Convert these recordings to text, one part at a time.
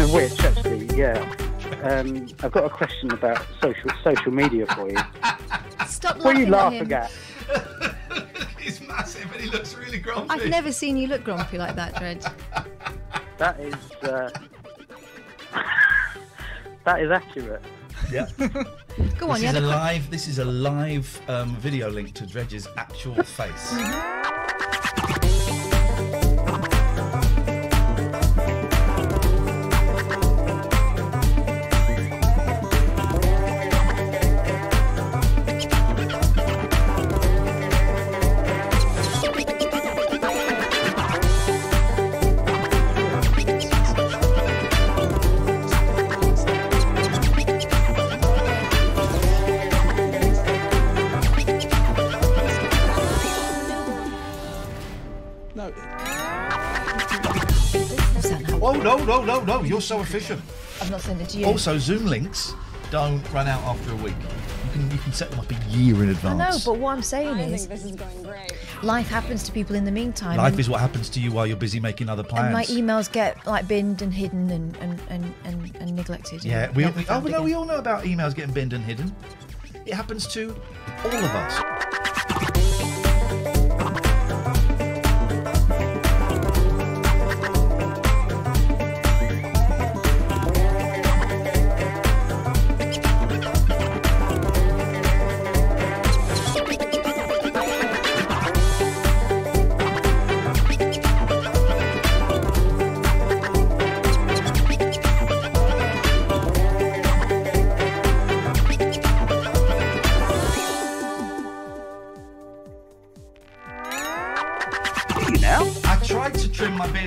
of which, actually, yeah, I've got a question about social media for you. Stop What are you laughing laughing at him. He's massive and he looks really grumpy. I've never seen you look grumpy like that, Dredge. That is that is accurate. Yeah. Go on, This is a live video link to Dredge's actual face. No, you're so efficient. I've not sent it to you. Also, Zoom links don't run out after a week. You can set them up a year in advance. I know, but what I'm saying I is, think this is going great. life happens to people in the meantime. Life is what happens to you while you're busy making other plans. And my emails get like binned and hidden and neglected. Yeah, we all know about emails getting binned and hidden. It happens to all of us.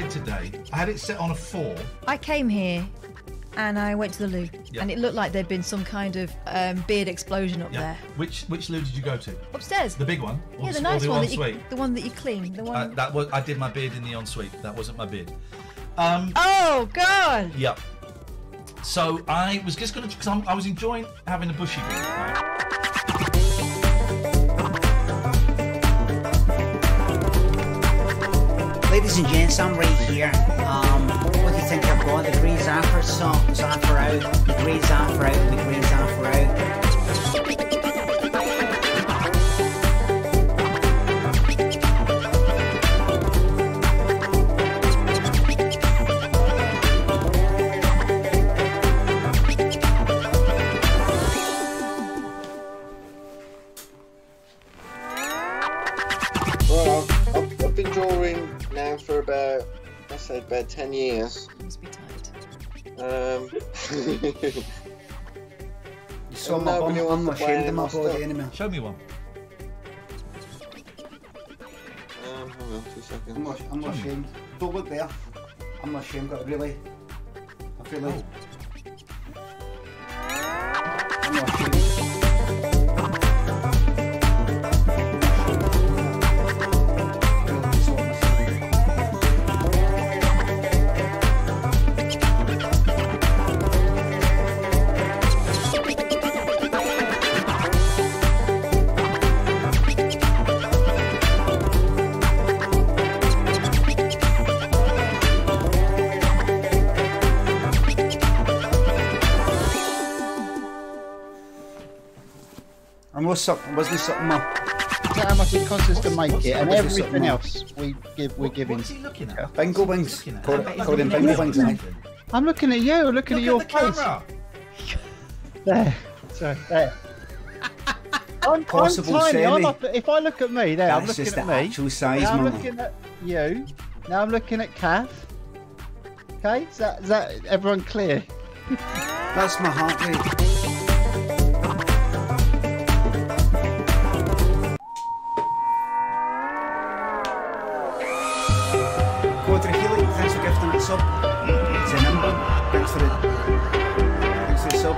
Today, I had it set on a 4. I came here and I went to the loo, and it looked like there'd been some kind of beard explosion up there. Which loo did you go to? Upstairs. The big one? Yeah, the nice one. The one that you clean. The one. I did my beard in the ensuite. That wasn't my beard. Oh God. Yeah. So I was just going to, because I was enjoying having a bushy beard. Right? Ladies and gents, I'm right here. What do you think I've got? The grey Zaffer out, the grey Zaffer out, the grey Zaffer out. For about, I said about 10 years. You must be tired. You saw my bum, I'm not ashamed of my body anymore. Show me one. Hang on, 2 seconds. I'm not ashamed. Don't look there. I'm not ashamed, but really, I feel like I'm not ashamed. Wasn't something more. How much it costs us to make it, and everything else we're giving. What's he looking at? Bingo wings. Call them bingo wings, eh? I'm looking at you. Looking at your face. There. Sorry. There. I'm tiny. If I look at me, there, I'm looking at me. Actual size, now I'm looking at you. Now I'm looking at Kath. Okay, is that everyone clear? That's my heart rate. Thanks for gifting it sub. It's a number. Thanks for the sub.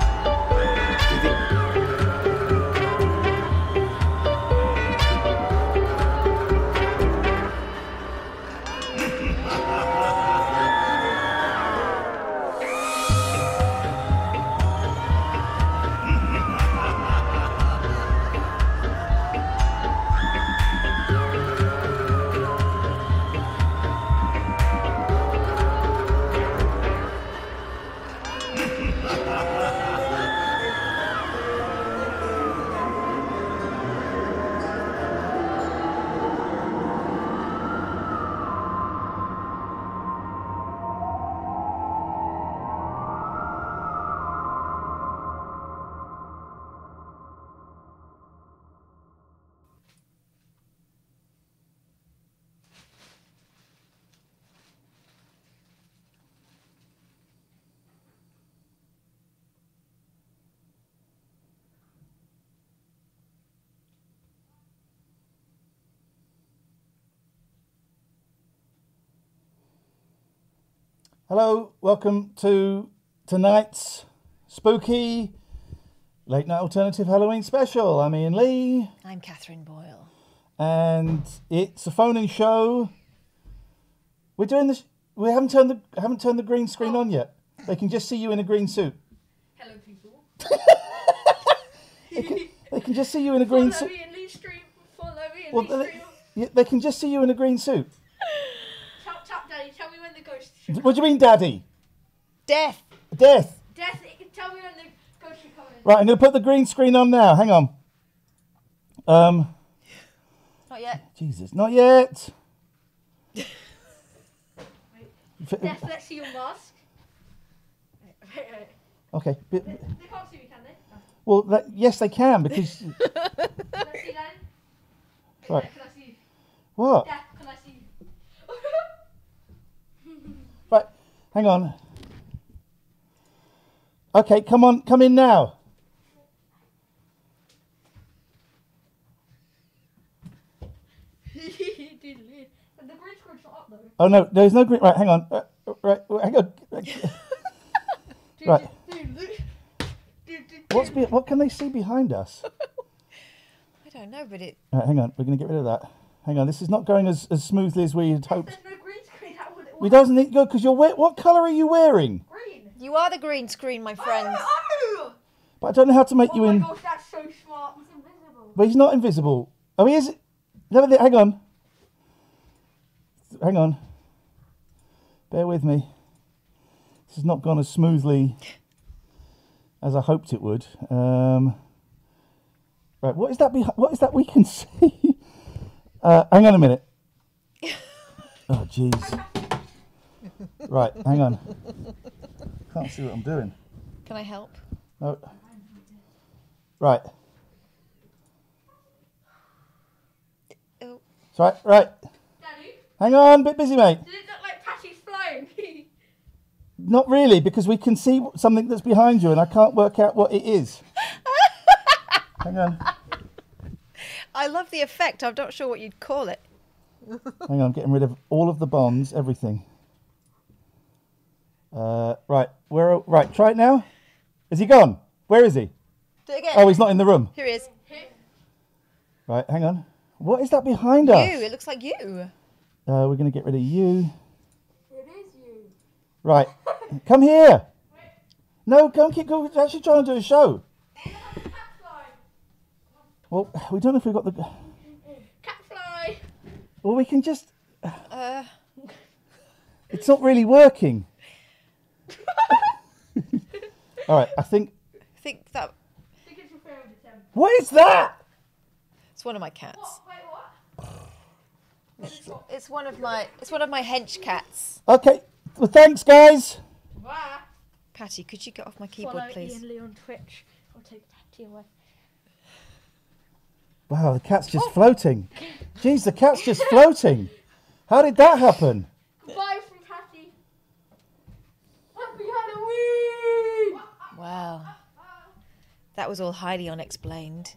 Hello, welcome to tonight's spooky late night alternative Halloween special. I'm Ian Lee. I'm Catherine Boyle. And it's a phone-in show. We're doing this. We haven't turned the green screen on yet. They can just see you in a green suit. Hello, people. They can just see you in a green suit. Follow me in Lee Stream. Follow me in Lee Stream. They can just see you in a green suit. Tap, Daddy. Tell me when the ghost should What do you mean, Daddy? Death. Death. Death, tell me when the ghost should come in. Right, I'm going to put the green screen on now. Hang on. Not yet. Jesus, not yet. Death, let's see your mask. Wait. Okay. They can't see me, can they? Well, yes, they can because. Can I see then? Right. Can I see? What? Death, can I see? Right, hang on. Okay, come on, come in now. The green screen's not up though. Oh no, there's no green. Right, hang on. Right, hang on. Right. What can they see behind us? I don't know, but it. Right, hang on. We're going to get rid of that. Hang on. This is not going as smoothly as we had hoped. There's no green screen. How would it work? We doesn't need to go because what colour are you wearing? Green. You are the green screen, my friend. Oh! But I don't know how to make you Oh in. my gosh, that's so smart. He's invisible. But he's not invisible. Oh, he is. No, hang on. Hang on. Bear with me. This has not gone as smoothly as I hoped it would. Right, what is that? What is that we can see? Hang on a minute. Oh, jeez. Right, hang on. Can't see what I'm doing. Can I help? No. Right. Oh. It's right. Daddy, Hang on, bit busy, mate. does it look like Patty's flying? Not really, because we can see something that's behind you and I can't work out what it is. Hang on. I love the effect. I'm not sure what you'd call it. Hang on, getting rid of all of the bonds, everything. Right, right, try it now. Is he gone? Where is he? Do it again. Oh, he's not in the room. Here he is. Right, hang on. What is that behind us? You. It looks like you. We're going to get rid of you. It is you. Right, come here. No, go. We're actually trying to do a show. Well, we don't know if we've got the... Cat fly. Well, we can just... It's not really working. All right, I think... I think that. I think it's your favourite attempt. What is that? It's one of my cats. What? Wait, what? It's one of my. It's one of my hench cats. Okay, well, thanks, guys. Bye. Patty, could you get off my keyboard, Follow please? Ian Lee on Twitch. I'll take Patty away. Wow, the cat's just floating. Jeez, the cat's just floating. How did that happen? Goodbye from Patty. Happy Halloween! Wow. That was all highly unexplained.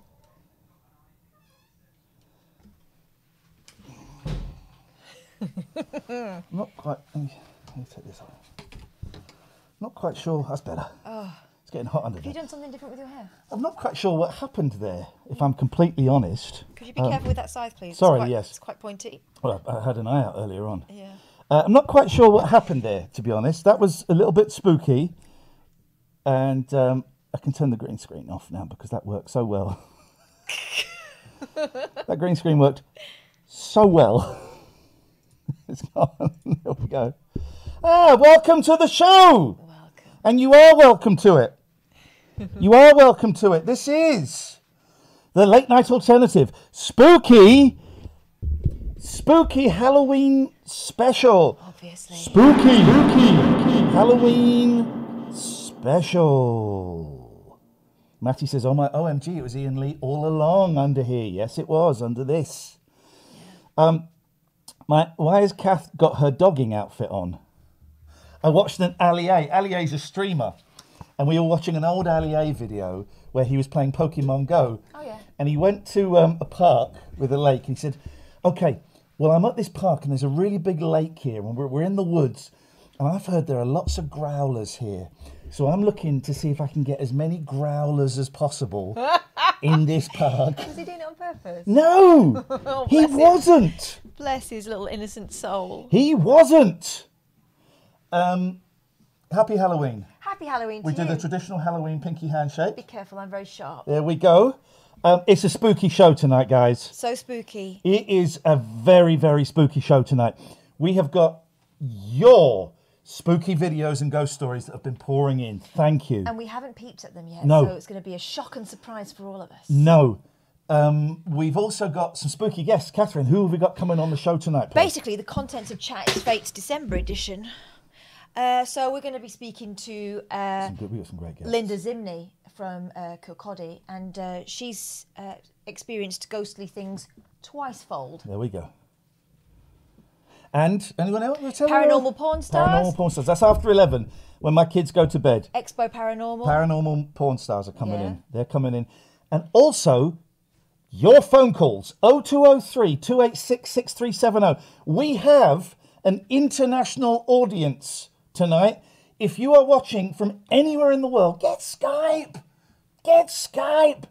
Not quite... Let me take this off. Not quite sure. That's better. Oh. It's getting hot under Have you there. done something different with your hair? I'm not quite sure what happened there, if I'm completely honest. Could you be careful with that scythe, please? Sorry, yes. It's quite pointy. Well, I had an eye out earlier on. Yeah. I'm not quite sure what happened there, to be honest. That was a little bit spooky. And I can turn the green screen off now because that worked so well. That green screen worked so well. It's gone. There we go. Welcome to the show. Welcome. And you are welcome to it. You are welcome to it. This is the late night alternative. Spooky Halloween special. Obviously. Spooky Halloween special. Matty says, oh my OMG, it was Ian Lee all along under here. Yes, it was, under this. Yeah. Why has Kath got her dogging outfit on? I watched an Ali A. Ali A's a streamer. And we were watching an old Ali A video where he was playing Pokemon Go. Oh, yeah. And he went to a park with a lake. And he said, okay, well, I'm at this park and there's a really big lake here. And we're in the woods. And I've heard there are lots of growlers here. So I'm looking to see if I can get as many growlers as possible in this park. Was he doing it on purpose? No! Oh, He bless him. wasn't! Bless his little innocent soul. He wasn't! Happy Halloween. Happy Halloween to We you. did the traditional Halloween pinky handshake. Be careful, I'm very sharp. There we go. It's a spooky show tonight, guys. So spooky. It is a very, very spooky show tonight. We have got your spooky videos and ghost stories that have been pouring in. Thank you. And we haven't peeped at them yet, No. so it's going to be a shock and surprise for all of us. No. We've also got some spooky guests. Catherine, who have we got coming on the show tonight, please? Basically, the contents of Chat is Fate's December edition. So we're going to be speaking to We've got some great guests. Linda Zimney from Kilcoddy, and she's experienced ghostly things twice-fold. There we go. And anyone else? Paranormal Porn Stars. Paranormal Porn Stars. That's after 11 when my kids go to bed. Expo Paranormal. Paranormal Porn Stars are coming Yeah. in. They're coming in. And also, your phone calls. 0203 286 6370. We have an international audience tonight. If you are watching from anywhere in the world, get Skype. Get Skype.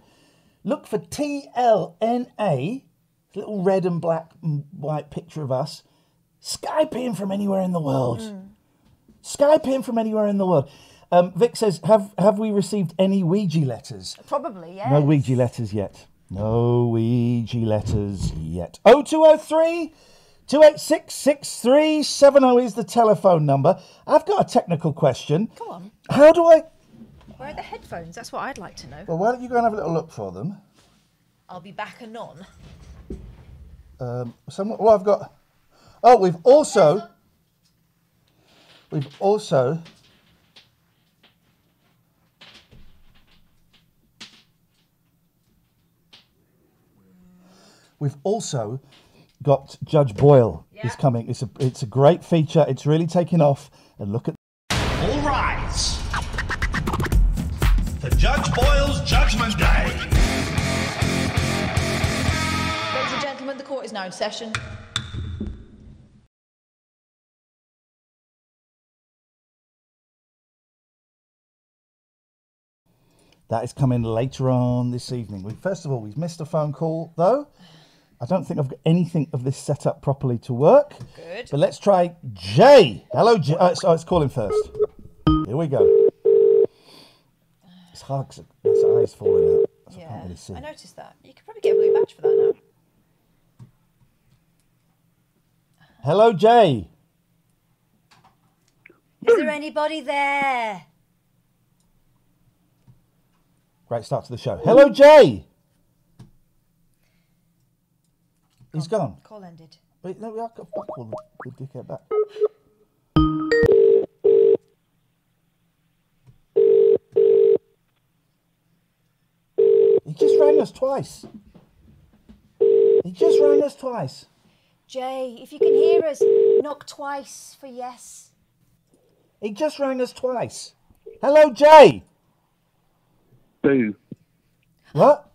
Look for TLNA, little red and black and white picture of us. Skype in from anywhere in the world. Skype in from anywhere in the world. Vic says, have we received any Ouija letters? Probably, yes. No Ouija letters yet. No Ouija letters yet. 0203 286 6370 is the telephone number. I've got a technical question. Go on. How do I... Where are the headphones? That's what I'd like to know. Well, why don't you go and have a little look for them? I'll be back anon. Well, I've got... Oh, we've also... We've also got Judge Boyle is coming. It's a great feature. It's really taken off. And look at... All rise for Judge Boyle's Judgment Day. Ladies and gentlemen, the court is now in session. That is coming later on this evening. First of all, we've missed a phone call, though. I don't think I've got anything of this set up properly to work. Good. But let's try Jay. Hello, Jay. It's calling first. Here we go. It's hard because his eyes falling out. So I can't really see. I noticed that. You could probably get a blue badge for that now. Hello, Jay. Is there anybody there? Great start to the show. Hello, Jay. He's gone. Call ended. Wait, no, I'll call the dickhead back. He just rang us twice. He just rang us twice. Jay, if you can hear us, knock twice for yes. He just rang us twice. Hello, Jay. Boo. What?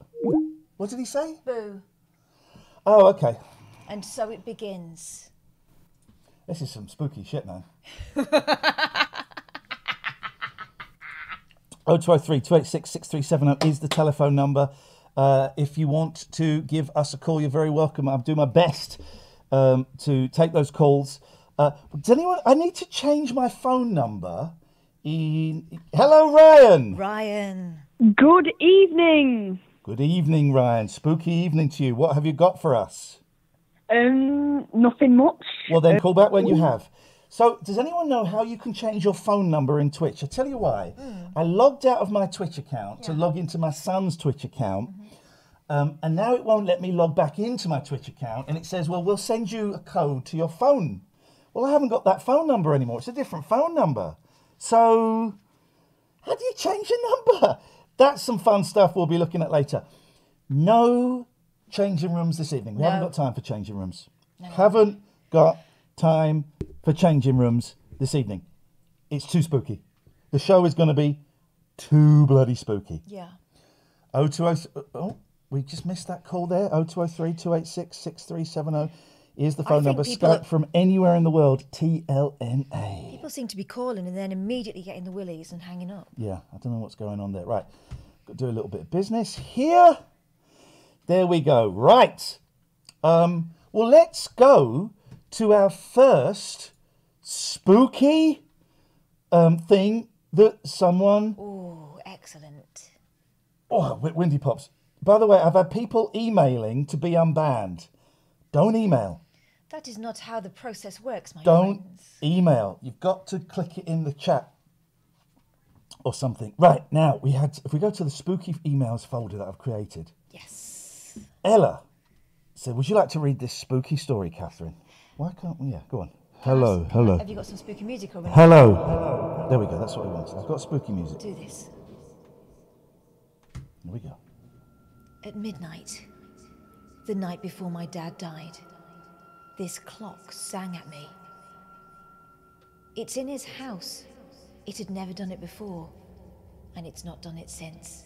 What did he say? Boo. Oh, okay. And so it begins. This is some spooky shit, man. 0203 286 6370 is the telephone number. If you want to give us a call, you're very welcome. I'll do my best to take those calls. Does anyone... I need to change my phone number. Hello, Ryan. Ryan. Good evening. Good evening, Ryan. Spooky evening to you. What have you got for us? Nothing much. Well, then call back when you have. So, does anyone know how you can change your phone number in Twitch? I'll tell you why. I logged out of my Twitch account to log into my son's Twitch account. And now it won't let me log back into my Twitch account. And it says, well, we'll send you a code to your phone. Well, I haven't got that phone number anymore. It's a different phone number. So, how do you change your number? That's some fun stuff we'll be looking at later. No changing rooms this evening. We haven't got time for changing rooms. Haven't got time for changing rooms this evening. It's too spooky. The show is going to be too bloody spooky. Yeah. 0203... Oh, we just missed that call there. 0203 286 6370 Here's the phone number. people Skype from anywhere in the world. TLNA. People seem to be calling and then immediately getting the willies and hanging up. Yeah, I don't know what's going on there. Right, got to do a little bit of business here. There we go. Right. Well, let's go to our first spooky thing that someone... Oh, excellent. Oh, Windy Pops. By the way, I've had people emailing to be unbanned. Don't email. That is not how the process works, my Don't friends. email. You've got to click it in the chat or something. Right, now, if we go to the spooky emails folder that I've created. Yes. Ella said, would you like to read this spooky story, Catherine? Why can't we? Yeah, go on. Hello. Have you got some spooky music already? Hello. There we go, that's what we wanted. I've got spooky music. Do this. Here we go. At midnight, the night before my dad died, this clock sang at me. It's in his house. It had never done it before, and it's not done it since.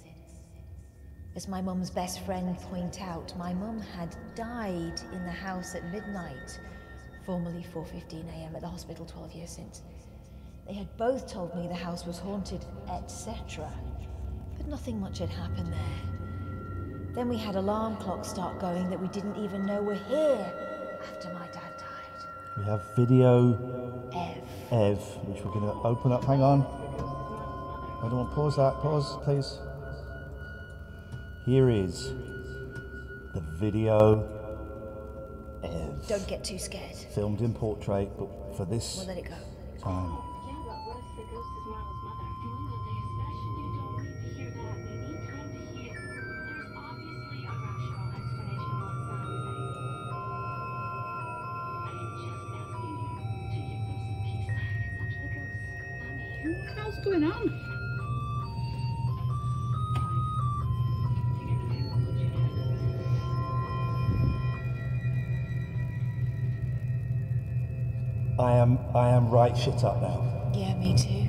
As my mum's best friend pointed out, my mum had died in the house at midnight, formerly 4:15 a.m. at the hospital 12 years since. They had both told me the house was haunted, etc. But nothing much had happened there. Then we had alarm clocks start going that we didn't even know were here after my dad died. We have video Ev, which we're going to open up. Hang on. I don't want to pause that. Pause, please. Here is the video Ev. Don't get too scared. Filmed in portrait, but for this We'll let it go. time. What the hell's going on? I am right shit up now. Yeah, me too.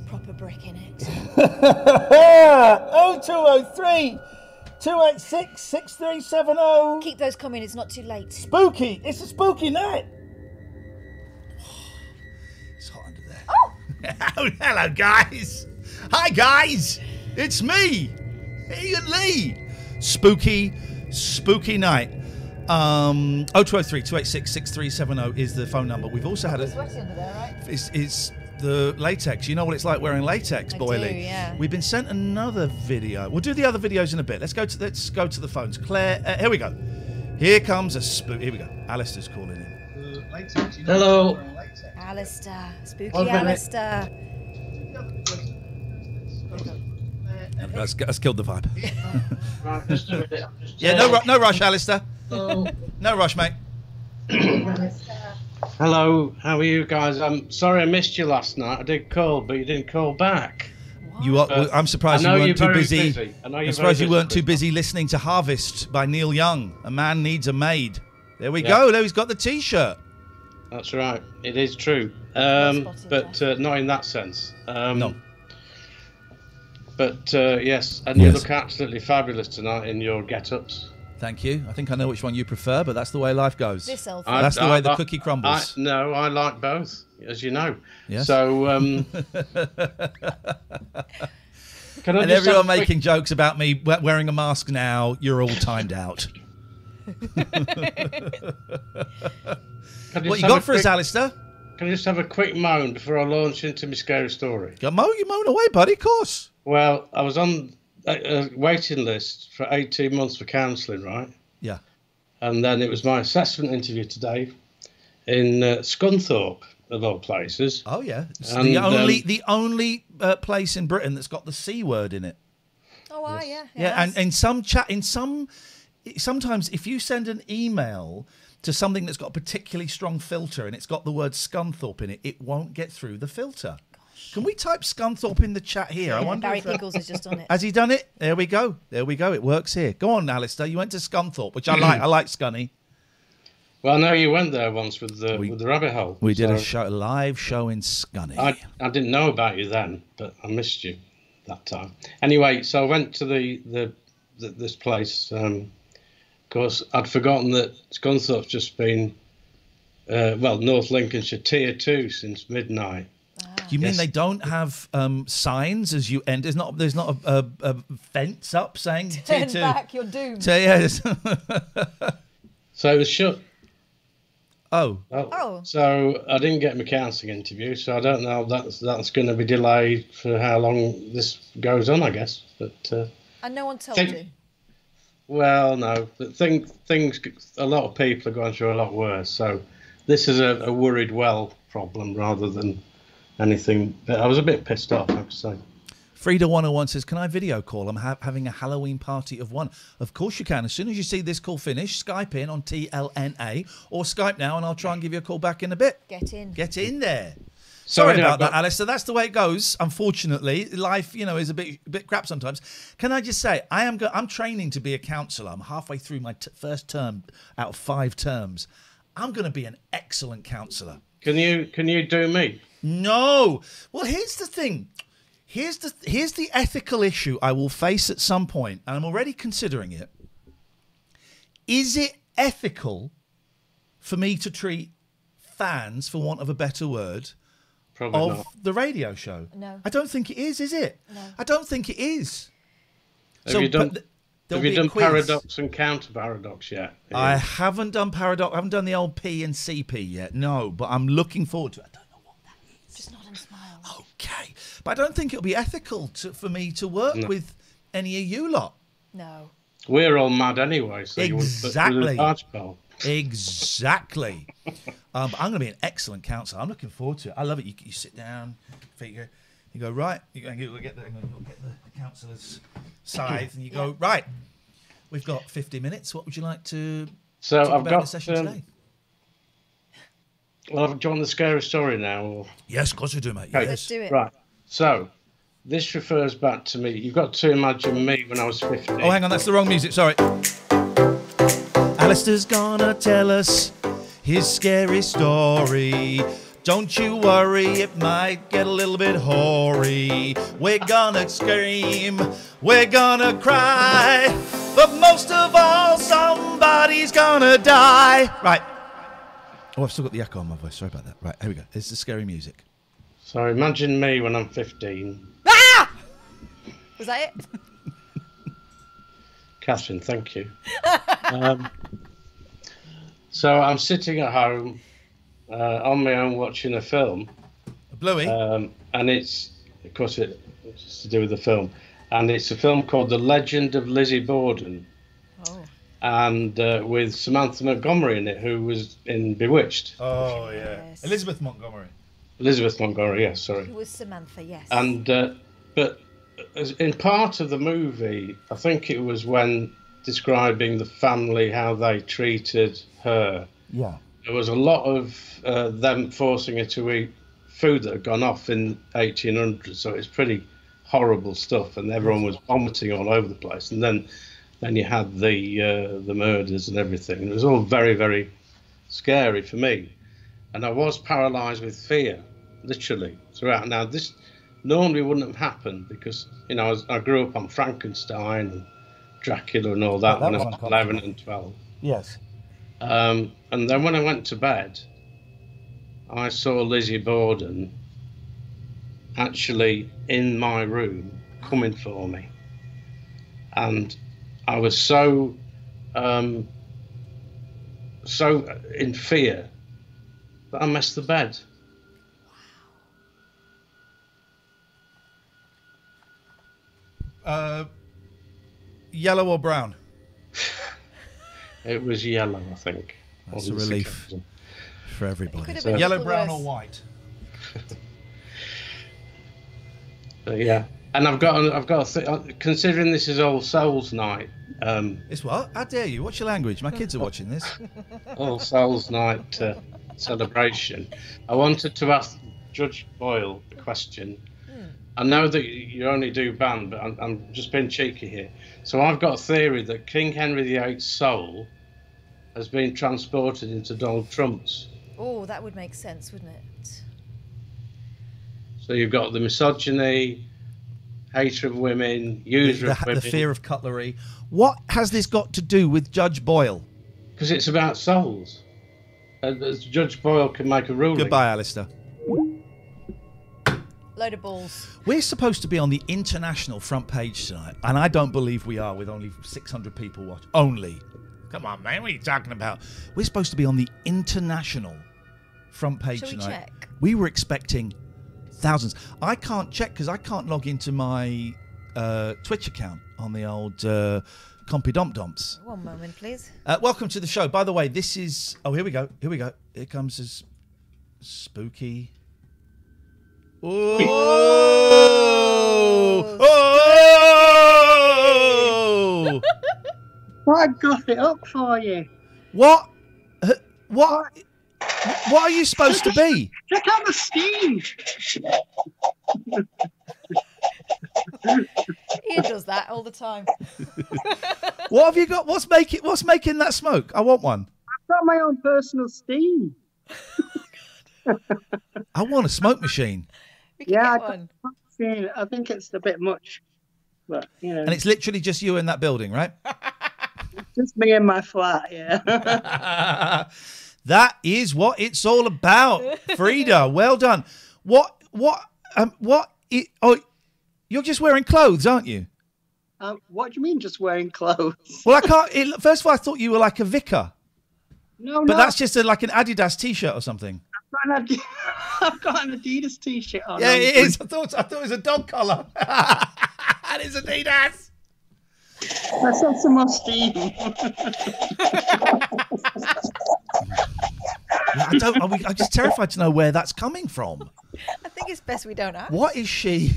Proper brick in it. 0203 286 6370. Keep those coming, it's not too late. Spooky! It's a spooky night! It's hot under there. Oh, hello, guys. Hi, guys. It's me, Ian Lee. Spooky night. 0203 286 6370 is the phone number. We've also had a... Sweaty under there, right? It's the latex. You know what it's like wearing latex, Boyley. do, yeah. We've been sent another video. We'll do the other videos in a bit. Let's go to the phones. Claire, here we go. Here comes a Here we go. Alistair's calling in. Latex, you know Hello. Alistair. Spooky One minute. Alistair. That's killed the vibe. Right, just a minute. Yeah, no rush, Alistair. Hello. No rush, mate. Hello, how are you guys? I'm sorry I missed you last night. I did call, but you didn't call back. I'm surprised I you know weren't you're too very busy. I know you're I'm surprised very you weren't busy. too busy listening to Harvest by Neil Young. A man needs a maid. There we Yeah. go. There he's got the T-shirt. That's right. It is true. But not in that sense. No. But yes, and you look absolutely fabulous tonight in your get-ups. Thank you. I think I know which one you prefer, but that's the way life goes. This old That's the way the cookie crumbles. No, I like both, as you know. Yes. So, can I And just everyone have a quick- making jokes about me wearing a mask now. You're all timed out. What you got for us, Alistair? Can I just have a quick moan before I launch into my scary story? You moan away, buddy, of course. Well, I was on a waiting list for 18 months for counselling, right? Yeah. And then it was my assessment interview today in Scunthorpe, of all places. Oh, yeah. It's And, the only place in Britain that's got the C word in it. Oh, wow, yeah. Yeah, and sometimes if you send an email to something that's got a particularly strong filter and it's got the word Scunthorpe in it, it won't get through the filter. Can we type Scunthorpe in the chat here? I wonder Barry if, Pickles has just done it. Has he done it? There we go. There we go. It works here. Go on, Alistair. You went to Scunthorpe, which I like. I like Scunny. Well, I know you went there once with the rabbit hole. We did so a live show in Scunny. I didn't know about you then, but I missed you that time. Anyway, so I went to this place. Of course, I'd forgotten that Scunthorpe's just been North Lincolnshire Tier 2 since midnight. You mean they don't have signs as you end? There's not a fence up saying Tier 2. Turn back, you're doomed. So, yes. So it was shut. Oh. So I didn't get my counselling interview, so I don't know if that's going to be delayed for how long this goes on, I guess. But and no one told you? Well, no. Things. A lot of people are going through a lot worse. So this is a worried well problem rather than anything. But I was a bit pissed off, I have to say. Frida 101 says, can I video call? I'm having a Halloween party of one. Of course you can. As soon as you see this call finish, Skype in on TLNA or Skype now and I'll try and give you a call back in a bit. Get in. Get in there. Sorry about that, Alistair. That's the way it goes. Unfortunately, life, is a bit crap sometimes. Can I just say, I'm training to be a counsellor. I'm halfway through my first term out of 5 terms. I'm going to be an excellent counsellor. Can you do me? No. Well, here's the thing. Here's the ethical issue I will face at some point, and I'm already considering it. Is it ethical for me to treat fans, for want of a better word, of the radio show? No. I don't think it is it? No. I don't think it is. Have you done paradox and counter paradox yet? I haven't done paradox. I haven't done the old P and CP yet. No, but I'm looking forward to it. I don't know what that is. Just nod and smile. Okay. But I don't think it'll be ethical for me to work with any of you lot. No. We're all mad anyway, so exactly. Exactly. I'm going to be an excellent counsellor. I'm looking forward to it. I love it. You sit down, you go right. You get the counsellor's scythe, and you go right. We've got 50 minutes. What would you like to talk about in the session today? Well, do you want the scary story now? Or? Yes, of course we do, mate. Okay. Yes. Let's do it. Right. So, this refers back to me. You've got to imagine me when I was 15. Oh, hang on, that's the wrong music. Sorry. Alistair's gonna tell us his scary story. Don't you worry, it might get a little bit hoary. We're gonna scream, we're gonna cry, but most of all, somebody's gonna die. Right. Oh, I've still got the echo on my voice. Sorry about that. Right, here we go. This is the scary music. So imagine me when I'm 15. Ah! Was that it? Catherine, thank you. So I'm sitting at home on my own watching a film. A Bluey? And it's, of course, it's to do with the film. And it's a film called The Legend of Lizzie Borden. Oh. And with Samantha Montgomery in it, who was in Bewitched. Oh, yeah. Yes. Elizabeth Montgomery, yes, sorry. It was Samantha, yes. And, but in part of the movie, I think it was when describing the family, how they treated her. Yeah. There was a lot of them forcing her to eat food that had gone off in 1800, so it's pretty horrible stuff, and everyone was vomiting all over the place. And then you had the murders and everything. It was all very, very scary for me. And I was paralysed with fear, literally, throughout. Now, this normally wouldn't have happened because, I grew up on Frankenstein and Dracula and all that when I was 11 and 12. Yes. And then when I went to bed, I saw Lizzie Borden actually in my room coming for me. And I was so in fear that I messed the bed. Yellow or brown? It was yellow, I think. That's a relief for everybody. So, yellow, brown, or white? Yeah, and I've got considering this is All Souls Night. It's what? How dare you? What's your language? My kids are watching this. All Souls Night celebration. I wanted to ask Judge Boyle a question. I know that you only do band, but I'm just being cheeky here. So I've got a theory that King Henry VIII's soul has been transported into Donald Trump's. Oh, that would make sense, wouldn't it? So you've got the misogyny, hatred of women, user of women. The fear of cutlery. What has this got to do with Judge Boyle? Because it's about souls. Judge Boyle can make a ruling. Goodbye, Alistair. Load of balls. We're supposed to be on the international front page tonight, and I don't believe we are with only 600 people watch. Only. Come on, man. What are you talking about? We're supposed to be on the international front page Shall we tonight. check? We were expecting thousands. I can't check because I can't log into my Twitch account on the old Compy Dump Dumps. One moment, please. Welcome to the show. By the way, this is... Oh, here we go. Here we go. Here comes this spooky... Oh! Oh! Well, I got it up for you. What? What are you supposed to be? Check out the Steam. Ian does that all the time. What have you got? What's making that smoke? I want one. I've got my own personal Steam. I want a smoke machine. Yeah, I think it's a bit much, but you know. And it's literally just you in that building, right? Just me in my flat, yeah. That is what it's all about, Frida. Well done. Oh, you're just wearing clothes, aren't you? What do you mean, just wearing clothes? Well, I can't. First of all, I thought you were like a vicar. No, but that's just like an Adidas T-shirt or something. I've got an Adidas T-shirt on. Yeah, it is. I thought it was a dog collar. That is Adidas. Let's have some more Steam. I'm just terrified to know where that's coming from. I think it's best we don't ask. What is she?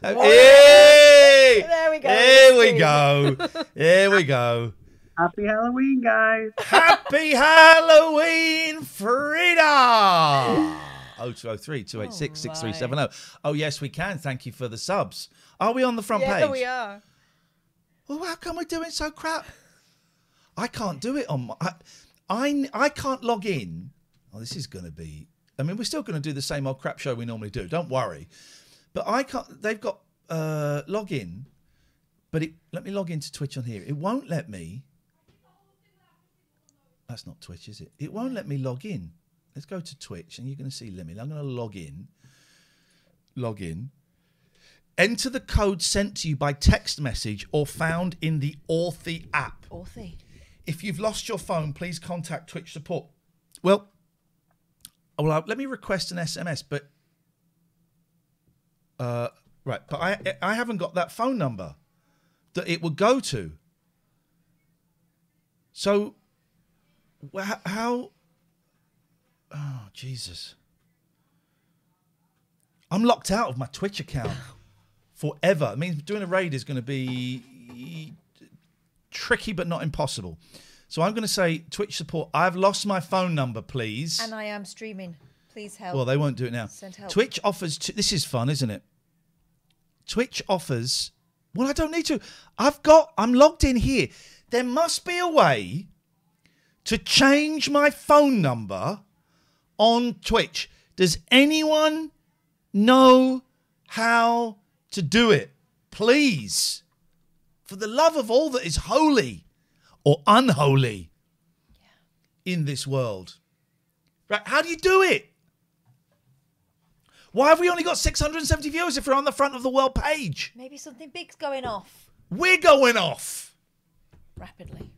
Hey! There we go. Here we go. Here we go. Happy Halloween, guys. Happy Halloween, Frida. 0203 286 6370. Oh, yes, we can. Thank you for the subs. Are we on the front page? Yeah, we are. Well, how come we're doing so crap? I can't do it on my... I can't log in. Oh, this is going to be... I mean, we're still going to do the same old crap show we normally do. Don't worry. But I can't... They've got log in. But let me log into Twitch on here. It won't let me... That's not Twitch, is it? It won't let me log in. Let's go to Twitch, and you're going to see Lemmy. I'm going to log in. Log in. Enter the code sent to you by text message or found in the Authy app. Authy. If you've lost your phone, please contact Twitch support. Well, let me request an SMS, but... right, but I haven't got that phone number that it would go to. So... How? Oh, Jesus. I'm locked out of my Twitch account forever. I mean, doing a raid is going to be tricky, but not impossible. So I'm going to say, Twitch support, I've lost my phone number, please. And I am streaming. Please help. Well, they won't do it now. Send help. Twitch offers... This is fun, isn't it? Twitch offers... Well, I don't need to. I'm logged in here. There must be a way... to change my phone number on Twitch. Does anyone know how to do it? Please. For the love of all that is holy or unholy in this world. Right, how do you do it? Why have we only got 670 viewers if we're on the front of the world page? Maybe something big's going off. We're going off. Rapidly.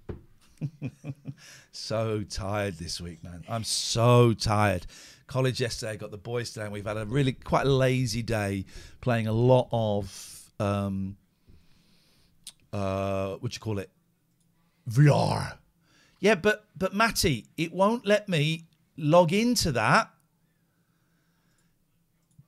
So tired this week, man. I'm so tired. College yesterday, got the boys today, and we've had a really quite lazy day playing a lot of what you call it? VR. Yeah, but Matty, it won't let me log into that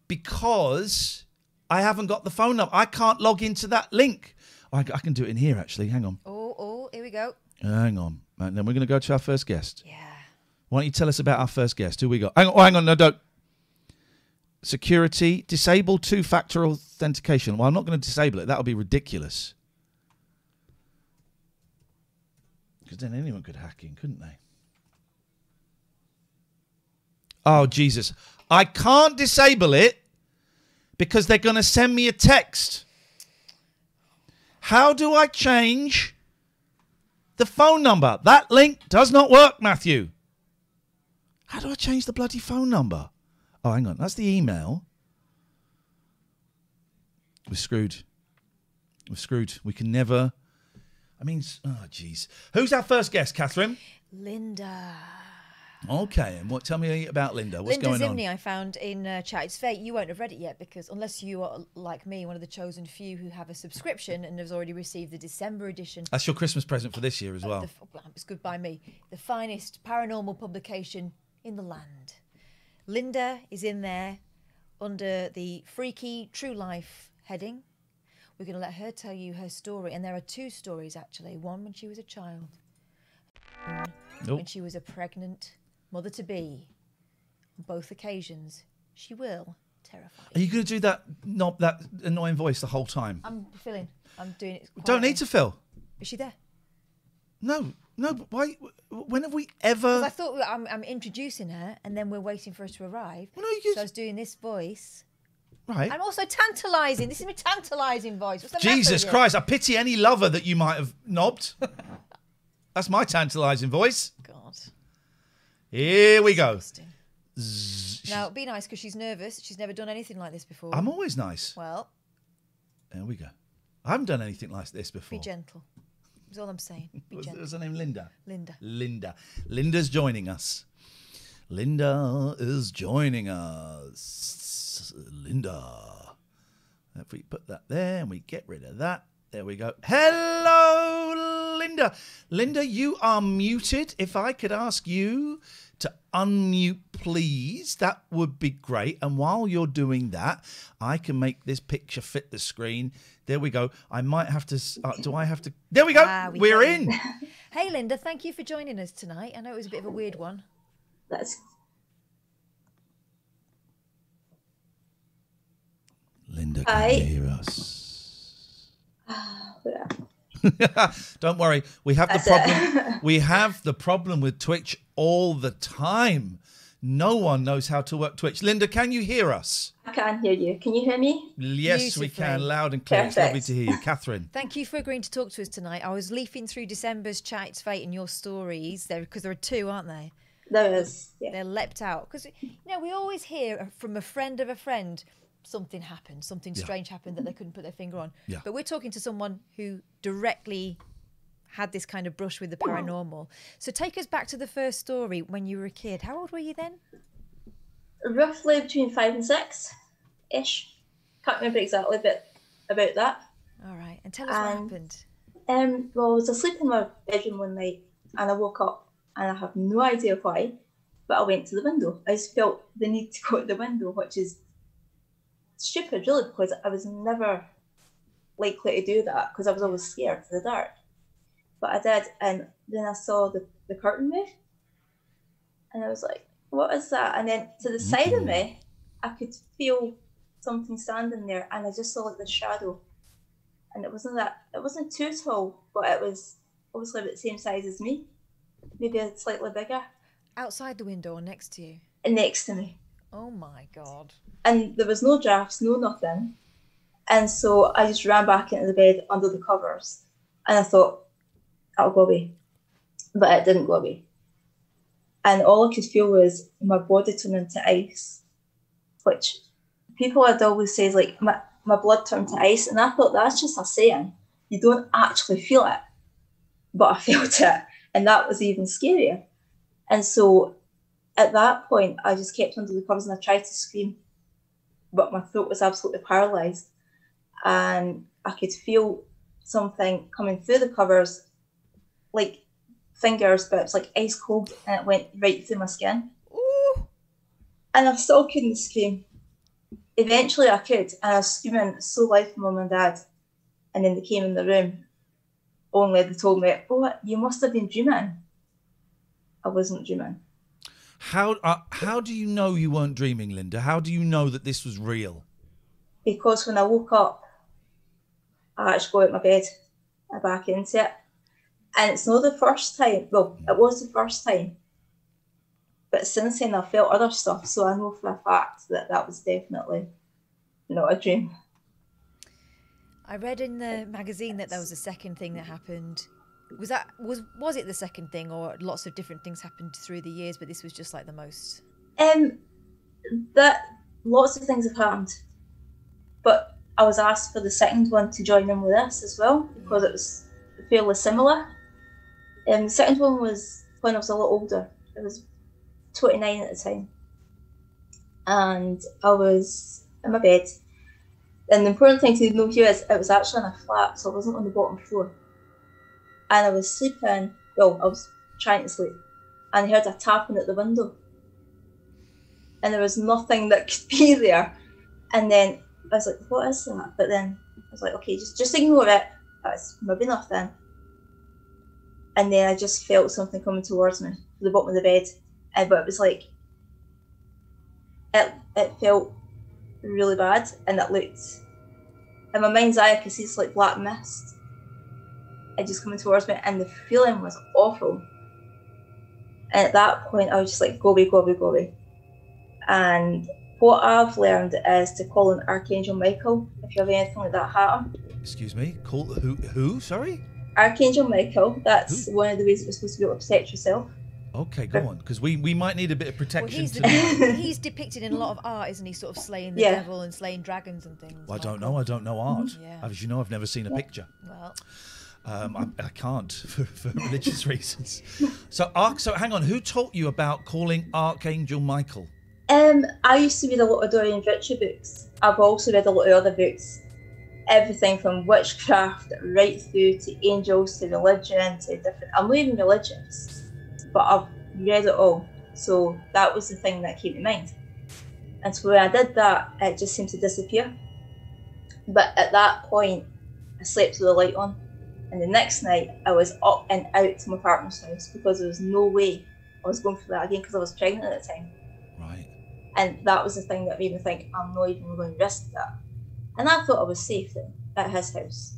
because I haven't got the phone number. I can't log into that link. I can do it in here, actually. Hang on. Oh, here we go. Hang on. And then we're going to go to our first guest. Yeah. Why don't you tell us about our first guest? Who we got? Hang on. No, don't. Security. Disable two-factor authentication. Well, I'm not going to disable it. That would be ridiculous. Because then anyone could hack in, couldn't they? Oh, Jesus. I can't disable it because they're going to send me a text. How do I change the phone number? That link does not work, Matthew. How do I change the bloody phone number? Oh, hang on. That's the email. We're screwed. We're screwed. We can never... I mean, oh, jeez. Who's our first guest, Catherine? Linda. Okay, and tell me about Linda. What's going on? Linda Zimney I found in Chat It's Fate. You won't have read it yet because unless you are, like me, one of the chosen few who have a subscription and has already received the December edition. That's your Christmas present for this year as well. It's good by me. The finest paranormal publication in the land. Linda is in there under the freaky true life heading. We're going to let her tell you her story. And there are 2 stories, actually. One when she was a child. When she was a pregnant mother-to-be. On both occasions, she will terrify you. Are you going to do that annoying voice the whole time? I'm doing it. Don't need to fill. Is she there? No. But why? When have we ever... I thought I'm introducing her and then we're waiting for her to arrive. Well, no, so I was doing this voice. Right. I'm also tantalising. This is my tantalising voice. What's the Jesus matter Christ, I pity any lover that you might have knobbed. That's my tantalising voice. God. Here we go. Now, be nice because she's nervous. She's never done anything like this before. I'm always nice. Well. There we go. I haven't done anything like this before. Be gentle. That's all I'm saying. Be gentle. What's her name? Linda? Linda. Linda's joining us. Linda is joining us. Linda. If we put that there and we get rid of that. There we go. Hello, Linda. Linda, you are muted. If I could ask you to unmute, please, that would be great. And while you're doing that, I can make this picture fit the screen. There we go. I might have to... do I have to... There we go. We're in. Hey, Linda, thank you for joining us tonight. I know it was a bit of a weird one. Linda can hear us. Don't worry. We have the problem. We have the problem with Twitch all the time. No one knows how to work Twitch. Linda, can you hear us? I can hear you. Can you hear me? Yes, we can. Loud and clear. Perfect. It's lovely to hear you. Catherine. Thank you for agreeing to talk to us tonight. I was leafing through December's Chat It's Fate and your stories there because there are 2, aren't there? There is. Yeah. They're leapt out. Because, we always hear from a friend of a friend something happened, something strange happened that they couldn't put their finger on. Yeah. But we're talking to someone who directly had this kind of brush with the paranormal. So take us back to the first story when you were a kid. How old were you then? Roughly between 5 and 6-ish. Can't remember exactly, but about that. All right. And tell us what happened. Well, I was asleep in my bedroom one night and I woke up and I have no idea why, but I went to the window. I just felt the need to go to the window, which is stupid, really, because I was never likely to do that because I was always scared of the dark. But I did, and then I saw the curtain move, and I was like, what is that? And then to the side of me, I could feel something standing there, and I just saw like the shadow. And it wasn't too tall, but it was obviously about the same size as me, maybe slightly bigger. Outside the window or next to you? And next to me. Oh my God. And there was no drafts, no nothing. And so I just ran back into the bed under the covers. And I thought, that'll go away. But it didn't go away. And all I could feel was my body turn into ice, which people had always said, like, my blood turned to ice. And I thought that's just a saying. You don't actually feel it. But I felt it. And that was even scarier. And so at that point, I just kept under the covers and I tried to scream. But my throat was absolutely paralysed. And I could feel something coming through the covers, like fingers, but it's like ice cold, and it went right through my skin. Ooh. And I still couldn't scream. Eventually I could, and I was screaming so loud for Mum and Dad. And then they came in the room, only they told me, oh, you must have been dreaming. I wasn't dreaming. How do you know you weren't dreaming, Linda? How do you know that this was real? Because when I woke up, I actually got out of my bed and back into it. And it's not the first time. Well, it was the first time. But since then, I felt other stuff. So I know for a fact that that was definitely not a dream. I read in the magazine that there was a second thing that happened Was it the second thing, or lots of different things happened through the years, but this was just like the most? That lots of things have happened, but I was asked for the second one to join in with this as well because it was fairly similar. The second one was when I was a lot older. I was 29 at the time, and I was in my bed. And the important thing to know here is it was actually in a flat, so I wasn't on the bottom floor. And I was sleeping, well, I was trying to sleep, and I heard a tapping at the window. And there was nothing that could be there. And then I was like, what is that? But then I was like, okay, just ignore it. That's maybe nothing. And then I just felt something coming towards me, to the bottom of the bed. But it was like, it felt really bad, and it looked, in my mind's eye I could see this like black mist. It just coming towards me, and the feeling was awful. And at that point I was just like, go away, go away, go away. And what I've learned is to call an Archangel Michael if you have anything like that happen. Excuse me, call who? Sorry? Archangel Michael, that's one of the ways that you're supposed to be able to protect yourself. Okay, go on, because we might need a bit of protection. Well, he's depicted in a lot of art, isn't he? Sort of slaying the devil and slaying dragons and things. Well, I don't know art. As you know, I've never seen a picture. Well, I can't for religious reasons. So hang on, who taught you about calling Archangel Michael? I used to read a lot of Dorian Ritchie books. I've also read a lot of other books. Everything from witchcraft right through to angels to religion to different. I'm not even religious, but I've read it all. So that was the thing that came to mind. And so when I did that, it just seemed to disappear. But at that point, I slept with the light on. And the next night, I was up and out to my partner's house because there was no way I was going for that again because I was pregnant at the time. Right. And that was the thing that made me think, I'm not even going to risk that. And I thought I was safe then at his house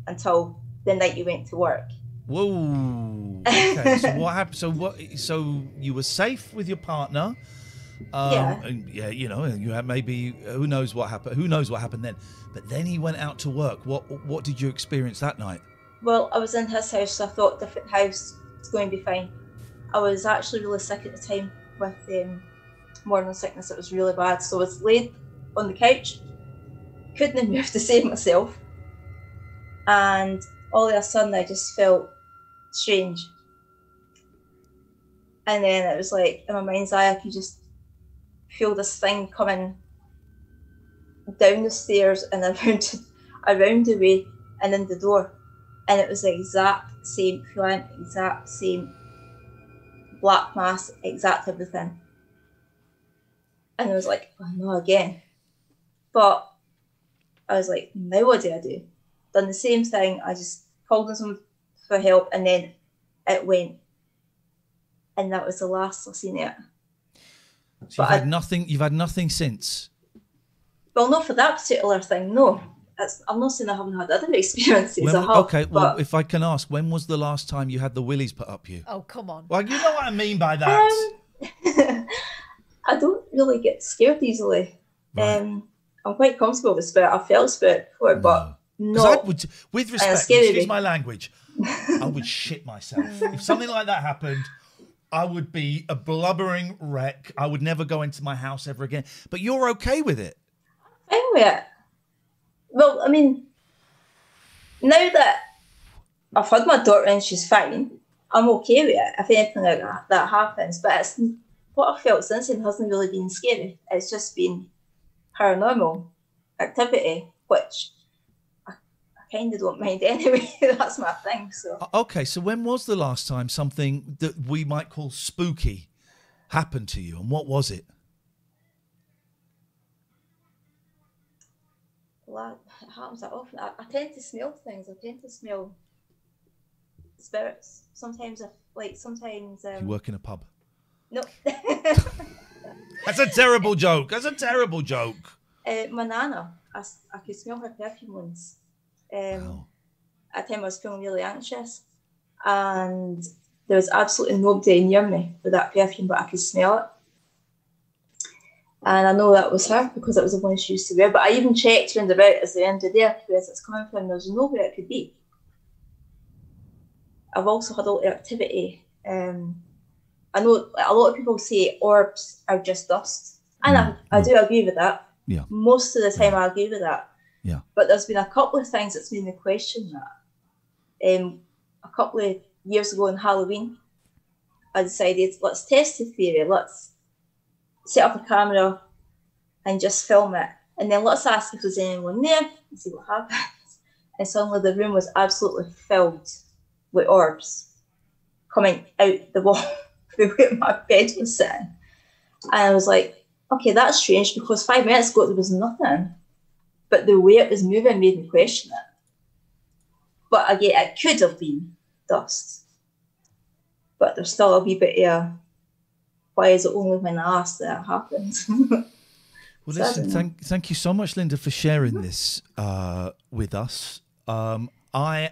until the night you went to work. Whoa. Okay. So what happened? So you were safe with your partner. And you know, you had maybe who knows what happened. Who knows what happened then? But then he went out to work. What did you experience that night? Well, I was in his house, so I thought different house was going to be fine. I was actually really sick at the time with morning sickness. It was really bad. So I was laid on the couch, couldn't move to save myself, and all of a sudden I just felt strange. And then it was like in my mind's eye I could just feel this thing coming down the stairs and around the way and in the door, and it was the exact same feeling, exact same black mass, exact everything. And I was like, oh no, again. But I was like, now what do I do? Done the same thing. I just called on someone for help, and then it went. And that was the last I've seen it. So you've had nothing since? Well, not for that particular thing, no. I'm not saying I haven't had other experiences. Okay, well, if I can ask, when was the last time you had the willies put up you? Oh, come on. Well, you know what I mean by that. I don't really get scared easily. Right. I'm quite comfortable with spirit. I felt spirit before, but not. With respect, excuse my language, I would shit myself. If something like that happened, I would be a blubbering wreck. I would never go into my house ever again. But you're okay with it? I'm fine with it. Well, I mean, now that I've had my daughter and she's fine, I'm okay with it if anything like that happens. But it's what I felt since then hasn't really been scary. It's just been paranormal activity, which I kind of don't mind anyway. That's my thing. So okay, so when was the last time something that we might call spooky happened to you, and what was it? Well, it happens that often. I tend to smell things. I tend to smell spirits. Sometimes, You work in a pub? No. That's a terrible joke. That's a terrible joke. My nana, I could smell her perfume once. Wow. At the time I was feeling really anxious, and there was absolutely nobody near me with that perfume, but I could smell it. And I know that was her because it was the one she used to wear. But I even checked round about as the end of there, where it's coming from. There's nowhere it could be. I've also had a lot of activity. I know a lot of people say orbs are just dust, and I do agree with that. Yeah. Most of the time, I agree with that. Yeah. But there's been a couple of things that's made me question that. A couple of years ago on Halloween, I decided, let's test the theory. Let's set up a camera and just film it. And then let's ask if there's anyone there and see what happens. And suddenly the room was absolutely filled with orbs coming out the wall where my bed was sitting. And I was like, okay, that's strange, because 5 minutes ago there was nothing. But the way it was moving made me question it. But again, it could have been dust. But there's still a wee bit of, why is it only when I ask that it happens? Well, listen, thank you so much, Linda, for sharing this with us. I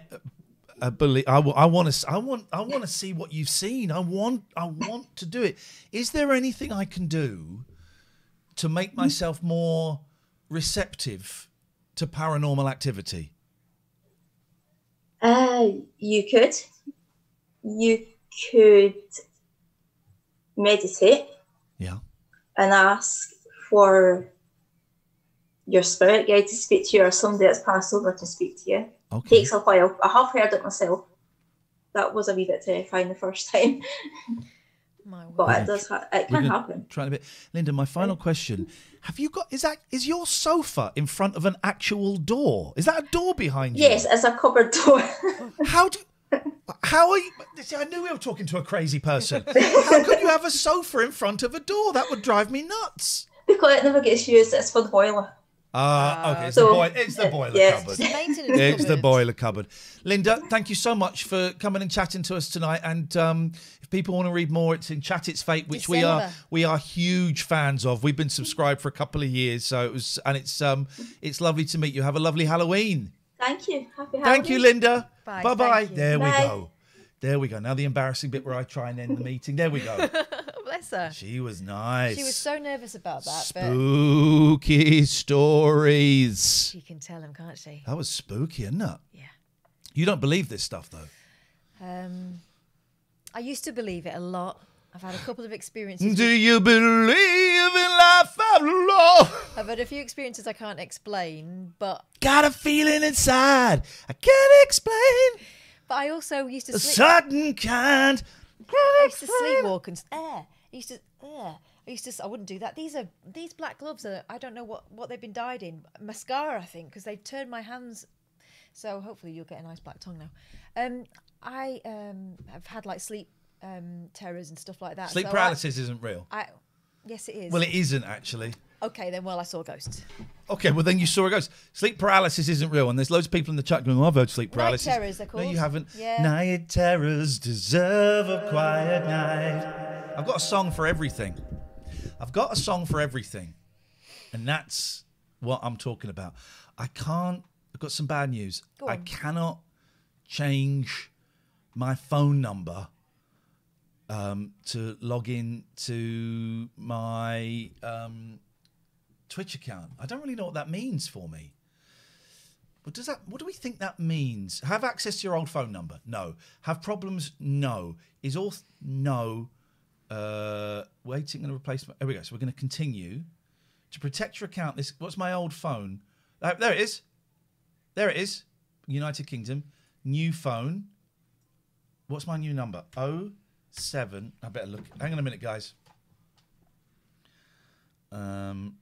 believe I want to see what you've seen. I want to do it. Is there anything I can do to make myself more receptive to paranormal activity? You could meditate. Yeah. And ask for your spirit guide to speak to you, or somebody that's passed over to speak to you. Okay. Takes a while. I have heard it myself. That was a wee bit terrifying the first time. But it can happen. Try it a bit. Linda, my final question. Have you got, is your sofa in front of an actual door? Is that a door behind you? Yes, it's a cupboard door. How are you? See, I knew we were talking to a crazy person. How could you have a sofa in front of a door? That would drive me nuts. Because it never gets used. It's for the boiler. Okay. It's the boiler cupboard. It's the boiler cupboard. Linda, thank you so much for coming and chatting to us tonight. And if people want to read more, it's in Chat It's Fate, which we are huge fans of. We've been subscribed for a couple of years, so it's lovely to meet you. Have a lovely Halloween. Thank you. Happy Halloween. Thank you, Linda. Bye. Bye-bye. There we Bye. go. There we go. Now the embarrassing bit where I try and end the meeting. There we go. Bless her. She was nice. She was so nervous about that. Spooky stories. She can tell him, can't she? That was spooky, isn't it? Yeah. You don't believe this stuff, though? I used to believe it a lot. I've had a couple of experiences. Do you believe in life after love? I've had a few experiences I can't explain, but... Got a feeling inside I can't explain. But I also used to sleep... A certain kind. I used to sleepwalk and... I wouldn't do that. These black gloves are... I don't know what they've been dyed in. Mascara, I think, because they've turned my hands... So hopefully you'll get a nice black tongue now. I have had like sleep... terrors and stuff like that. Sleep so paralysis isn't real. Yes, it is. Well, it isn't actually. Okay, then. Well, I saw a ghost. Okay, well then you saw a ghost. Sleep paralysis isn't real, and there's loads of people in the chat going, "Oh, I've heard sleep paralysis." Night terrors, they're called. No, you haven't. Yeah. Night terrors deserve a quiet night. I've got a song for everything. I've got a song for everything, and that's what I'm talking about. I've got some bad news. I cannot change my phone number to log in to my Twitch account. I don't really know what that means for me. What do we think that means? Have access to your old phone number? No. Have problems? No. Is all no. Waiting and a replacement. There we go. So we're going to continue to protect your account. What's my old phone? There it is. There it is. United Kingdom. New phone. What's my new number? 07. I better look. Hang on a minute, guys. Hang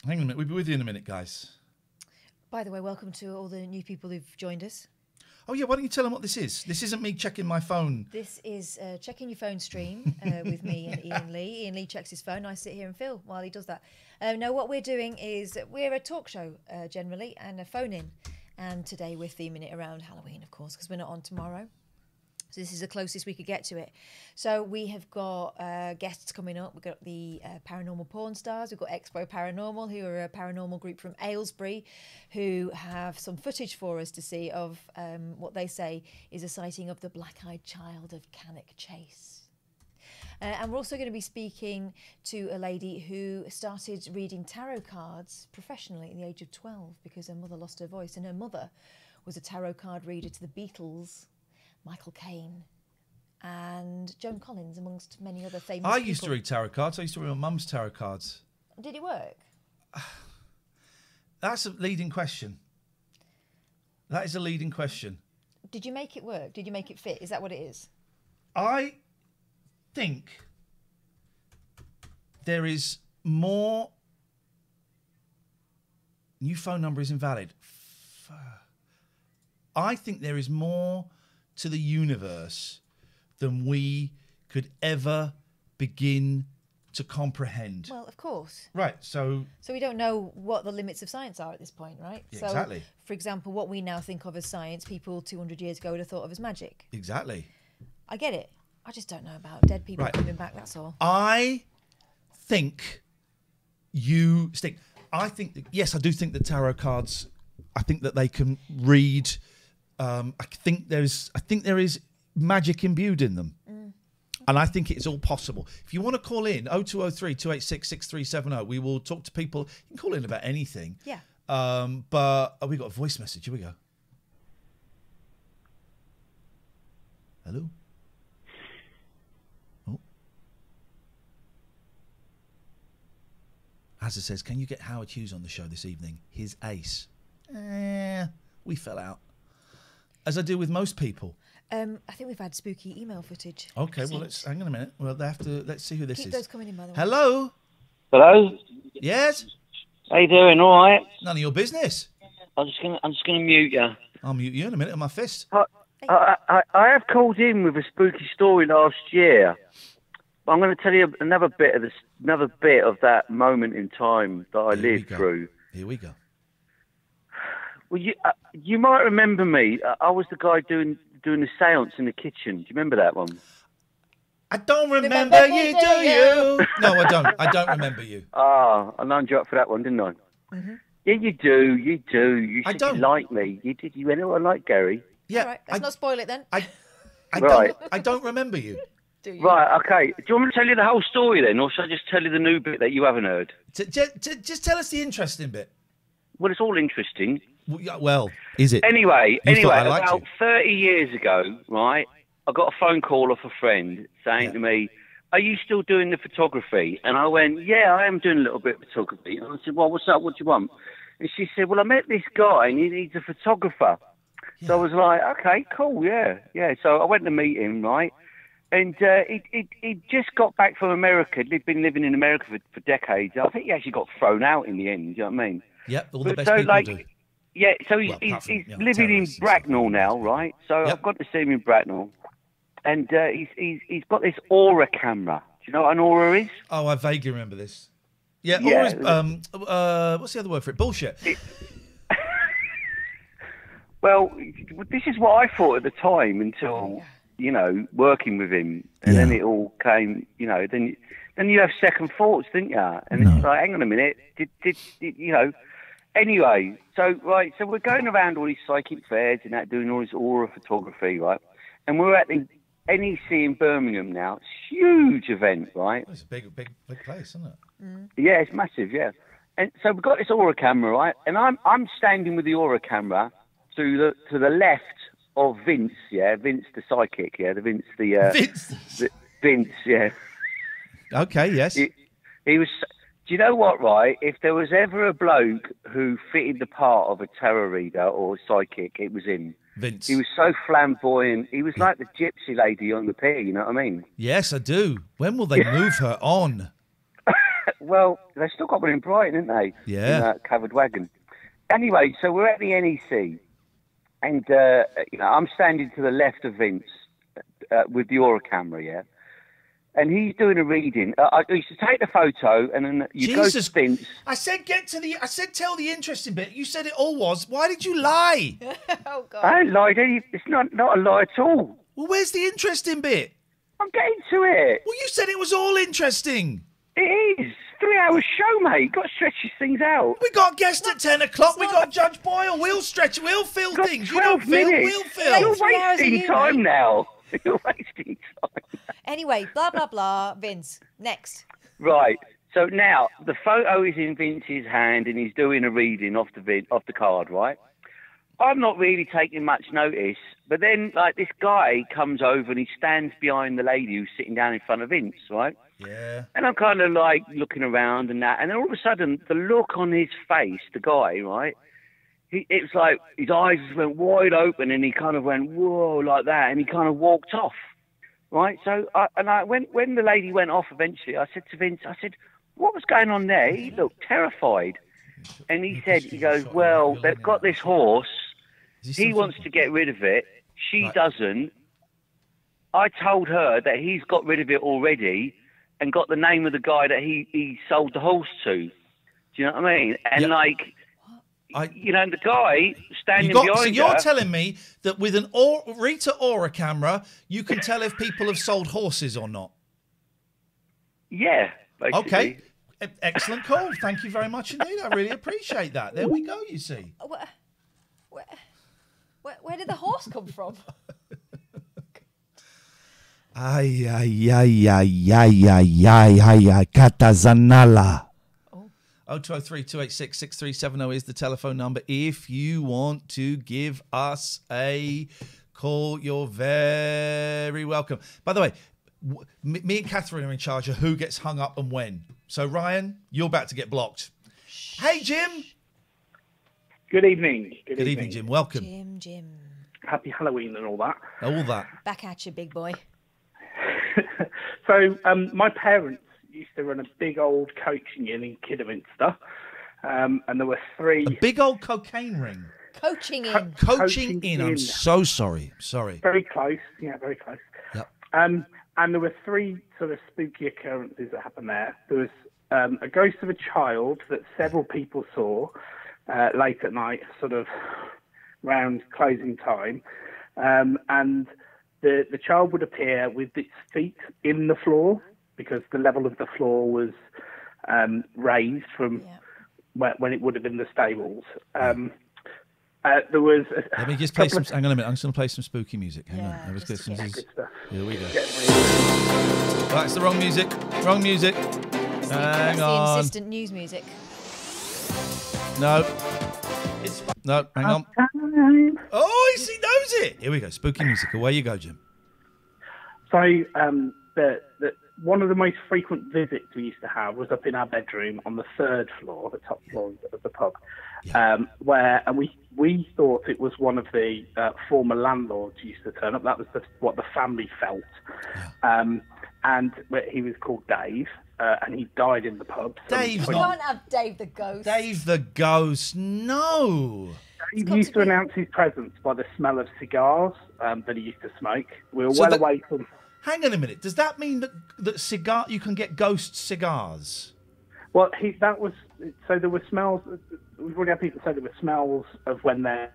on a minute. We'll be with you in a minute, guys. By the way, welcome to all the new people who've joined us. Oh, yeah. Why don't you tell them what this is? This isn't me checking my phone. This is checking your phone stream with me and Ian Lee. Ian Lee checks his phone. I sit here and Phil while he does that. No, what we're doing is we're a talk show generally and a phone-in. And today we're theming it around Halloween, of course, because we're not on tomorrow. So this is the closest we could get to it. So we have got guests coming up. We've got the Paranormal Porn Stars. We've got Expo Paranormal, who are a paranormal group from Aylesbury, who have some footage for us to see of what they say is a sighting of the black-eyed child of Cannock Chase. And we're also going to be speaking to a lady who started reading tarot cards professionally at the age of 12 because her mother lost her voice, and her mother was a tarot card reader to the Beatles Michael Caine, and Joan Collins, amongst many other famous I people. used to read tarot cards. I used to read my mum's tarot cards. Did it work? That's a leading question. That is a leading question. Did you make it work? Did you make it fit? Is that what it is? I think there is more... New phone number is invalid. I think there is more to the universe than we could ever begin to comprehend. Well, of course. Right, so... So we don't know what the limits of science are at this point, right? Yeah, so, exactly. For example, what we now think of as science, people 200 years ago would have thought of as magic. Exactly. I get it. I just don't know about dead people coming back, that's all. I think you... Stink. I think that, yes, I do think that tarot cards, I think that they can read... I think there is magic imbued in them. And I think it's all possible. If you want to call in, 0203 286 6370, we will talk to people. You can call in about anything. Yeah. But we got a voice message. Here we go. Hello? Oh. Azza says, can you get Howard Hughes on the show this evening? His ace. We fell out. As I do with most people. I think we've had spooky email footage. Okay, well, hang on a minute. Well, let's see who this Keep is. those coming in, by the way. Hello? Hello? Yes? How you doing? All right? None of your business. I'm just gonna mute you. I'll mute you in a minute on my fist. I have called in with a spooky story last year. I'm going to tell you another bit of that moment in time that I lived through. Here we go. Well, you might remember me. I was the guy doing the séance in the kitchen. Do you remember that one? I don't remember you, do you? No, I don't. I don't remember you. Ah, I lined you up for that one, didn't I? Mm-hmm. Yeah, you do. You do. You said you like me. You did. You went, oh, I like Gary. Yeah. All right, let's not spoil it then. I don't remember you. Do you? Right, okay. Do you want me to tell you the whole story then, or should I just tell you the new bit that you haven't heard? Just tell us the interesting bit. Well, it's all interesting. Well, is it? Anyway, about you. 30 years ago, right, I got a phone call off a friend saying to me, are you still doing the photography? And I went, yeah, I am doing a little bit of photography. And I said, well, what's up? What do you want? And she said, well, I met this guy and he needs a photographer. Yeah. So I was like, okay, cool, yeah. So I went to meet him, right? And he just got back from America. He'd been living in America for decades. I think he actually got thrown out in the end, do you know what I mean? Yep, all the best people do. Yeah, so he's living in Bracknell now, right? So I've got to see him in Bracknell. And he's got this aura camera. Do you know what an aura is? Oh, I vaguely remember this. Yeah, aura is, what's the other word for it? Bullshit. Well, this is what I thought at the time until, working with him. And then it all came, then you have second thoughts, didn't you? And it's like, hang on a minute, did Anyway, so we're going around all these psychic fairs and that, doing all this aura photography, right? And we're at the NEC in Birmingham now. It's a huge event, right? It's a big place, isn't it? Mm. Yeah, it's massive, yeah. And so we've got this aura camera, right? And I'm standing with the aura camera to the left of Vince, yeah, Vince the psychic, yeah, Vince, yeah. Okay, yes. He was. Do you know what, right? If there was ever a bloke who fitted the part of a tarot reader or a psychic, it was him. Vince. He was so flamboyant. He was like the gypsy lady on the pier, you know what I mean? Yes, I do. When will they move her on? Well, they've still got one in Brighton, haven't they? Yeah. In a covered wagon. Anyway, so we're at the NEC, and I'm standing to the left of Vince with the aura camera, yeah? And he's doing a reading. I used to take the photo, and then you go to Vince. I said tell the interesting bit. You said it all was. Why did you lie? Oh God! I ain't lied. It's not a lie at all. Well, where's the interesting bit? I'm getting to it. Well, you said it was all interesting. It is 3-hour show, mate. Got to stretch these things out. We got a guest at 10 o'clock. We got Judge Boyle. We'll stretch. We'll fill things. 12 minutes. We'll fill. You're wasting time now. You're wasting time. Anyway, blah, blah, blah. Vince, next. Right. So now the photo is in Vince's hand and he's doing a reading off the card, right? I'm not really taking much notice, but then like this guy comes over and he stands behind the lady who's sitting down in front of Vince, right? Yeah. And I'm kind of like looking around and that, and then all of a sudden the look on his face, the guy, right? It was like his eyes just went wide open and he kind of went whoa like that, and he kind of walked off, right? So when the lady went off eventually, I said to Vince, I said, what was going on there? He looked terrified. And he said, he goes, well, they've got this horse. He wants to get rid of it. She doesn't. I told her that he's got rid of it already and got the name of the guy that he sold the horse to. Do you know what I mean? And you know, the guy standing behind So you're her, telling me that with an Rita Ora camera, you can tell if people have sold horses or not? Yeah, basically. Okay. Excellent call. Thank you very much indeed. I really appreciate that. There we go, you see. Where did the horse come from? Ay, ay, ay, ay, ay, ay, ay, ay, ay, Catazanala. 0203-286-6370 is the telephone number. If you want to give us a call, you're very welcome. By the way, me and Catherine are in charge of who gets hung up and when. So, Ryan, you're about to get blocked. Hey, Jim. Good evening. Good evening, Jim. Welcome. Jim. Happy Halloween and all that. All that. Back at you, big boy. So, my parents used to run a big old coaching inn in Kidderminster, and there were three... A big old cocaine ring. Coaching in. Coaching in. I'm so sorry. Sorry. Very close. Yeah, very close. Yep. And there were three sort of spooky occurrences that happened there. There was a ghost of a child that several people saw late at night, sort of round closing time. And the child would appear with its feet in the floor because the level of the floor was raised from when it would have been the stables. There was. Let me just play some. Hang on a minute. I'm just going to play some spooky music. Hang on. Good stuff. Here we go. That's the wrong music. Wrong music. Hang That's on. the insistent news music. No. No. Hang on. Oh, he knows it. Here we go. Spooky music. Away you go, Jim. So one of the most frequent visits we used to have was up in our bedroom on the third floor, the top floor of the pub, where we thought it was one of the former landlords used to turn up. That was what the family felt. And he was called Dave, and he died in the pub. You can't have Dave the Ghost. Dave the Ghost, no. He used to announce his presence by the smell of cigars that he used to smoke. We were away from... Hang on a minute. Does that mean that you can get ghost cigars? Well, so there were smells. We've already had people say there were smells of when they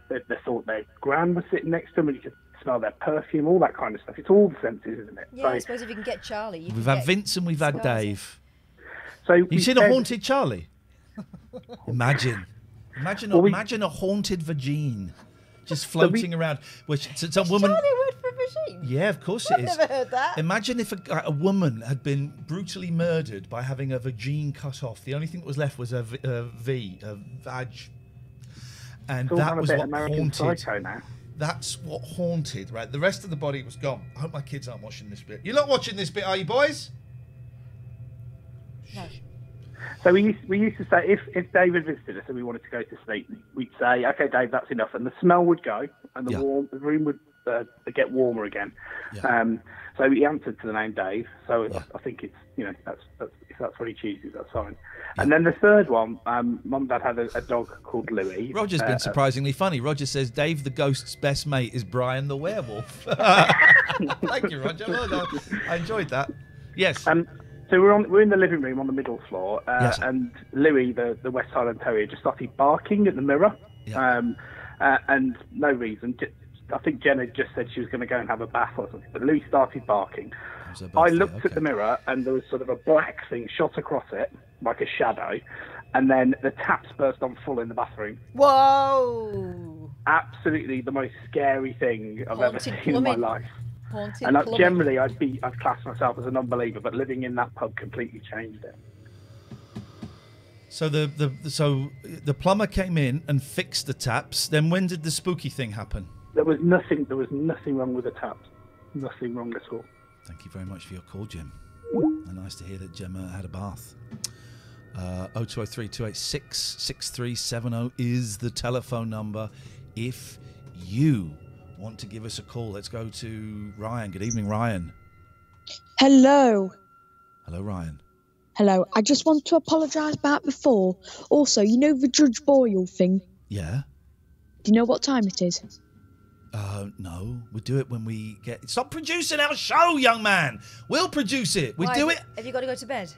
thought their gran was sitting next to them, and you could smell their perfume, all that kind of stuff. It's all the senses, isn't it? Yeah, I suppose if you can get Charlie, we've had Vince and we've had Dave. So you've seen a haunted Charlie? Imagine a haunted vagine just floating around. Which some woman. Charlie word for vagine? Yeah, of course it is. I've never heard that. Imagine if a woman had been brutally murdered by having a vagine cut off. The only thing that was left was a vag. And that was what American haunted. Psycho now. That's what haunted, right? The rest of the body was gone. I hope my kids aren't watching this bit. You're not watching this bit, are you, boys? No. So we used to say, if David visited us and we wanted to go to sleep, we'd say, okay, Dave, that's enough. And the smell would go, and the room would get warmer again. Yeah. So he answered to the name Dave. So I think it's, if that's what he chooses, that's fine. Yeah. And then the third one, Mum and Dad had a dog called Louis. Roger's been surprisingly funny. Roger says Dave the Ghost's best mate is Brian the Werewolf. Thank you, Roger. Well done. I enjoyed that. Yes. So we're in the living room on the middle floor, and Louis, the West Highland Terrier, just started barking at the mirror, and no reason. I think Jenna just said she was going to go and have a bath or something, but Louis started barking. I looked at the mirror, and there was sort of a black thing shot across it, like a shadow, and then the taps burst on full in the bathroom. Whoa! Absolutely the most scary thing I've ever seen in my life. Haunted And plumbing. generally, I'd class myself as a non-believer, but living in that pub completely changed it. So the plumber came in and fixed the taps. Then when did the spooky thing happen? There was nothing wrong with the taps. Nothing wrong at all. Thank you very much for your call, Jim. And nice to hear that Gemma had a bath. 0203 286 6370 is the telephone number if you want to give us a call. Let's go to Ryan. Good evening, Ryan. Hello. Hello, Ryan. Hello. I just want to apologise about before. Also, you know the Judge Boyle thing? Yeah? Do you know what time it is? No. We'll do it when we get... Stop producing our show, young man! We'll produce it. We do it... Have you got to go to bed?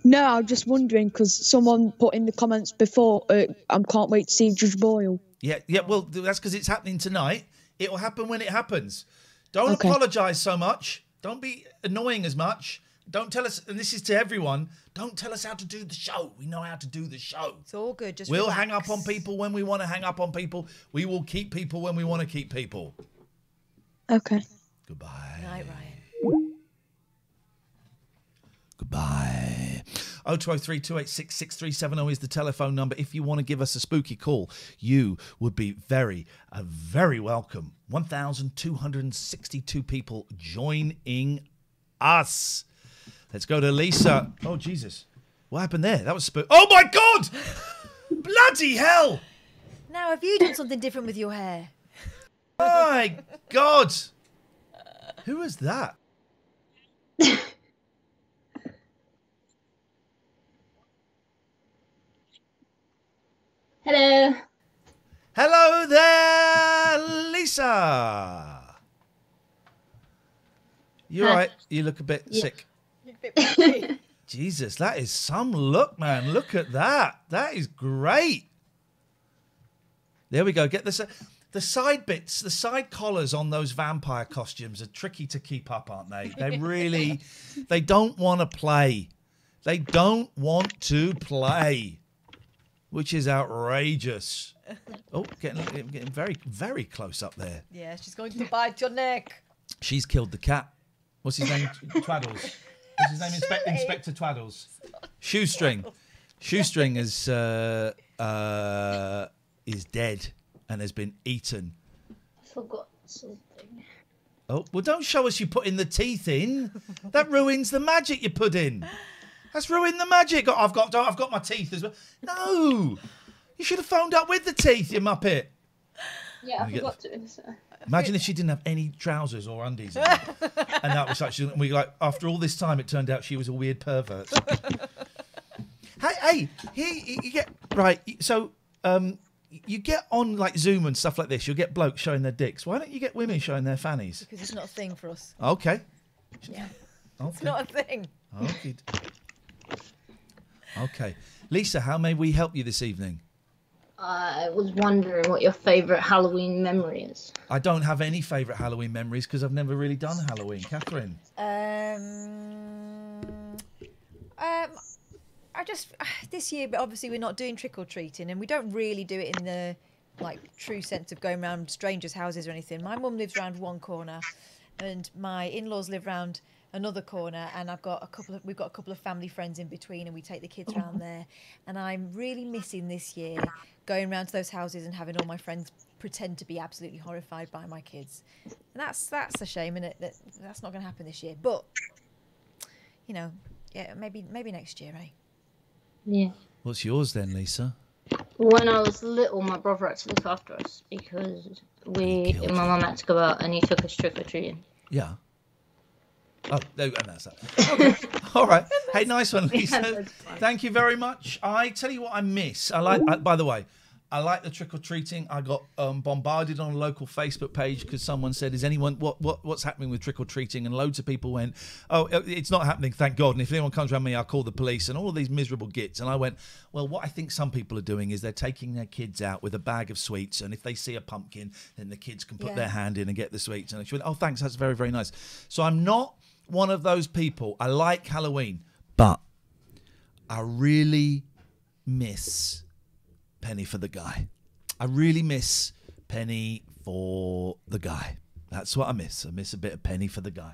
No, I was just wondering because someone put in the comments before, I can't wait to see Judge Boyle. Yeah, well, that's because it's happening tonight. It'll happen when it happens. Don't apologise so much. Don't be annoying as much. Don't tell us, and this is to everyone, don't tell us how to do the show. We know how to do the show. It's all good, just We'll relax. hang up on people when we want to hang up on people. We will keep people when we want to keep people. Okay. Goodbye. Night, Ryan. Goodbye. 0203 286 6370 is the telephone number. If you want to give us a spooky call, you would be very, very welcome. 1,262 people joining us. Let's go to Lisa. Oh, Jesus. What happened there? That was spooky. Oh, my God! Bloody hell! Now, have you done something different with your hair? My God! Who was that? Hello. Hello there, Lisa. You all right? You look a bit sick. Jesus, that is some look, man. Look at that. That is great. There we go. Get this. The side bits, the side collars on those vampire costumes are tricky to keep up, aren't they? They really, they don't want to play. They don't want to play, which is outrageous. Oh, getting very, very close up there. Yeah, she's going to bite your neck. She's killed the cat. What's his name? Twaddles. What's his name? Inspector Twaddles. Shoestring. Shoestring is dead and has been eaten. I forgot something. Oh, well, don't show us you putting the teeth in. That ruins the magic you put in. That's ruined the magic. I've got my teeth as well. No, you should have phoned up with the teeth, you muppet. Yeah, I forgot to. So. Imagine if she didn't have any trousers or undies on. And that was such. We like after all this time, it turned out she was a weird pervert. hey, here you get right. So, you get on like Zoom and stuff like this. You'll get blokes showing their dicks. Why don't you get women showing their fannies? Because it's not a thing for us. Okay. Yeah. Okay. It's not a thing. Okay. Okay. Lisa, how may we help you this evening? I was wondering what your favourite Halloween memory is. I don't have any favourite Halloween memories because I've never really done Halloween. Catherine? I just this year, but obviously we're not doing trick or treating, and we don't really do it in the like true sense of going around strangers' houses or anything. My mum lives around one corner, and my in-laws live around another corner, and we've got a couple of family friends in between, and we take the kids around there. And I'm really missing this year going around to those houses and having all my friends pretend to be absolutely horrified by my kids. And that's a shame, and that's not going to happen this year. But you know, yeah, maybe next year, eh? Yeah. What's yours then, Lisa? When I was little, my brother had to look after us because my mum had to go out and he took us trick-or-treating. Yeah. Oh, there, and that's that. Okay. All right. Hey, nice one, Lisa. Yeah, thank you very much. I tell you what I miss. By the way, I like the trick-or-treating. I got bombarded on a local Facebook page because someone said, is anyone, what's happening with trick-or-treating? And loads of people went, oh, it's not happening, thank God. And if anyone comes around me, I'll call the police and all of these miserable gits. And I went, well, what I think some people are doing is they're taking their kids out with a bag of sweets. And if they see a pumpkin, then the kids can put their hand in and get the sweets. And she went, oh, thanks, that's very, very nice. So I'm not one of those people. I like Halloween, but I really miss Penny for the Guy. I really miss Penny for the Guy. That's what I miss. I miss a bit of Penny for the Guy.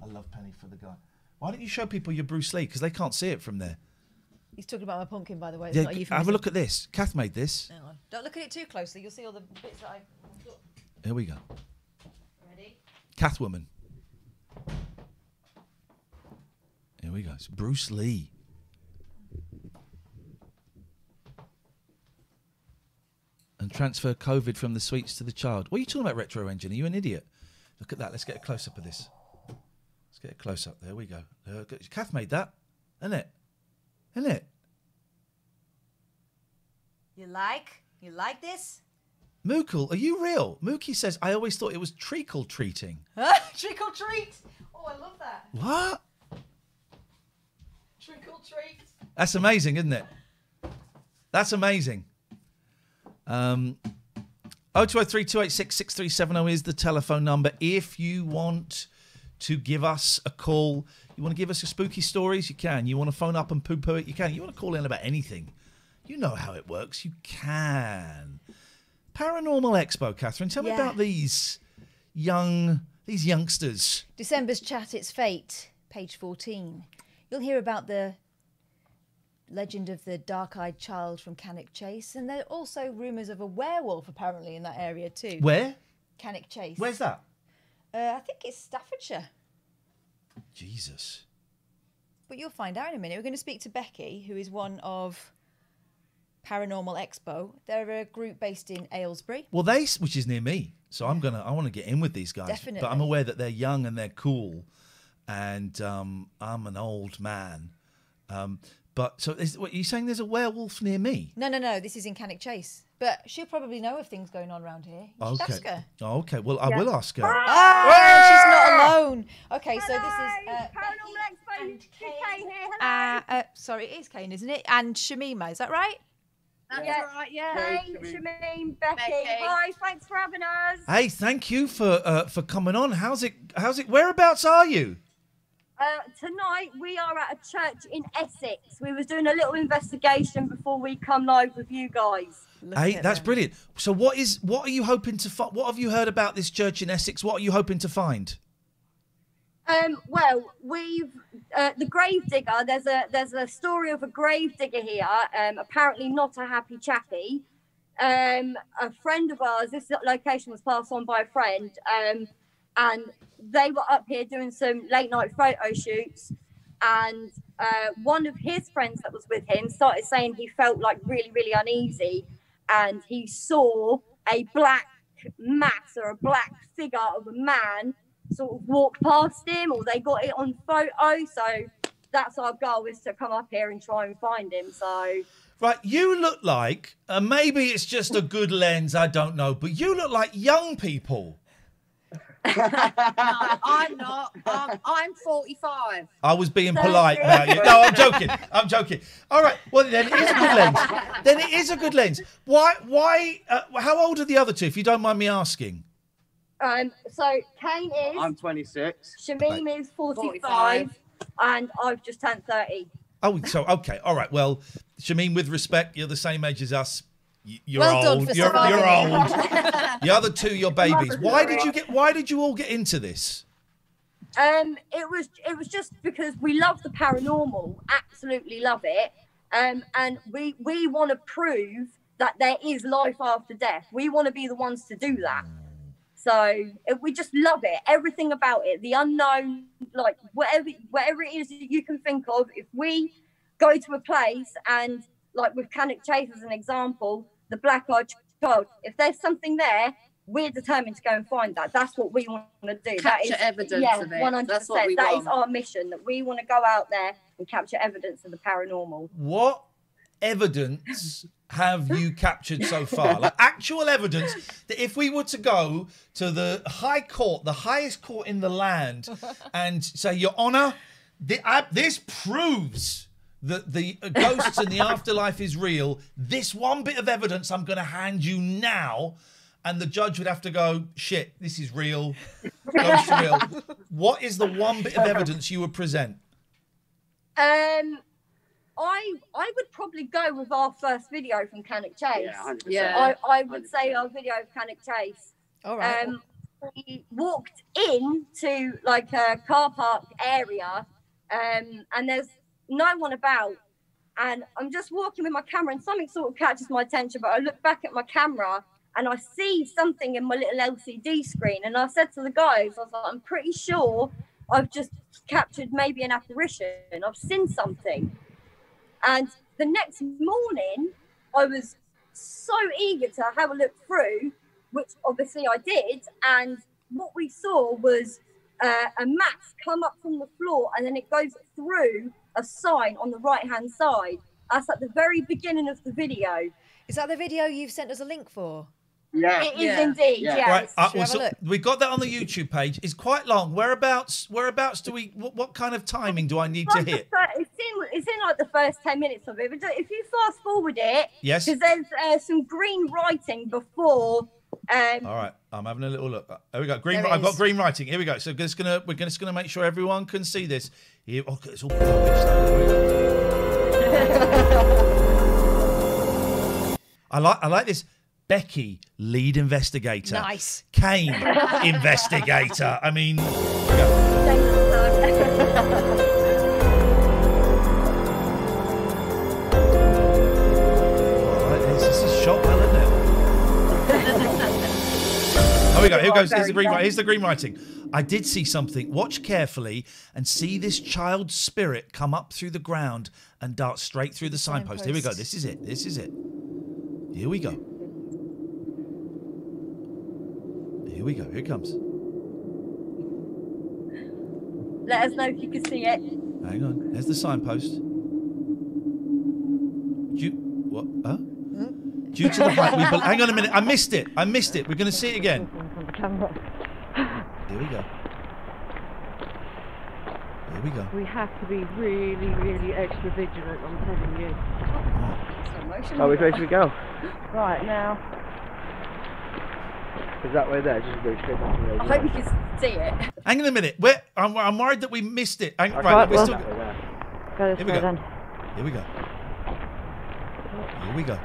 I love Penny for the Guy. Why don't you show people your Bruce Lee? Because they can't see it from there. He's talking about my pumpkin, by the way. It's Yeah, not a have a euphemism. look at this. Kath made this. Hang on. Don't look at it too closely. You'll see all the bits that I... Here we go. Ready? Catwoman. Here we go. It's Bruce Lee. And transfer COVID from the sweets to the child. What are you talking about, Retro Engine? Are you an idiot? Look at that. Let's get a close-up of this. Let's get a close-up. There we go. Kath made that. Isn't it? Isn't it? You like this? Mookle, are you real? Mookie says, I always thought it was treacle treating. Trick or treat. Oh, I love that. What? Trick or treat. That's amazing, isn't it? That's amazing. 0203 286 6370 is the telephone number. If you want to give us a call, you want to give us your spooky stories, you can. You want to phone up and poo-poo it, you can. You want to call in about anything, you know how it works, you can. Paranormal Expo, Catherine, tell me about these youngsters. December's chat, it's fate, page 14. You'll hear about the legend of the dark-eyed child from Cannock Chase, and there are also rumours of a werewolf apparently in that area too. Where? Cannock Chase. Where's that? I think it's Staffordshire. Jesus. But you'll find out in a minute. We're going to speak to Becky, who is one of Paranormal Expo. They're a group based in Aylesbury. Well, which is near me, so I want to get in with these guys. Definitely. But I'm aware that they're young and they're cool, and I'm an old man. But so, what are you saying? There's a werewolf near me? No. This is in Cannock Chase. But she'll probably know of things going on around here. You should ask her. Oh, okay. Well, I will ask her. Oh, she's not alone. Okay, so this is Paranormal Expo. Kane here. Hello. Sorry, it is Kane, isn't it? And Shamima, is that right? That's right, yeah. Kane, Shamim, Becky. Hi, thanks for having us. Hey, thank you for coming on. How's it? Whereabouts are you? Tonight we are at a church in Essex. We was doing a little investigation before we come live with you guys. Hey, that's brilliant. So what are you hoping to find? What have you heard about this church in Essex? What are you hoping to find? Well, we've the grave digger. There's a story of a grave digger here. Apparently not a happy chappy. A friend of ours. This location was passed on by a friend. And they were up here doing some late night photo shoots, and one of his friends that was with him started saying he felt like really, really uneasy, and he saw a black mass or a black figure of a man sort of walk past him, or they got it on photo. So that's our goal, is to come up here and try and find him. So right, you look like, maybe it's just a good lens, I don't know, but you look like young people. No, I'm not. I'm 45. I was being polite about you. No, I'm joking. I'm joking. All right. Well, then it is a good lens. Then it is a good lens. Why? How old are the other two, if you don't mind me asking? So Kane is. I'm 26. Shamim is 45, and I've just turned 30. Oh, so okay. All right. Well, Shamim, with respect, you're the same age as us. You're well old. Done for you're old. The other two, you're babies. Why did you all get into this? It was just because we love the paranormal, absolutely love it, and we want to prove that there is life after death. We want to be the ones to do that. So we just love it, everything about it, the unknown, like whatever it is that you can think of. If we go to a place and, like with Cannock Chase as an example, the black-eyed child, if there's something there, we're determined to go and find that. That's what we want to do. Capture evidence of it. 100%. That's what we that want. is our mission, that we want to go out there and capture evidence of the paranormal. What evidence have you captured so far? Like actual evidence that if we were to go to the High Court, the highest court in the land, and say, Your Honour, this proves that the ghosts and the afterlife is real. This one bit of evidence I'm going to hand you now, and the judge would have to go, shit, this is real. Ghosts are real. What is the one bit of evidence you would present? I would probably go with our first video from Cannock Chase. Yeah, 100%. I would say our video of Cannock Chase. All right. We walked into like a car park area, and there's no one about. and I'm just walking with my camera, and something sort of catches my attention. But I look back at my camera, and I see something in my little LCD screen. And I said to the guys, I was like, I'm pretty sure I've just captured maybe an apparition. I've seen something. And the next morning, I was so eager to have a look through, which obviously I did. And what we saw was a mat come up from the floor, and then it goes through a sign on the right-hand side. That's at the very beginning of the video. Is that the video you've sent us a link for? Yeah. It is indeed, yes. Right, well, so we got that on the YouTube page. It's quite long. Whereabouts do we? What kind of timing do I need to hit? It's in like the first 10 minutes of it. But if you fast forward it, Yes. because there's some green writing before. All right, I'm having a little look. There we go. Green. There I've got is. green writing. Here we go. So we're just gonna make sure everyone can see this. Here, oh, it's all I like this. Becky, lead investigator. Nice. Kane, investigator. I mean, I like this. This is shotgun, isn't it? Oh, we go. Here goes. Here's the green. Here's the green writing. I did see something. Watch carefully and see this child's spirit come up through the ground and dart straight through the signpost. Here we go. This is it. This is it. Here we go. Here we go. Here it comes. Let us know if you can see it. Hang on. There's the signpost. What? Huh? Due to the height, hang on a minute. I missed it. We're going to see it again. Here we go. Here we go. We have to be really, really extra vigilant, I'm telling you. Oh, which way should we go? Right, now. Is that way there? Just go straight back to the I hope you can see it. Hang on a minute. I'm worried that we missed it. Right, we're still. Go this way then. Here we go. Here we go.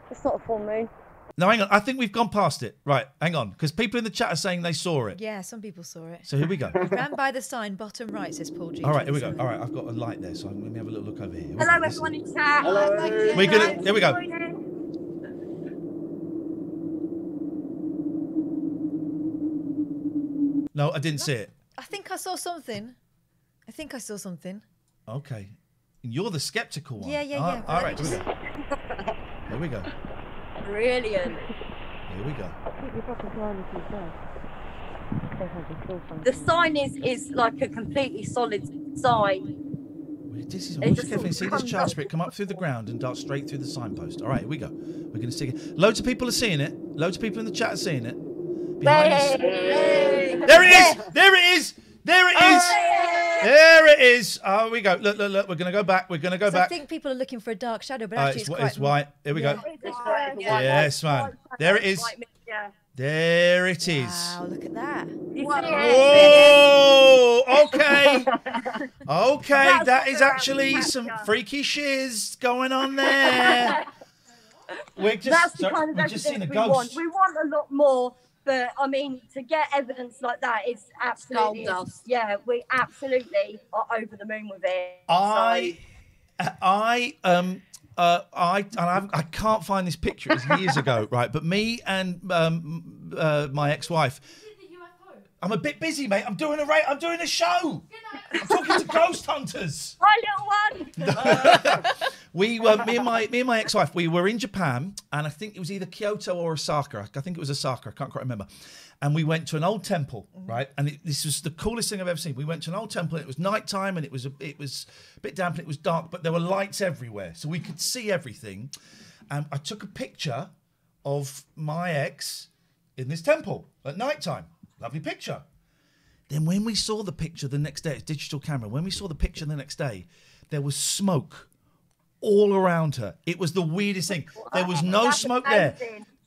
It's not a full moon. No, hang on. I think we've gone past it. Right, hang on. Because people in the chat are saying they saw it. Yeah, some people saw it. So here we go. Ran by the sign, bottom right, says Paul G. All right, here we go. All right, I've got a light there, so let me have a little look over here. Hello, everyone in chat. Hello. We're gonna. Here we go. No, I didn't see it. I think I saw something. Okay. You're the skeptical one. Yeah. All right, here we go. Here we go. Brilliant. Here we go. The sign is like a completely solid sign. This is watch carefully. See this child spirit come up through the ground and dart straight through the signpost. All right, here we go. We're going to see it. Loads of people are seeing it. Loads of people in the chat are seeing it. Behind us. There it is! There it is! There it is! There it is! Oh, we go. Look. We're going to go back. We're going to go back. I think people are looking for a dark shadow, but actually it's white. Here we go. Yes, man. There it is. There it is. Wow, look at that. Whoa! Okay. Okay, that is actually some freaky shiz going on there. That's the kind of just seen a evidence we ghost. want. We want a lot more, but I mean, to get evidence like that is absolutely Gold dust. Yeah, we absolutely are over the moon with it. I can't find this picture. It was years ago, right? But me and my ex-wife. I'm a bit busy, mate. I'm doing a show. I'm talking to ghost hunters. My little one. Me and my ex-wife, we were in Japan, and I think it was either Kyoto or Osaka. I think it was Osaka. I can't quite remember. And we went to an old temple, right? And this was the coolest thing I've ever seen. We went to an old temple, and it was nighttime, and it was a bit damp, and it was dark, but there were lights everywhere, so we could see everything. And I took a picture of my ex in this temple at nighttime. Lovely picture. Then when we saw the picture the next day, it's digital camera. When we saw the picture the next day, there was smoke all around her. It was the weirdest thing. There was no smoke there.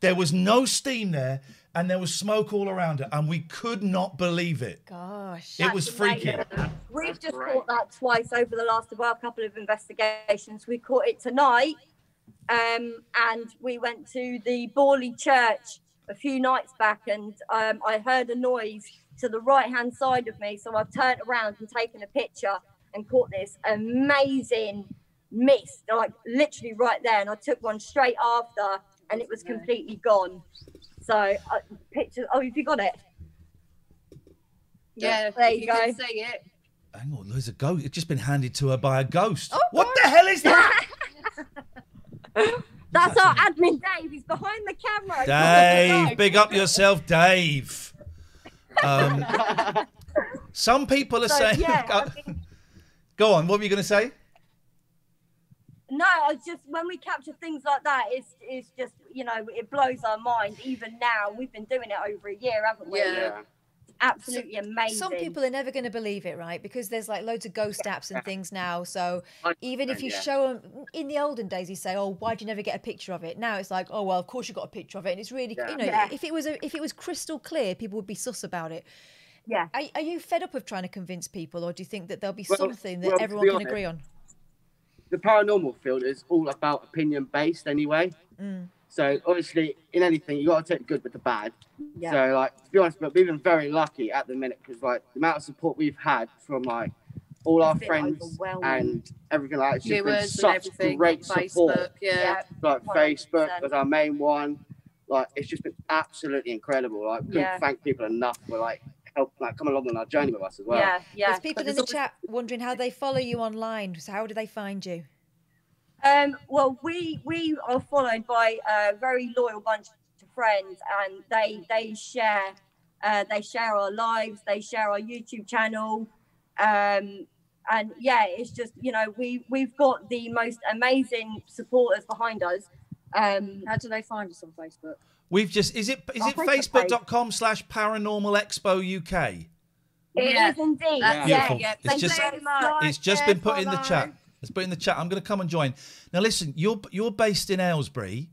There was no steam there. And there was smoke all around her. And we could not believe it. Gosh. It was freaky. We've just caught that twice over the last couple of investigations. We caught it tonight. And we went to the Borley Church a few nights back, and I heard a noise to the right-hand side of me. So I've turned around and taken a picture. and caught this amazing mist, like literally right there. And I took one straight after, and it was completely gone. So pictures. Oh, have you got it? Yeah, there you go. Can see it. Hang on, there's a ghost. It's just been handed to her by a ghost. Oh, what the hell is that? That's our admin Dave. He's behind the camera. Dave, big up yourself, Dave. Some people are saying. Yeah, go on. What were you going to say? No, I just when we capture things like that, it's just, you know, it blows our mind. Even now, we've been doing it over a year, haven't we? Yeah. Absolutely amazing. Some people are never going to believe it, right? Because there's like loads of ghost apps and things now. So even if you show them, in the olden days, you say, "Oh, why'd you never get a picture of it?" Now it's like, "Oh, well, of course you got a picture of it." And it's really, you know, if it was crystal clear, people would be sus about it. Yeah. Are you fed up of trying to convince people, or do you think that there'll be something that everyone can agree on? The paranormal field is all about opinion based anyway. So obviously, in anything, you got to take the good with the bad. Yeah. So like, to be honest, but we've been very lucky at the minute because like the amount of support we've had from like all our friends and everything like that, it's just been such great support. Like Facebook was our main one. Like it's just been absolutely incredible. Like we couldn't thank people enough for like help, like come along on our journey with us as well. There's people in the chat wondering how they follow you online. So how do they find you? Well, we are followed by a very loyal bunch of friends, and they share our lives, they share our YouTube channel, and yeah, it's just, you know, we've got the most amazing supporters behind us. How do they find us on Facebook? We've just is it facebook.com/paranormalexpo UK? It is indeed. Beautiful. Yeah. It's just it's just been put in the chat. It's put in the chat. I'm going to come and join. Now listen, you're based in Aylesbury.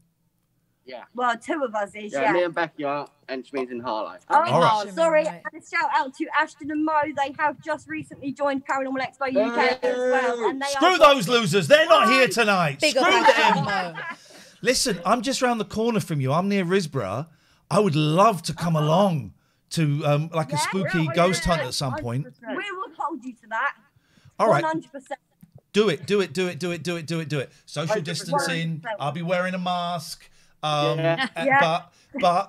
Yeah. Well, two of us is, me and Becky are, and Shmee's in Harlow. Oh, All right. sorry. And a shout out to Ashton and Mo. They have just recently joined Paranormal Expo UK as well. And they Screw those losers. They're not here tonight. Big Screw up them. Listen, I'm just round the corner from you. I'm near Risborough. I would love to come along to like a spooky ghost hunt at some point. We will hold you to that. All right. 100%. Do it. Social distancing. I'll be wearing a mask. But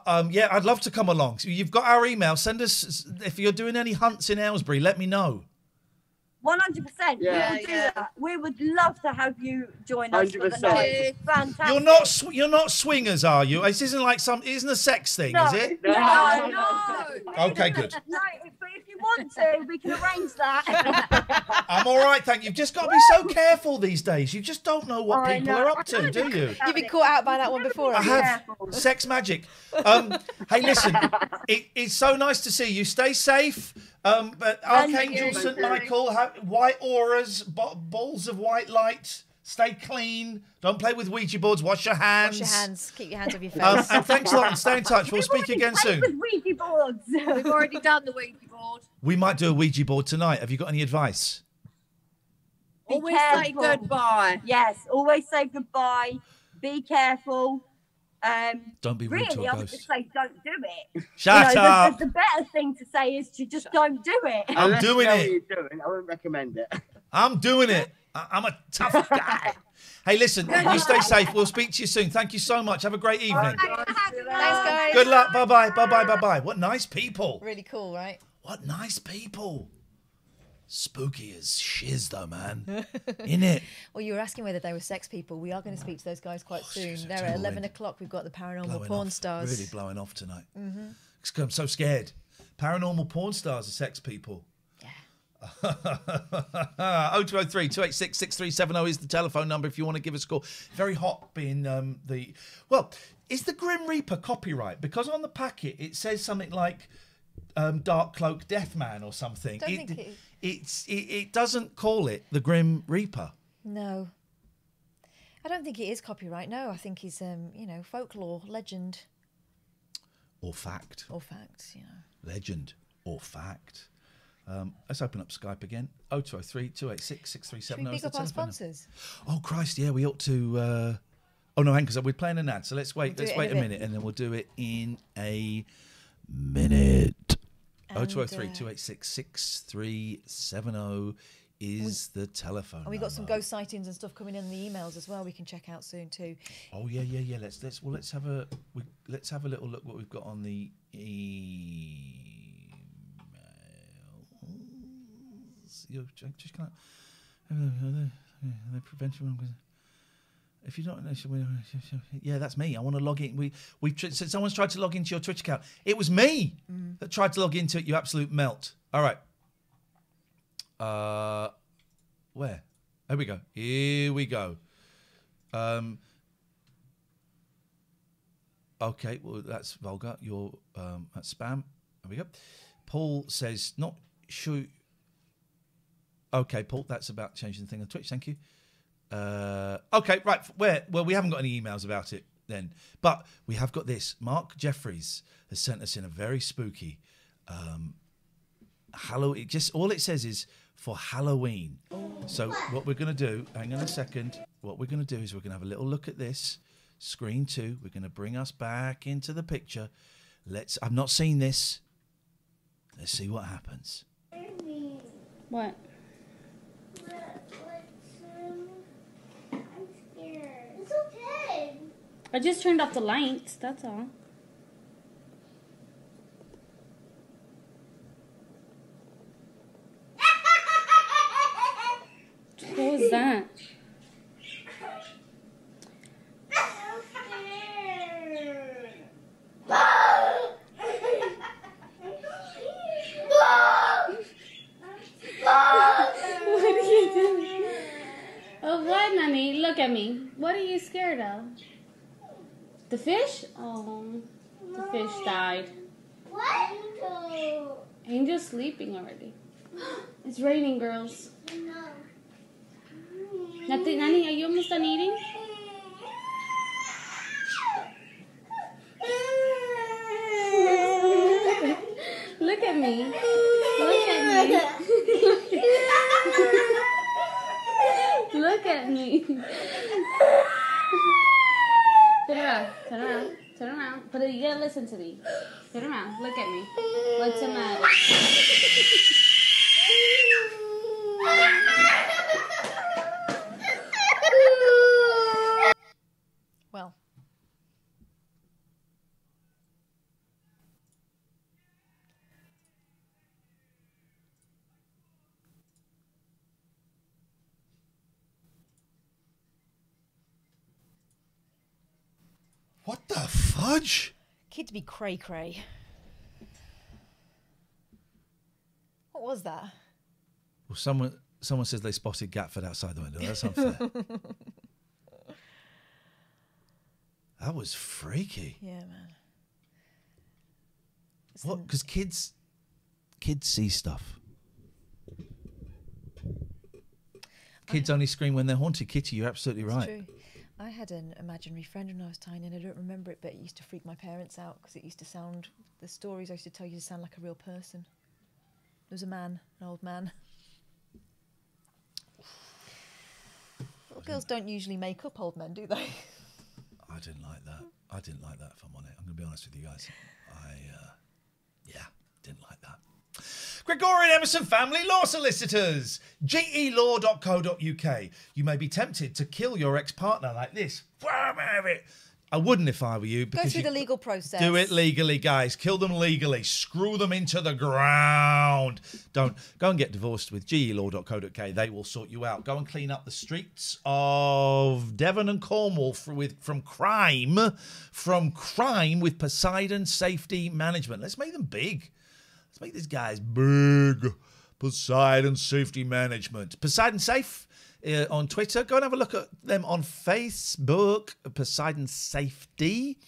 I'd love to come along. So you've got our email. Send us if you're doing any hunts in Aylesbury. Let me know. 100%. We would love to have you join us. 100%. Fantastic. You're not swingers, are you? This isn't like it isn't a sex thing, is it? No. Okay, good. No, but if you want to, we can arrange that. I'm all right, thank you. You've just got to be so careful these days. You just don't know what people are up to, do you? You've been caught out by that one before. I have. Sex magic. Hey, listen, it's so nice to see you. Stay safe. But Archangel St. Michael, white auras, balls of white light. Stay clean. Don't play with Ouija boards. Wash your hands. Wash your hands. Keep your hands off your face. And thanks a lot. And stay in touch. We'll speak again soon. With Ouija boards. We've already done the Ouija board. We might do a Ouija board tonight. Have you got any advice? Always say goodbye. Yes, always say goodbye. Be careful. Don't be rude to a I would ghost. just say don't do it. Shut up. The better thing to say is to just don't do it. I'm doing What it. you're doing, I wouldn't recommend it. I'm doing it. I'm a tough guy. Hey, listen, you stay safe. We'll speak to you soon. Thank you so much. Have a great evening. Thanks, guys. Good luck. Bye-bye. Bye-bye. Bye-bye. What nice people. Really cool, right? What nice people. Spooky as shiz, though, man. Innit? Well, you were asking whether they were sex people. We are going to speak to those guys quite soon. They're at 11 o'clock. We've got the paranormal porn stars. Really blowing off tonight. I'm so scared. Paranormal porn stars are sex people. 0203 286 6370 is the telephone number if you want to give us a call. Very hot being is the Grim Reaper copyright? Because on the packet it says something like Dark Cloak Deathman or something. It doesn't call it the Grim Reaper. No. I don't think it is copyright. No, I think he's folklore, legend. Or fact. Or fact, Legend or fact. Let's open up Skype again. 0203 286 6370. Should we pick up our sponsors? Oh, Christ, yeah, we ought to... Oh, no, hang on, because we're playing an ad, so let's wait. Let's wait a minute, and then we'll do it in a minute. 0203 286 6370 is the telephone. And we got some ghost sightings and stuff coming in the emails as well. We can check out soon too. Oh yeah. Let's have a little look what we've got on the emails. You're just kind of prevention. If you don't know, yeah, that's me. I want to log in. So someone's tried to log into your Twitch account. It was me that tried to log into it. You absolute melt. All right. Where? Here we go. Here we go. Okay, well that's vulgar. That's spam. There we go. Paul says not sure. Okay, Paul, that's about changing the thing on Twitch. Thank you. Okay, right. Where? Well, we haven't got any emails about it then, but we have got this. Mark Jeffries has sent us in a very spooky Halloween. Just all it says is for Halloween. So what we're going to do? Hang on a second. What we're going to do is we're going to have a little look at this screen 2. We're going to bring us back into the picture. I've not seen this. Let's see what happens. What? It's okay. I just turned off the lights, that's all. What was that? What are you doing? Oh, what, Nanny? Look at me. What are you scared of? The fish? Oh, the fish died. What? Angel's sleeping already. It's raining, girls. Nothing, Nanny, are you almost done eating? Look at me. Look at me. Look at me. Turn around. Turn around. Turn around. But you gotta listen to me. Turn around. Look at me. What's the matter? Well. What the fudge? Kids be cray-cray. What was that? Well, someone says they spotted Gatford outside the window. That's unfair. That was freaky. Yeah, man. What? Because kids see stuff. Kids only scream when they're haunted. Kitty, you're absolutely right. It's true. I had an imaginary friend when I was tiny, and I don't remember it, but it used to freak my parents out because it used to sound, the stories I used to tell you to sound like a real person. There was a man, an old man. Little girls don't usually make up old men, do they? I didn't like that. I didn't like that, if I'm on it. I'm going to be honest with you guys. Didn't like that. Gregorian Emerson Family Law Solicitors. GELaw.co.uk. You may be tempted to kill your ex-partner like this. I wouldn't if I were you. Go through the legal process. Do it legally, guys. Kill them legally. Screw them into the ground. Don't go and get divorced with GELaw.co.uk. They will sort you out. Go and clean up the streets of Devon and Cornwall from crime with Poseidon Safety Management. Let's make them big. Let's make these guys big. Poseidon Safety Management. Poseidon Safe on Twitter. Go and have a look at them on Facebook. Poseidon Safety.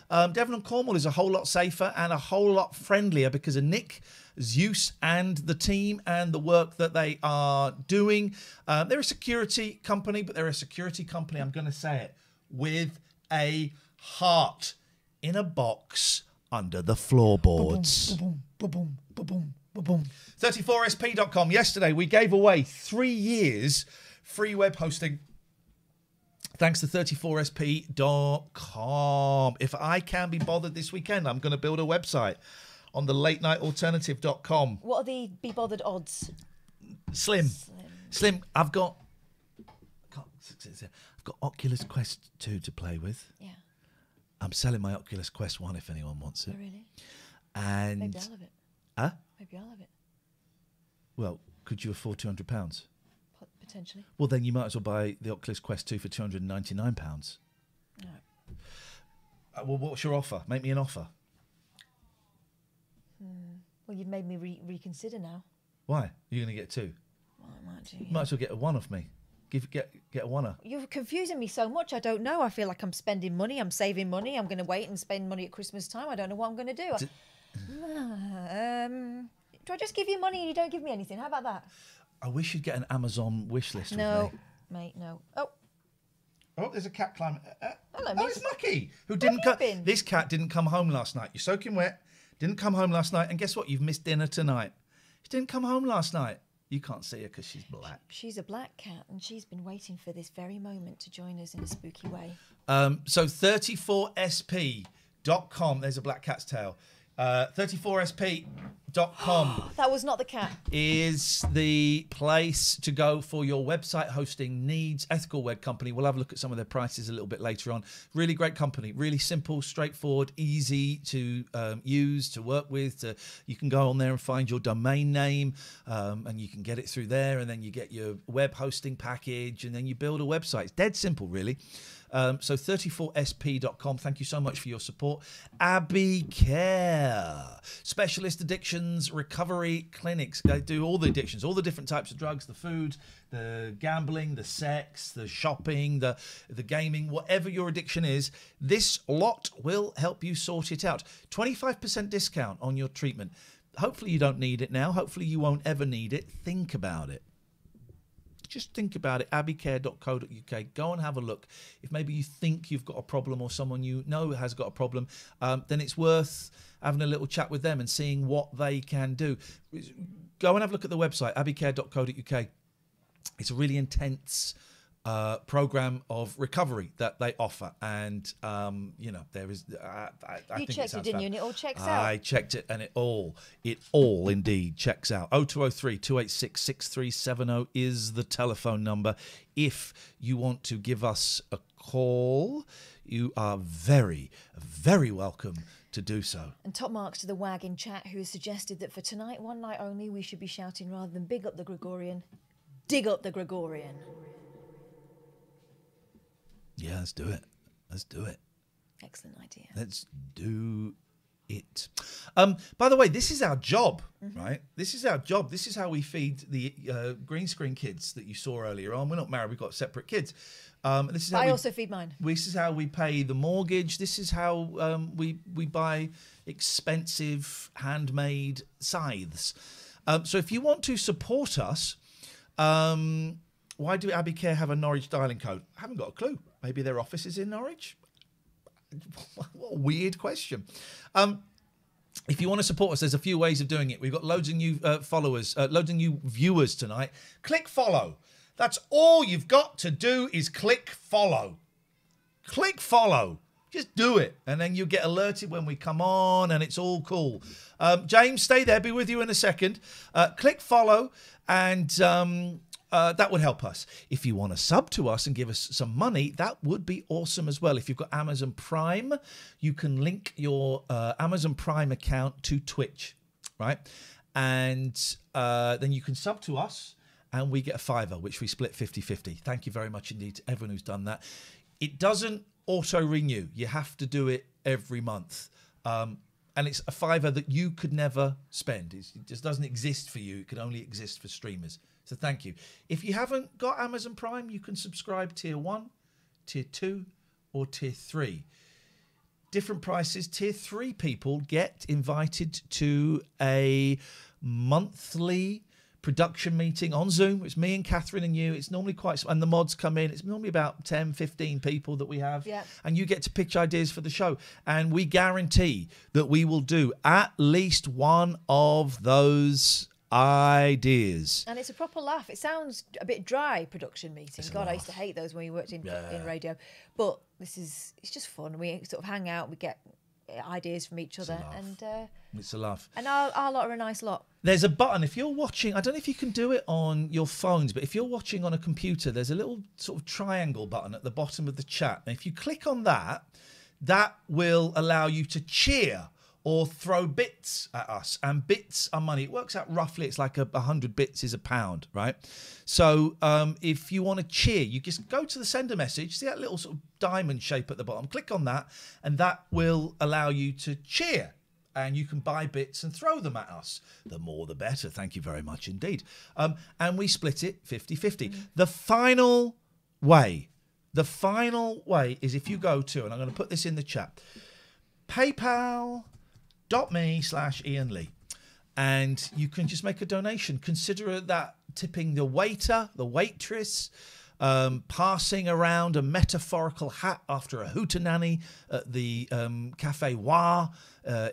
Devon and Cornwall is a whole lot safer and a whole lot friendlier because of Nick, Zeus, and the team and the work that they are doing. They're a security company, but they're a security company, I'm going to say it, with a heart in a box under the floorboards. 34sp.com. Yesterday, we gave away 3 years free web hosting. Thanks to 34sp.com. If I can be bothered this weekend, I'm going to build a website on the latenighalternative.com. What are the be bothered odds? Slim. Slim, I've got Oculus Quest 2 to play with. Yeah. I'm selling my Oculus Quest 1 if anyone wants it. Oh, really? And Maybe I'll have it. Huh? Maybe I'll have it. Well, could you afford £200? Potentially. Well, then you might as well buy the Oculus Quest 2 for £299. All right. Well, what's your offer? Make me an offer. Well, you've made me reconsider now. Why? You're going to get 2? Well, I might do. You might as well get a 1 off me. Get a 1-er. You're confusing me so much. I don't know. I feel like I'm spending money. I'm saving money. I'm going to wait and spend money at Christmas time. I don't know what I'm going to do. Do I just give you money and you don't give me anything? How about that? I wish you'd get an Amazon wish list. No, with me. mate, no. Oh, there's a cat climbing. hello, Oh, miss. it's Lucky, who didn't come. This cat didn't come home last night. You're soaking wet. Didn't come home last night, and guess what? You've missed dinner tonight. She didn't come home last night. You can't see her because she's black. She's a black cat, and she's been waiting for this very moment to join us in a spooky way. So 34sp.com. There's a black cat's tail. 34sp.com. That was not the cat. Is the place to go for your website hosting needs. Ethical Web Company. We'll have a look at some of their prices a little bit later on. Really great company. Really simple, straightforward, easy to use, to work with. You can go on there and find your domain name and you can get it through there, and then you get your web hosting package, and then you build a website. It's dead simple, really. So 34sp.com. Thank you so much for your support. Abbey Care, specialist addictions recovery clinics. They do all the addictions, all the different types of drugs, the food, the gambling, the sex, the shopping, the gaming, whatever your addiction is. This lot will help you sort it out. 25% discount on your treatment. Hopefully you don't need it now. Hopefully you won't ever need it. Think about it. Just think about it, abbeycare.co.uk. Go and have a look. If maybe you think you've got a problem or someone you know has got a problem, then it's worth having a little chat with them and seeing what they can do. Go and have a look at the website, abbeycare.co.uk. It's a really intense program of recovery that they offer, and there is. I you think checked it, didn't you? And it all checks out. I checked it, and it all indeed checks out. 0203 286 6370 is the telephone number. If you want to give us a call, you are very, very welcome to do so. And top marks to the wag in chat, who has suggested that for tonight, one night only, we should be shouting rather than big up the Gregorian, dig up the Gregorian. Yeah, let's do it. Let's do it. Excellent idea. Let's do it. By the way, this is our job, right? This is our job. This is how we feed the green screen kids that you saw earlier on. We're not married. We've got separate kids. This is how I also feed mine. This is how we pay the mortgage. This is how we buy expensive handmade scythes. So if you want to support us, why do Abbey Care have a Norwich dialing code? I haven't got a clue. Maybe their office is in Norwich? What a weird question. If you want to support us, there's a few ways of doing it. We've got loads of new followers, loads of new viewers tonight. Click follow. That's all you've got to do is click follow. Click follow. Just do it. And then you get alerted when we come on, and it's all cool. James, stay there. Be with you in a second. Click follow, and that would help us. If you want to sub to us and give us some money, that would be awesome as well. If you've got Amazon Prime, you can link your Amazon Prime account to Twitch, right? And then you can sub to us, and we get a £5, which we split 50-50. Thank you very much indeed to everyone who's done that. It doesn't auto-renew. You have to do it every month. And it's a £5 that you could never spend. It just doesn't exist for you. It can only exist for streamers. So thank you. If you haven't got Amazon Prime, you can subscribe tier 1, tier 2, or tier 3. Different prices. Tier 3 people get invited to a monthly production meeting on Zoom. It's me and Catherine and you. It's normally and the mods come in. It's normally about 10, 15 people that we have. Yeah. And you get to pitch ideas for the show. And we guarantee that we will do at least one of those ideas. And it's a proper laugh. It sounds a bit dry, production meeting. God, I used to hate those when we worked in radio. But it's just fun. We sort of hang out. We get ideas from each other, and it's a laugh. And our lot are a nice lot. There's a button if you're watching. I don't know if you can do it on your phones, but if you're watching on a computer, there's a little sort of triangle button at the bottom of the chat. And if you click on that, that will allow you to cheer or throw bits at us, and bits are money. It works out roughly, it's like 100 bits is £1, right? So if you want to cheer, you just go to the sender message, see that little sort of diamond shape at the bottom, click on that, and that will allow you to cheer. And you can buy bits and throw them at us. The more, the better. Thank you very much indeed. And we split it 50-50. The final way is if you go to, and I'm going to put this in the chat, paypal.me/Ian Lee. And you can just make a donation. Consider that tipping the waiter, the waitress, passing around a metaphorical hat after a hootenanny at the Café War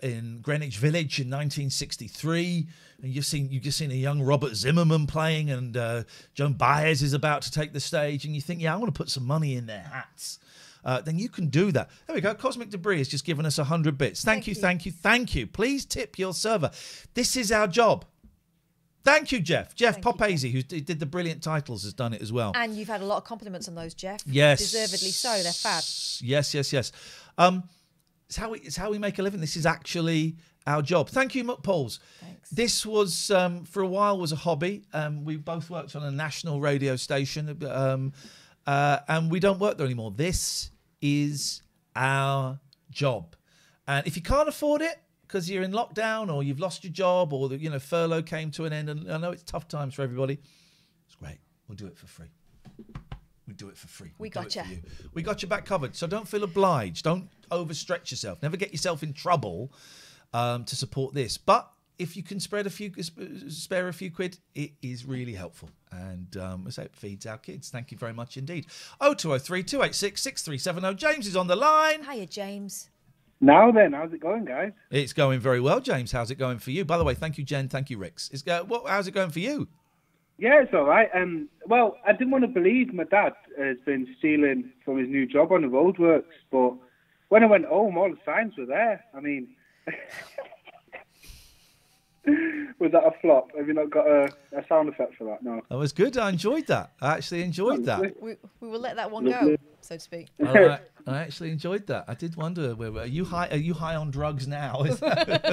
in Greenwich Village in 1963. And you've just seen a young Robert Zimmerman playing, and Joan Baez is about to take the stage, and you think, yeah, I want to put some money in their hats. Then you can do that. There we go. Cosmic Debris has just given us 100 bits. Thank you. Please tip your server. This is our job. Thank you, Jeff. Jeff Popazy, who did the brilliant titles, has done it as well. And you've had a lot of compliments on those, Jeff. Yes. Deservedly so. They're fab. Yes. It's how we make a living. This is actually our job. Thank you, Pauls. Thanks. This was, for a while, was a hobby. We both worked on a national radio station, and we don't work there anymore. This is our job. And if you can't afford it, because you're in lockdown or you've lost your job or furlough came to an end, and I know it's tough times for everybody, it's great. We'll do it for free. We do it for free. We got you. We got your back covered. So don't feel obliged. Don't overstretch yourself. Never get yourself in trouble to support this. But if you can spare a few quid, it is really helpful. And so it feeds our kids. Thank you very much indeed. 0203 286 6370. James is on the line. Hiya, James. Now then, how's it going, guys? It's going very well, James. How's it going for you? By the way, thank you, Jen. Thank you, Rix. How's it going for you? Yeah, it's all right. Well, I didn't want to believe my dad has been stealing from his new job on the roadworks, but when I went home, all the signs were there. I mean, was that a flop? Have you not got a sound effect for that? No. That was good. I enjoyed that. I actually enjoyed that. We will let that one go, so to speak. All right. I actually enjoyed that. I did wonder, are you high on drugs now?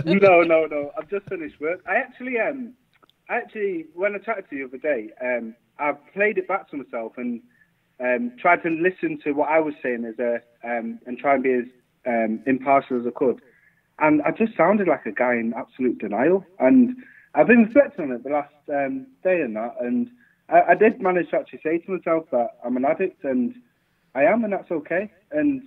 No. I've just finished work. I actually, when I chatted to you the other day, I played it back to myself and tried to listen to what I was saying and try and be as impartial as I could. And I just sounded like a guy in absolute denial. And I've been reflecting on it the last day and that. And I did manage to actually say to myself that I'm an addict, and I am, and that's okay. And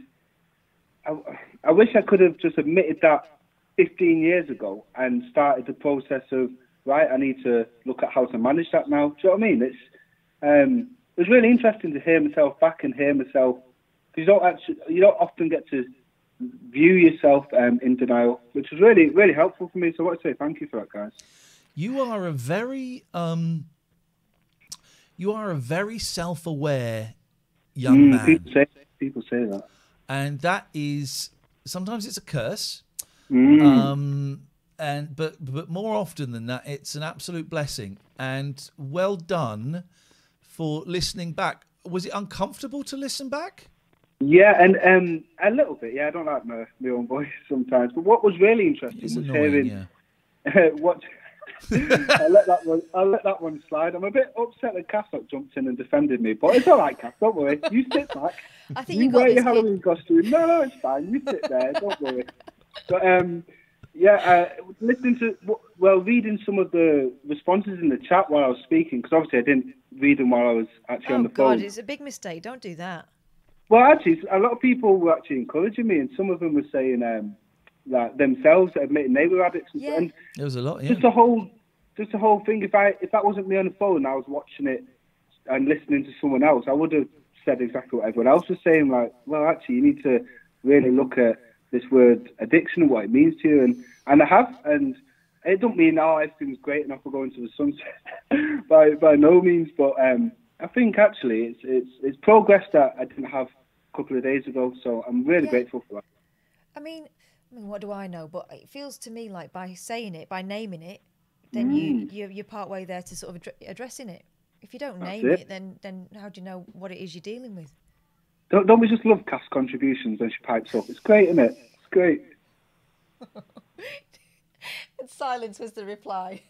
I wish I could have just admitted that 15 years ago and started the process of, right, I need to look at how to manage that now. Do you know what I mean? It was really interesting to hear myself back and hear myself, because you don't often get to view yourself in denial, which was really, really helpful for me. So I want to say thank you for that, guys. You are a very self-aware young man. People say that, and that is sometimes it's a curse. But more often than that, it's an absolute blessing. And well done for listening back. Was it uncomfortable to listen back? Yeah, and a little bit. Yeah, I don't like my own voice sometimes. But what was really interesting was hearing what. I'll let that one slide. I'm a bit upset that Cassock jumped in and defended me, but it's all right, Cass. Don't worry. You sit back. I think you wear your Halloween costume. No, it's fine. You sit there. Don't worry. But listening to reading some of the responses in the chat while I was speaking, because obviously I didn't read them while I was actually on the phone. Oh God, it's a big mistake. Don't do that. Well, actually, a lot of people were actually encouraging me, and some of them were saying that themselves admitting they were addicts. Yeah. And there was a lot. Yeah. Just the whole thing. If that wasn't me on the phone, and I was watching it and listening to someone else, I would have said exactly what everyone else was saying. Like, well, actually, you need to really look at this word addiction and what it means to you. And I have, and it don't mean everything's great enough for going to the sunset by no means. But I think actually it's progress that I didn't have a couple of days ago. So I'm really grateful for that. I mean, I mean, what do I know? But it feels to me like by saying it, by naming it, then you're part way there to sort of addressing it. If you don't name it, then how do you know what it is you're dealing with? Don't we just love Cass contributions when she pipes up? It's great, isn't it? It's great. And silence was the reply.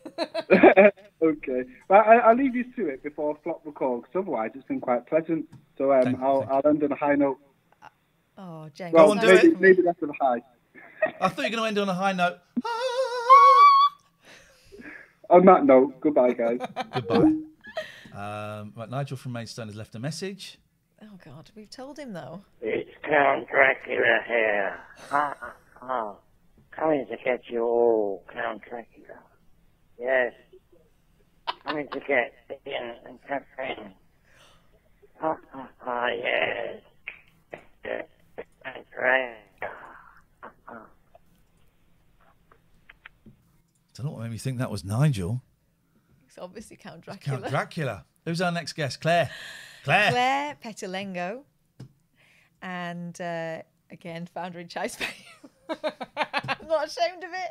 Okay. Well, I'll leave you to it before I flop the call, because otherwise it's been quite pleasant. So I'll end on a high note. Oh, James. Go on, do it. Maybe that's a high. I thought you were going to end on a high note. On that note, goodbye, guys. Goodbye. Right, Nigel from Maidstone has left a message. Oh, God. We've told him, though. It's Count Dracula here. Coming to get you all, Count Dracula. Yes. Coming to get Ian and Catherine. Yes. Count Dracula. I don't know what made me think that was Nigel. It's obviously Count Dracula. Count Dracula. Who's our next guest? Claire. Claire Petulengo. And again, founder in Chai Spain. I'm not ashamed of it.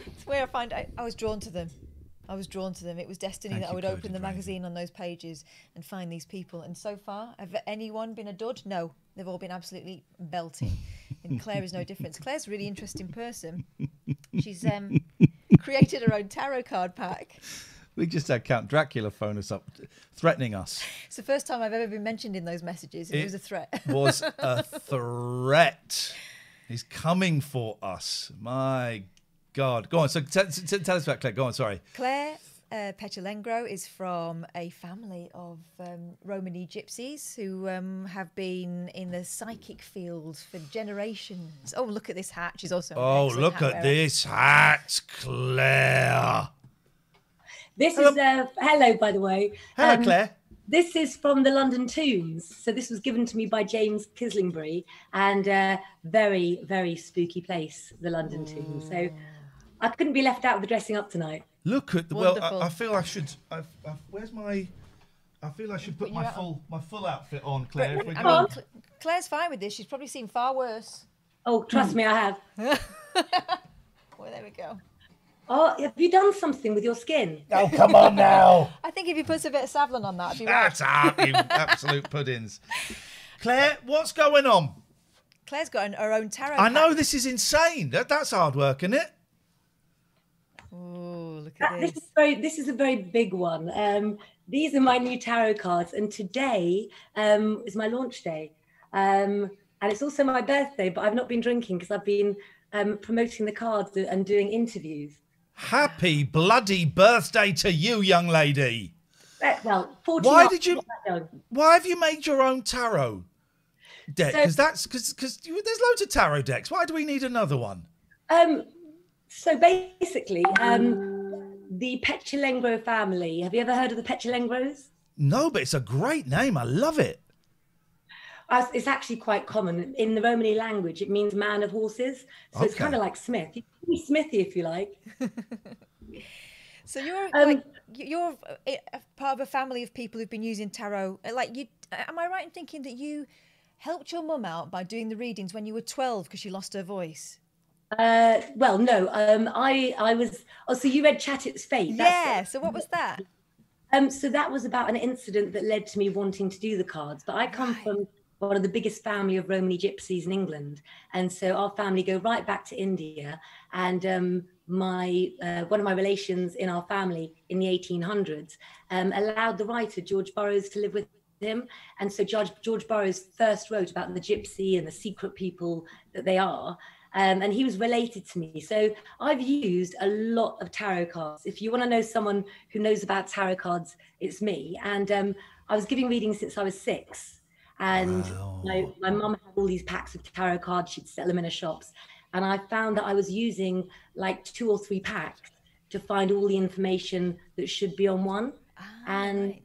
It's where I was drawn to them. It was destiny that I would open the magazine on those pages and find these people. And so far, have anyone been a dud? No. They've all been absolutely belting. And Claire is no different. Claire's a really interesting person. She's created her own tarot card pack. We just had Count Dracula phone us up, threatening us. It's the first time I've ever been mentioned in those messages. It was a threat. It was a threat. He's coming for us. My God. Go on. So tell us about Claire. Go on. Sorry. Claire Petulengo is from a family of Romani gypsies who have been in the psychic field for generations. Oh, look at this hat. She's also an excellent look hat at wearer. this hat, Claire. This is hello, by the way. Hello, Claire. This is from the London Tombs. So this was given to me by James Kislingbury, and very, very spooky place, the London Tombs. So I couldn't be left out of the dressing up tonight. Look at the well. I feel I should. Where's my? I feel I should put my full outfit on, Claire. Claire's fine with this. She's probably seen far worse. Oh, trust me, I have. Well, there we go. Oh, have you done something with your skin? Oh, come on now. I think if you put a bit of Savlon on that, it'd be That's out, you absolute puddings. Claire, what's going on? Claire's got her own tarot. I know, this is insane. That's hard work, isn't it? Oh, look at this. This is a very big one. These are my new tarot cards, and today is my launch day. And it's also my birthday, but I've not been drinking because I've been promoting the cards and doing interviews. Happy bloody birthday to you, young lady. Well, 40. Why have you made your own tarot deck? Because there's loads of tarot decks. Why do we need another one? So basically, the Petulengo family. Have you ever heard of the Petulengos? No, but it's a great name. I love it. It's actually quite common. In the Romani language, it means man of horses. So it's kind of like Smith. You can be Smithy if you like. So you're you're part of a family of people who've been using tarot. Am I right in thinking that you helped your mum out by doing the readings when you were 12 because she lost her voice? Well, no. I was. Oh, so you read Chattett's Fate? Yeah. So what was that? So that was about an incident that led to me wanting to do the cards. But I come from one of the biggest family of Romani gypsies in England, and so our family go right back to India. And one of my relations in our family in the 1800s allowed the writer George Burroughs to live with him, and so George Burroughs first wrote about the gypsy and the secret people that they are. And he was related to me. So I've used a lot of tarot cards. If you want to know someone who knows about tarot cards, it's me. And I was giving readings since I was 6. And my mum had all these packs of tarot cards. She'd sell them in her shops. And I found that I was using like 2 or 3 packs to find all the information that should be on one. And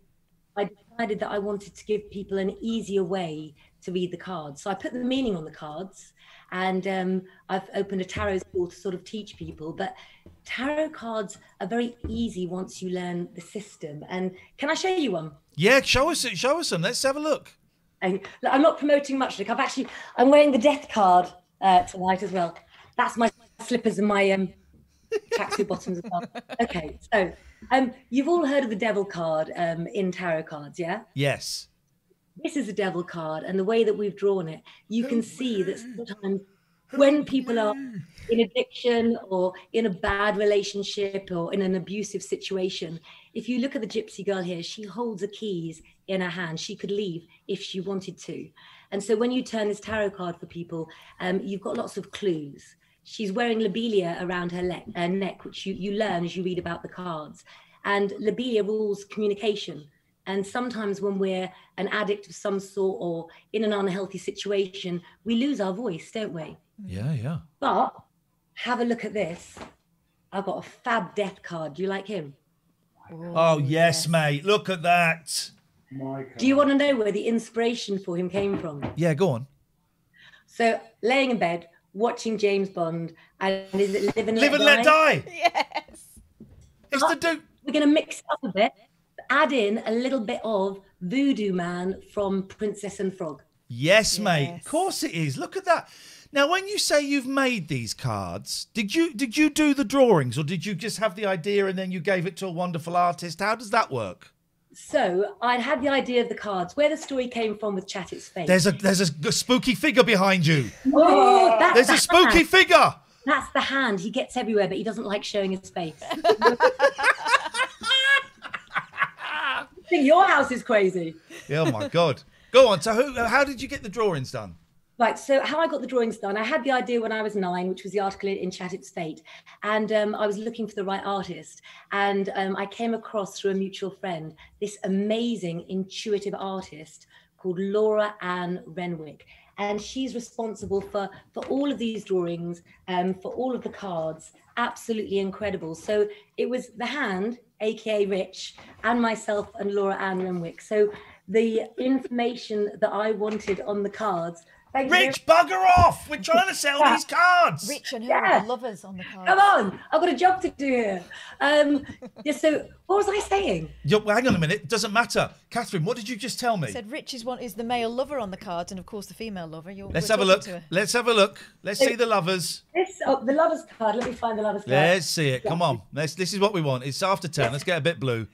I decided that I wanted to give people an easier way to read the cards. So I put the meaning on the cards. And I've opened a tarot school to sort of teach people. But tarot cards are very easy once you learn the system. And can I show you one? Yeah, show us some. Let's have a look. And I'm not promoting much. Look, I'm wearing the death card tonight as well. That's my slippers and my tracksuit bottoms as well. Okay, so you've all heard of the devil card in tarot cards, yeah? Yes. This is a devil card, and the way that we've drawn it, you can see that sometimes when people are in addiction or in a bad relationship or in an abusive situation, if you look at the gypsy girl here, she holds the keys in her hand. She could leave if she wanted to. And so when you turn this tarot card for people, you've got lots of clues. She's wearing lobelia around her neck, which you learn as you read about the cards. And lobelia rules communication. And sometimes when we're an addict of some sort or in an unhealthy situation, we lose our voice, don't we? Yeah, yeah. But have a look at this. I've got a fab death card. Do you like him? Oh, yes, mate. Look at that. Do you want to know where the inspiration for him came from? Yeah, go on. So, laying in bed, watching James Bond, and is it Live and Live and Let Die? Yes. It's the dude. We're going to mix it up a bit. Add in a little bit of Voodoo Man from Princess and Frog. Yes, mate. Of course it is. Look at that. Now, when you say you've made these cards, did you do the drawings, or did you just have the idea and then you gave it to a wonderful artist? How does that work? So I'd had the idea of the cards, where the story came from with Chat It's Fate. There's a spooky figure behind you. Oh, There's a spooky figure. That's the hand. He gets everywhere, but he doesn't like showing his face. I think your house is crazy. Oh my God. Go on. So how did you get the drawings done? Right, so how I got the drawings done, I had the idea when I was 9, which was the article in Chat It's Fate, and I was looking for the right artist, and I came across through a mutual friend this amazing intuitive artist called Laura Ann Renwick, and she's responsible for all of these drawings, for all of the cards. Absolutely incredible. So it was the hand, aka Rich, and myself and Laura Ann Renwick. So the information that I wanted on the cards. Rich, bugger off! We're trying to sell these cards. Rich and her are the lovers on the cards. Come on, I've got a job to do here. So what was I saying? Hang on a minute. It doesn't matter. Catherine, what did you just tell me? I said Rich is the male lover on the cards, and of course the female lover. Let's have a look. Let's have a look. Let's see the lovers. The lovers card. Let me find the lovers card. Let's see it. Come on. This is what we want. It's after 10. Let's get a bit blue.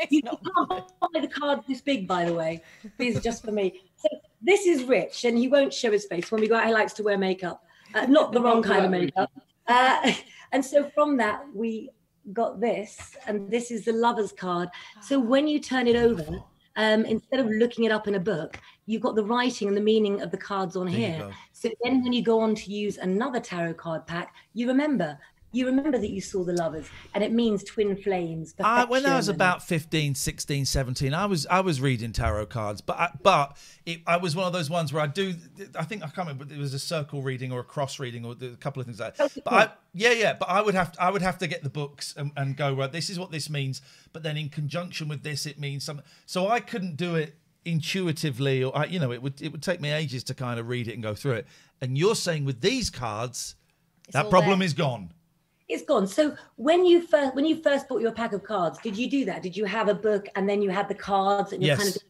You can't buy the cards this big, by the way. These are just for me. So this is Rich, and he won't show his face. When we go out, he likes to wear makeup. Not the wrong kind of makeup. And so from that, we got this, and this is the lover's card. So when you turn it over, instead of looking it up in a book, you've got the writing and the meaning of the cards on here. So then when you go on to use another tarot card pack, you remember that you saw the lovers, and it means twin flames. When I was about 15, 16, 17, I was reading tarot cards, but I was one of those ones where I think I can't remember, but it was a circle reading or a cross reading or a couple of things like that. But I would have to get the books and go, right, this is what this means, but then in conjunction with this, it means something. So I couldn't do it intuitively, or it would take me ages to kind of read it and go through it. And you're saying with these cards, that problem is gone. It's gone. So when you first bought your pack of cards, did you do that? Did you have a book and then you had the cards? And yes. Kind of...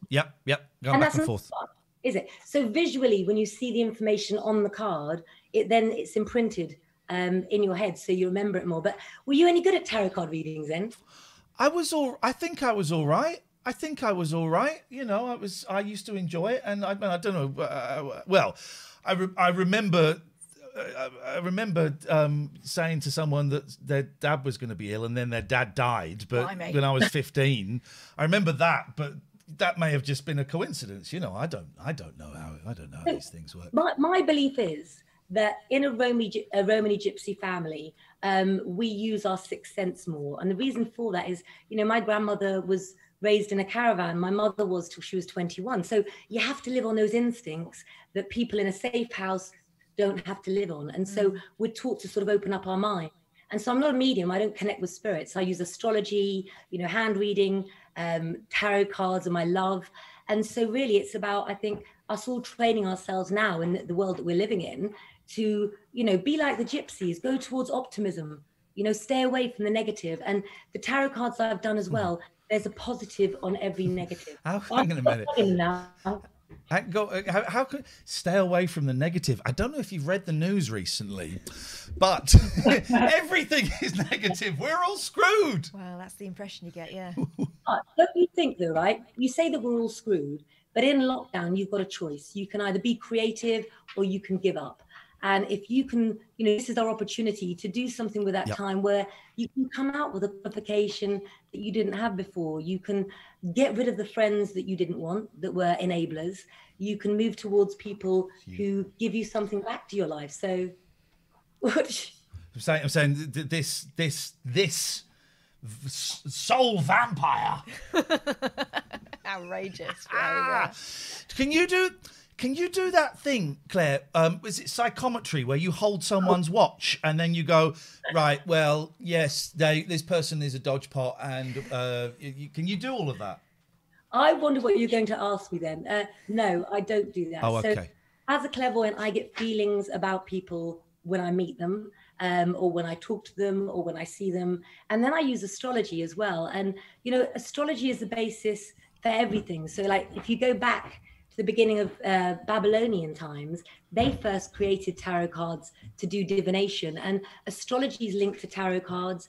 Yep. Going back and forth. Fun, is it? So visually, when you see the information on the card, it's imprinted in your head, so you remember it more. But were you any good at tarot card readings then? I think I was all right. I used to enjoy it, and I don't know. I remember. I remember saying to someone that their dad was going to be ill, and then their dad died. But when I was 15, I remember that. But that may have just been a coincidence. I don't know how these things work. My belief is that in a Romany Gypsy family, we use our sixth sense more, and the reason for that is, my grandmother was raised in a caravan. My mother was till she was 21. So you have to live on those instincts that people in a safe house don't have to live on. And so we're taught to sort of open up our mind. And so I'm not a medium. I don't connect with spirits. I use astrology, hand reading, tarot cards are my love. And so really it's about, I think, us all training ourselves now in the world that we're living in to, be like the gypsies, go towards optimism, stay away from the negative. And the tarot cards that I've done as well, there's a positive on every negative. Hang on a minute. How can stay away from the negative? I don't know if you've read the news recently, but everything is negative. We're all screwed. Well, that's the impression you get, yeah. Don't you think though, right? You say that we're all screwed, but in lockdown, you've got a choice. You can either be creative or you can give up. And if you can, this is our opportunity to do something with that time where you can come out with a qualification that you didn't have before. You can get rid of the friends that you didn't want, that were enablers. You can move towards people who give you something back to your life. So, I'm saying this soul vampire. Outrageous. Can you do that thing, Claire? Is it psychometry where you hold someone's watch and then you go, right, well, yes, this person is a dodge pot, and can you do all of that? I wonder what you're going to ask me then. No, I don't do that. Oh, okay. So as a clairvoyant, I get feelings about people when I meet them, or when I talk to them, or when I see them. And then I use astrology as well. And, astrology is the basis for everything. So like, if you go back to the beginning of Babylonian times, they first created tarot cards to do divination, and astrology is linked to tarot cards.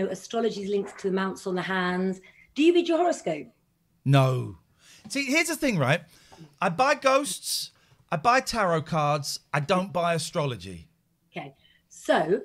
Astrology is linked to the mounts on the hands. Do you read your horoscope? No. See, here's the thing, right? I buy ghosts, I buy tarot cards, I don't buy astrology. Okay. So,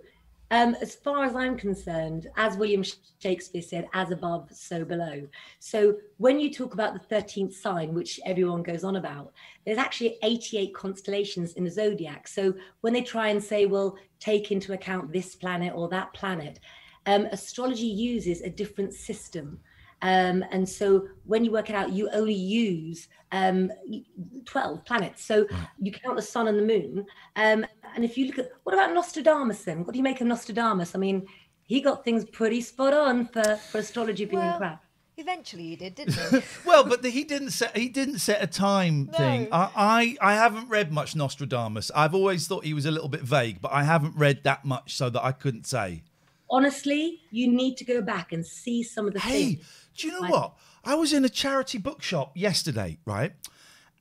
as far as I'm concerned, as William Shakespeare said, as above, so below. So when you talk about the 13th sign, which everyone goes on about, there's actually 88 constellations in the zodiac. So when they try and say, well, take into account this planet or that planet, astrology uses a different system. And so when you work it out, you only use 12 planets. So you count the sun and the moon. And if you look at, what about Nostradamus then? What do you make of Nostradamus? I mean, he got things pretty spot on for astrology being crap. Eventually he did, didn't he? Well, but he didn't set a time thing. I haven't read much Nostradamus. I've always thought he was a little bit vague, but I haven't read that much so that I couldn't say. Honestly, you need to go back and see some of the things. Do you know what? I was in a charity bookshop yesterday, right?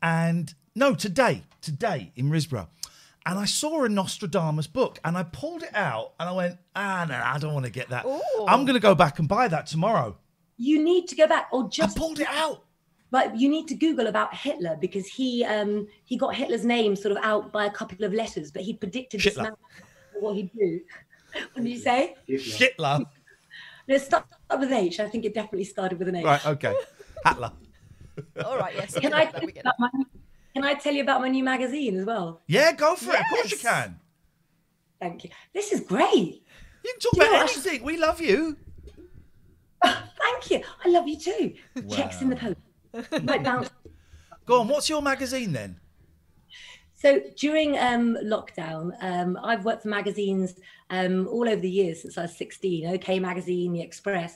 And no, today in Risborough. And I saw a Nostradamus book and I pulled it out and I went, no, I don't want to get that. Ooh. I'm going to go back and buy that tomorrow. You need to go back, or just I pulled it out. But you need to Google about Hitler, because he got Hitler's name sort of out by a couple of letters, but he predicted this man, what he'd do. What did you say? Hitler. No, it started with H. I think it definitely started with an H. Right, okay. Hitler. All right, yes. Can I tell you about my new magazine as well? Yeah, go for it. Of course you can. Thank you. This is great. You can talk about anything. We love you. Thank you. I love you too. Wow. Checks in the post. Right down. Go on. What's your magazine then? So during lockdown, I've worked for magazines all over the years since I was 16. OK Magazine, The Express.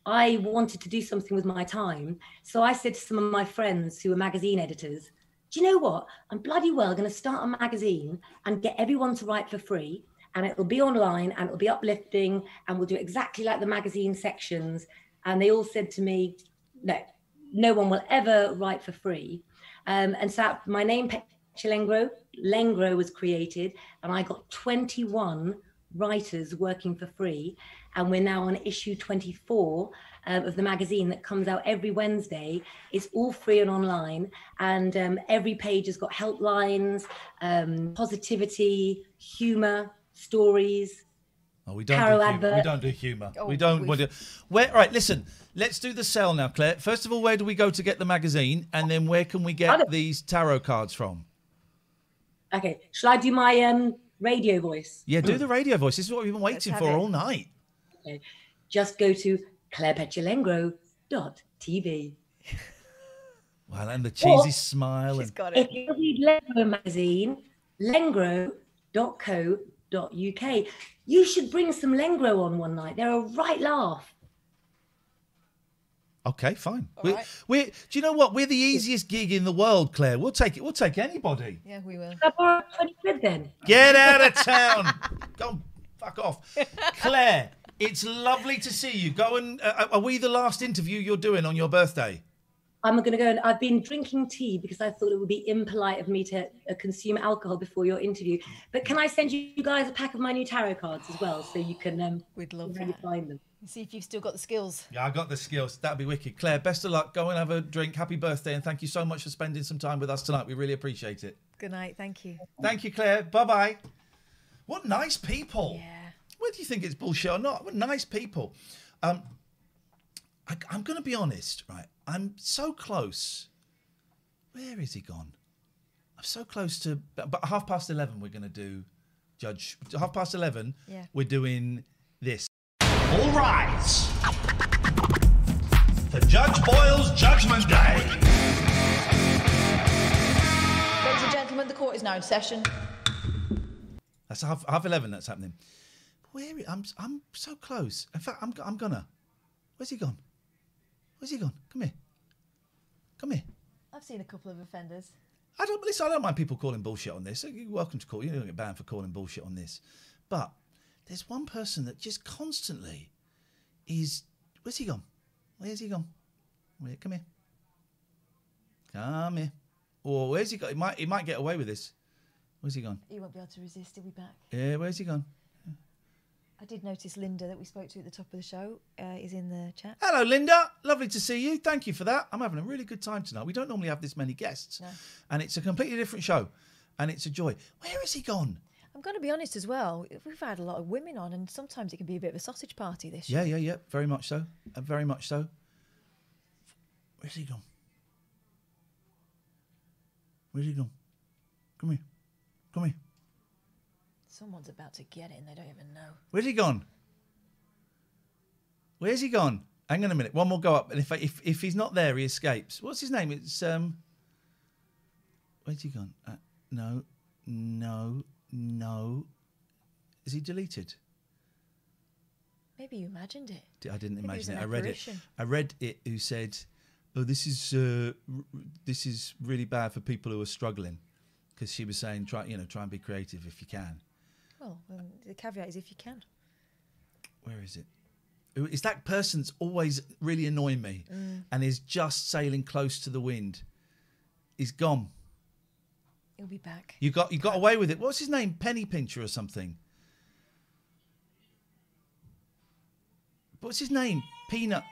I wanted to do something with my time. So I said to some of my friends who were magazine editors, do you know what? I'm bloody well going to start a magazine and get everyone to write for free. And it'll be online and it'll be uplifting. And we'll do exactly like the magazine sections. And they all said to me, no one will ever write for free. And so my name, Lengro was created, and I got 21 writers working for free. And we're now on issue 24 of the magazine that comes out every Wednesday. It's all free and online. And every page has got helplines, positivity, humor, stories. Oh, we don't do humor. We don't do humor. We don't want to. Where? Right, listen. Let's do the sell now, Claire. First of all, where do we go to get the magazine, and then where can we get these tarot cards from? Okay, shall I do my radio voice? Yeah, do the radio voice. This is what we've been waiting for all night. Okay, just go to clairepetulengro.tv. Well, and the cheesy smile. She's got it. If you read Lengro magazine, lengro.co.uk. You should bring some Lengro on one night. They're a right laugh. Okay, fine. Do you know what? We're the easiest gig in the world, Claire. We'll take it. We'll take anybody. Yeah, we will. Can I borrow 20 quid then? Get out of town. Go fuck off. Claire, it's lovely to see you. Go and are we the last interview you're doing on your birthday? I'm going to go and I've been drinking tea because I thought it would be impolite of me to consume alcohol before your interview. But can I send you guys a pack of my new tarot cards as well, so you can We'd love really find them. See if you've still got the skills. Yeah, I got the skills. That'd be wicked. Claire, best of luck. Go and have a drink. Happy birthday, and thank you so much for spending some time with us tonight. We really appreciate it. Good night. Thank you. Thank you, Claire. Bye-bye. What nice people. Yeah. Whether you think it's bullshit or not, what nice people. I'm going to be honest, right? I'm so close. Where is he gone? I'm so close to... But 11:30 we're going to do Judge... 11:30 we're doing this. All rise for Judge Boyle's Judgment Day. Ladies and gentlemen, the court is now in session. That's 11:30 that's happening. Where I'm so close. In fact, I'm gonna. Where's he gone? Where's he gone? Come here. Come here. I've seen a couple of offenders. I don't mind people calling bullshit on this. You're welcome to call. You don't get banned for calling bullshit on this. But there's one person that just constantly is... Where's he gone? Where's he gone? Come here. Come here. Or where's he gone? He might get away with this. Where's he gone? He won't be able to resist. He'll be back. Yeah, where's he gone? I did notice Linda that we spoke to at the top of the show is in the chat. Hello, Linda. Lovely to see you. Thank you for that. I'm having a really good time tonight. We don't normally have this many guests. No. And it's a completely different show. And it's a joy. Where has he gone? I'm going to be honest as well. We've had a lot of women on, and sometimes it can be a bit of a sausage party this year. Yeah. Very much so. Very much so. Where's he gone? Where's he gone? Come here. Come here. Someone's about to get it and they don't even know. Where's he gone? Where's he gone? Hang on a minute. One more go up. And if he's not there, he escapes. What's his name? It's... Where's he gone? No. Is he deleted? Maybe you imagined it. I didn't Maybe imagine it. I read it. I read it. Who said, "Oh, this is really bad for people who are struggling," because she was saying, try and be creative if you can. Well, the caveat is if you can. Where is it? It's that person's always really annoying me, and is just sailing close to the wind. He's gone. He'll be back. You got away with it. What's his name? Penny Pincher or something? What's his name? Peanut.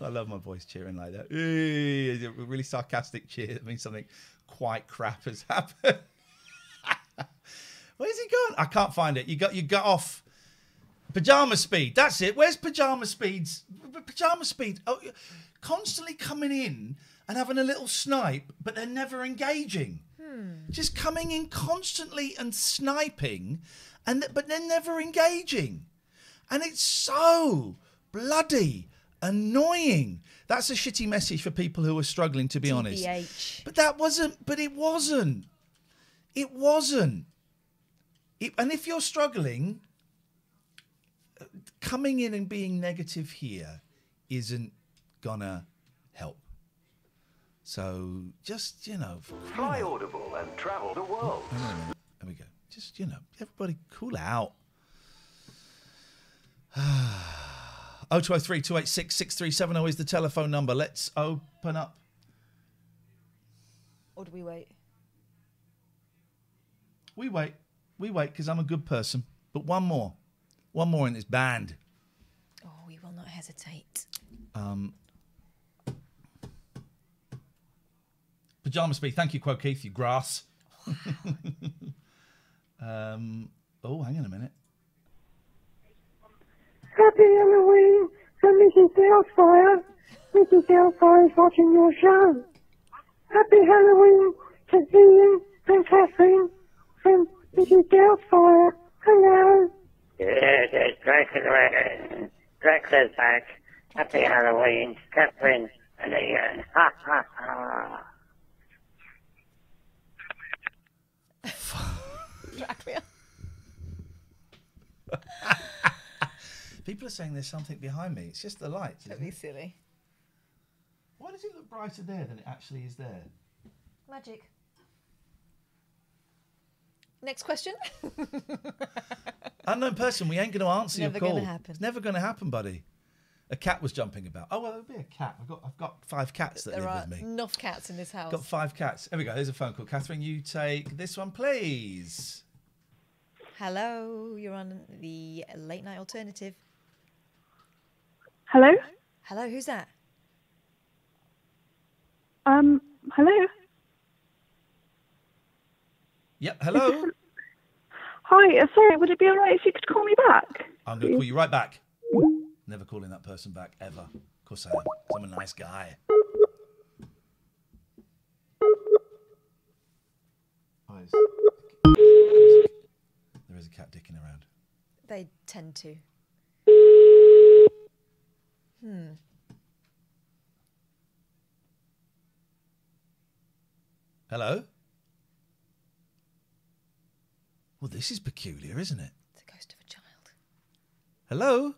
I love my voice cheering like that. A really sarcastic cheer. That means something quite crap has happened. Where's he gone? I can't find it. You got off. Pajama Speed. That's it. Where's Pajama Speed's? Pajama Speed. Oh, constantly coming in and having a little snipe, but they're never engaging. Just coming in constantly and sniping, but they're never engaging. And it's so bloody annoying. That's a shitty message for people who are struggling, to be honest. But it wasn't. And if you're struggling, coming in and being negative here isn't gonna help. So just, Fly Audible and travel the world. There we go. Just, everybody cool out. 0203 286 6370 is the telephone number. Let's open up. Or do we wait? We wait because I'm a good person. But one more in this band. Oh, we will not hesitate. Pajama Speed. Thank you, Quo Keith, you grass. Hang on a minute. Happy Halloween from Mrs. Doubtfire. Mrs. Doubtfire is watching your show. Happy Halloween to Ian and Catherine from Mrs. Doubtfire. Hello. Yes, Drexler's back. Happy Halloween, Catherine and Ian. Ha ha ha. Dracula. People are saying there's something behind me. It's just the lights. Don't be silly. Why does it look brighter there than it actually is there? Magic. Next question. Unknown person, we ain't going to answer your Never call. gonna happen. It's never going to happen, buddy. A cat was jumping about. Oh well, it'll be a cat. I've got 5 cats that There live are with me. enough cats in this house. Got 5 cats. There we go. Here's a phone call. Catherine, you take this one, please. Hello, you're on the Late Night Alternative. Hello? Hello, who's that? Hello? Yep, hello. Hi, sorry, would it be alright if you could call me back? I'm going to call you right back. Never calling that person back, ever. Of course I am. 'Cause I'm a nice guy. There is a cat dicking around. They tend to. Hello? Well, this is peculiar, isn't it? It's the ghost of a child. Hello?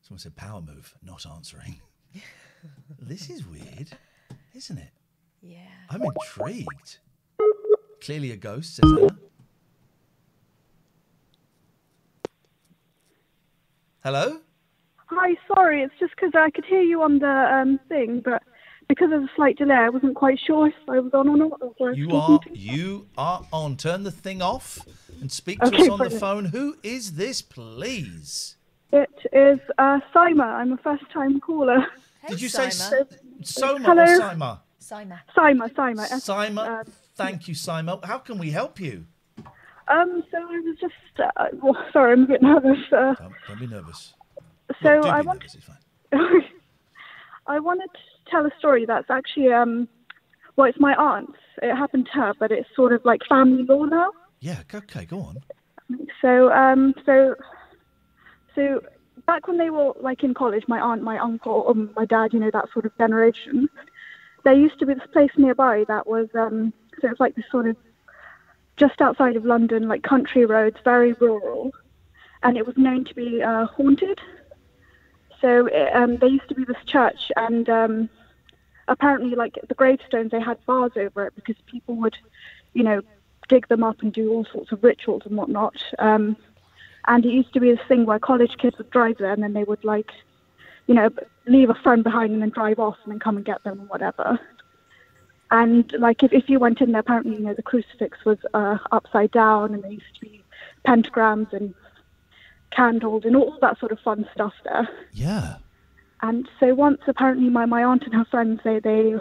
Someone said power move, not answering. This is weird, isn't it? Yeah. I'm intrigued. Clearly a ghost, says Anna. Hello? Hi, sorry, it's just because I could hear you on the thing, but because of the slight delay, I wasn't quite sure if I was on or not. You are on. Turn the thing off and speak to us on the phone. Who is this, please? It is Sima. I'm a first-time caller. Did you say Soma Hello? or Sima? Sima. Sima. Sima. Thank you, Sima. How can we help you? So I was just, sorry, I'm a bit nervous. Don't be nervous. So Look, I nervous, it's fine. I wanted to tell a story that's actually, well, it's my aunt's. It happened to her, but it's sort of like family law now. Yeah, okay, go on. So back when they were like in college, my aunt, my uncle, my dad, you know, that sort of generation, there used to be this place nearby that was, so it's like this sort of just outside of London, like country roads, very rural, and it was known to be haunted. So there used to be this church, and apparently, like the gravestones, they had bars over it because people would, you know, dig them up and do all sorts of rituals and whatnot. And it used to be this thing where college kids would drive there, and then they would, like, you know, leave a friend behind and then drive off and then come and get them or whatever. And like if you went in there, apparently, you know, the crucifix was upside down, and there used to be pentagrams and candles and all that sort of fun stuff there. Yeah. And so once, apparently, my aunt and her friends, they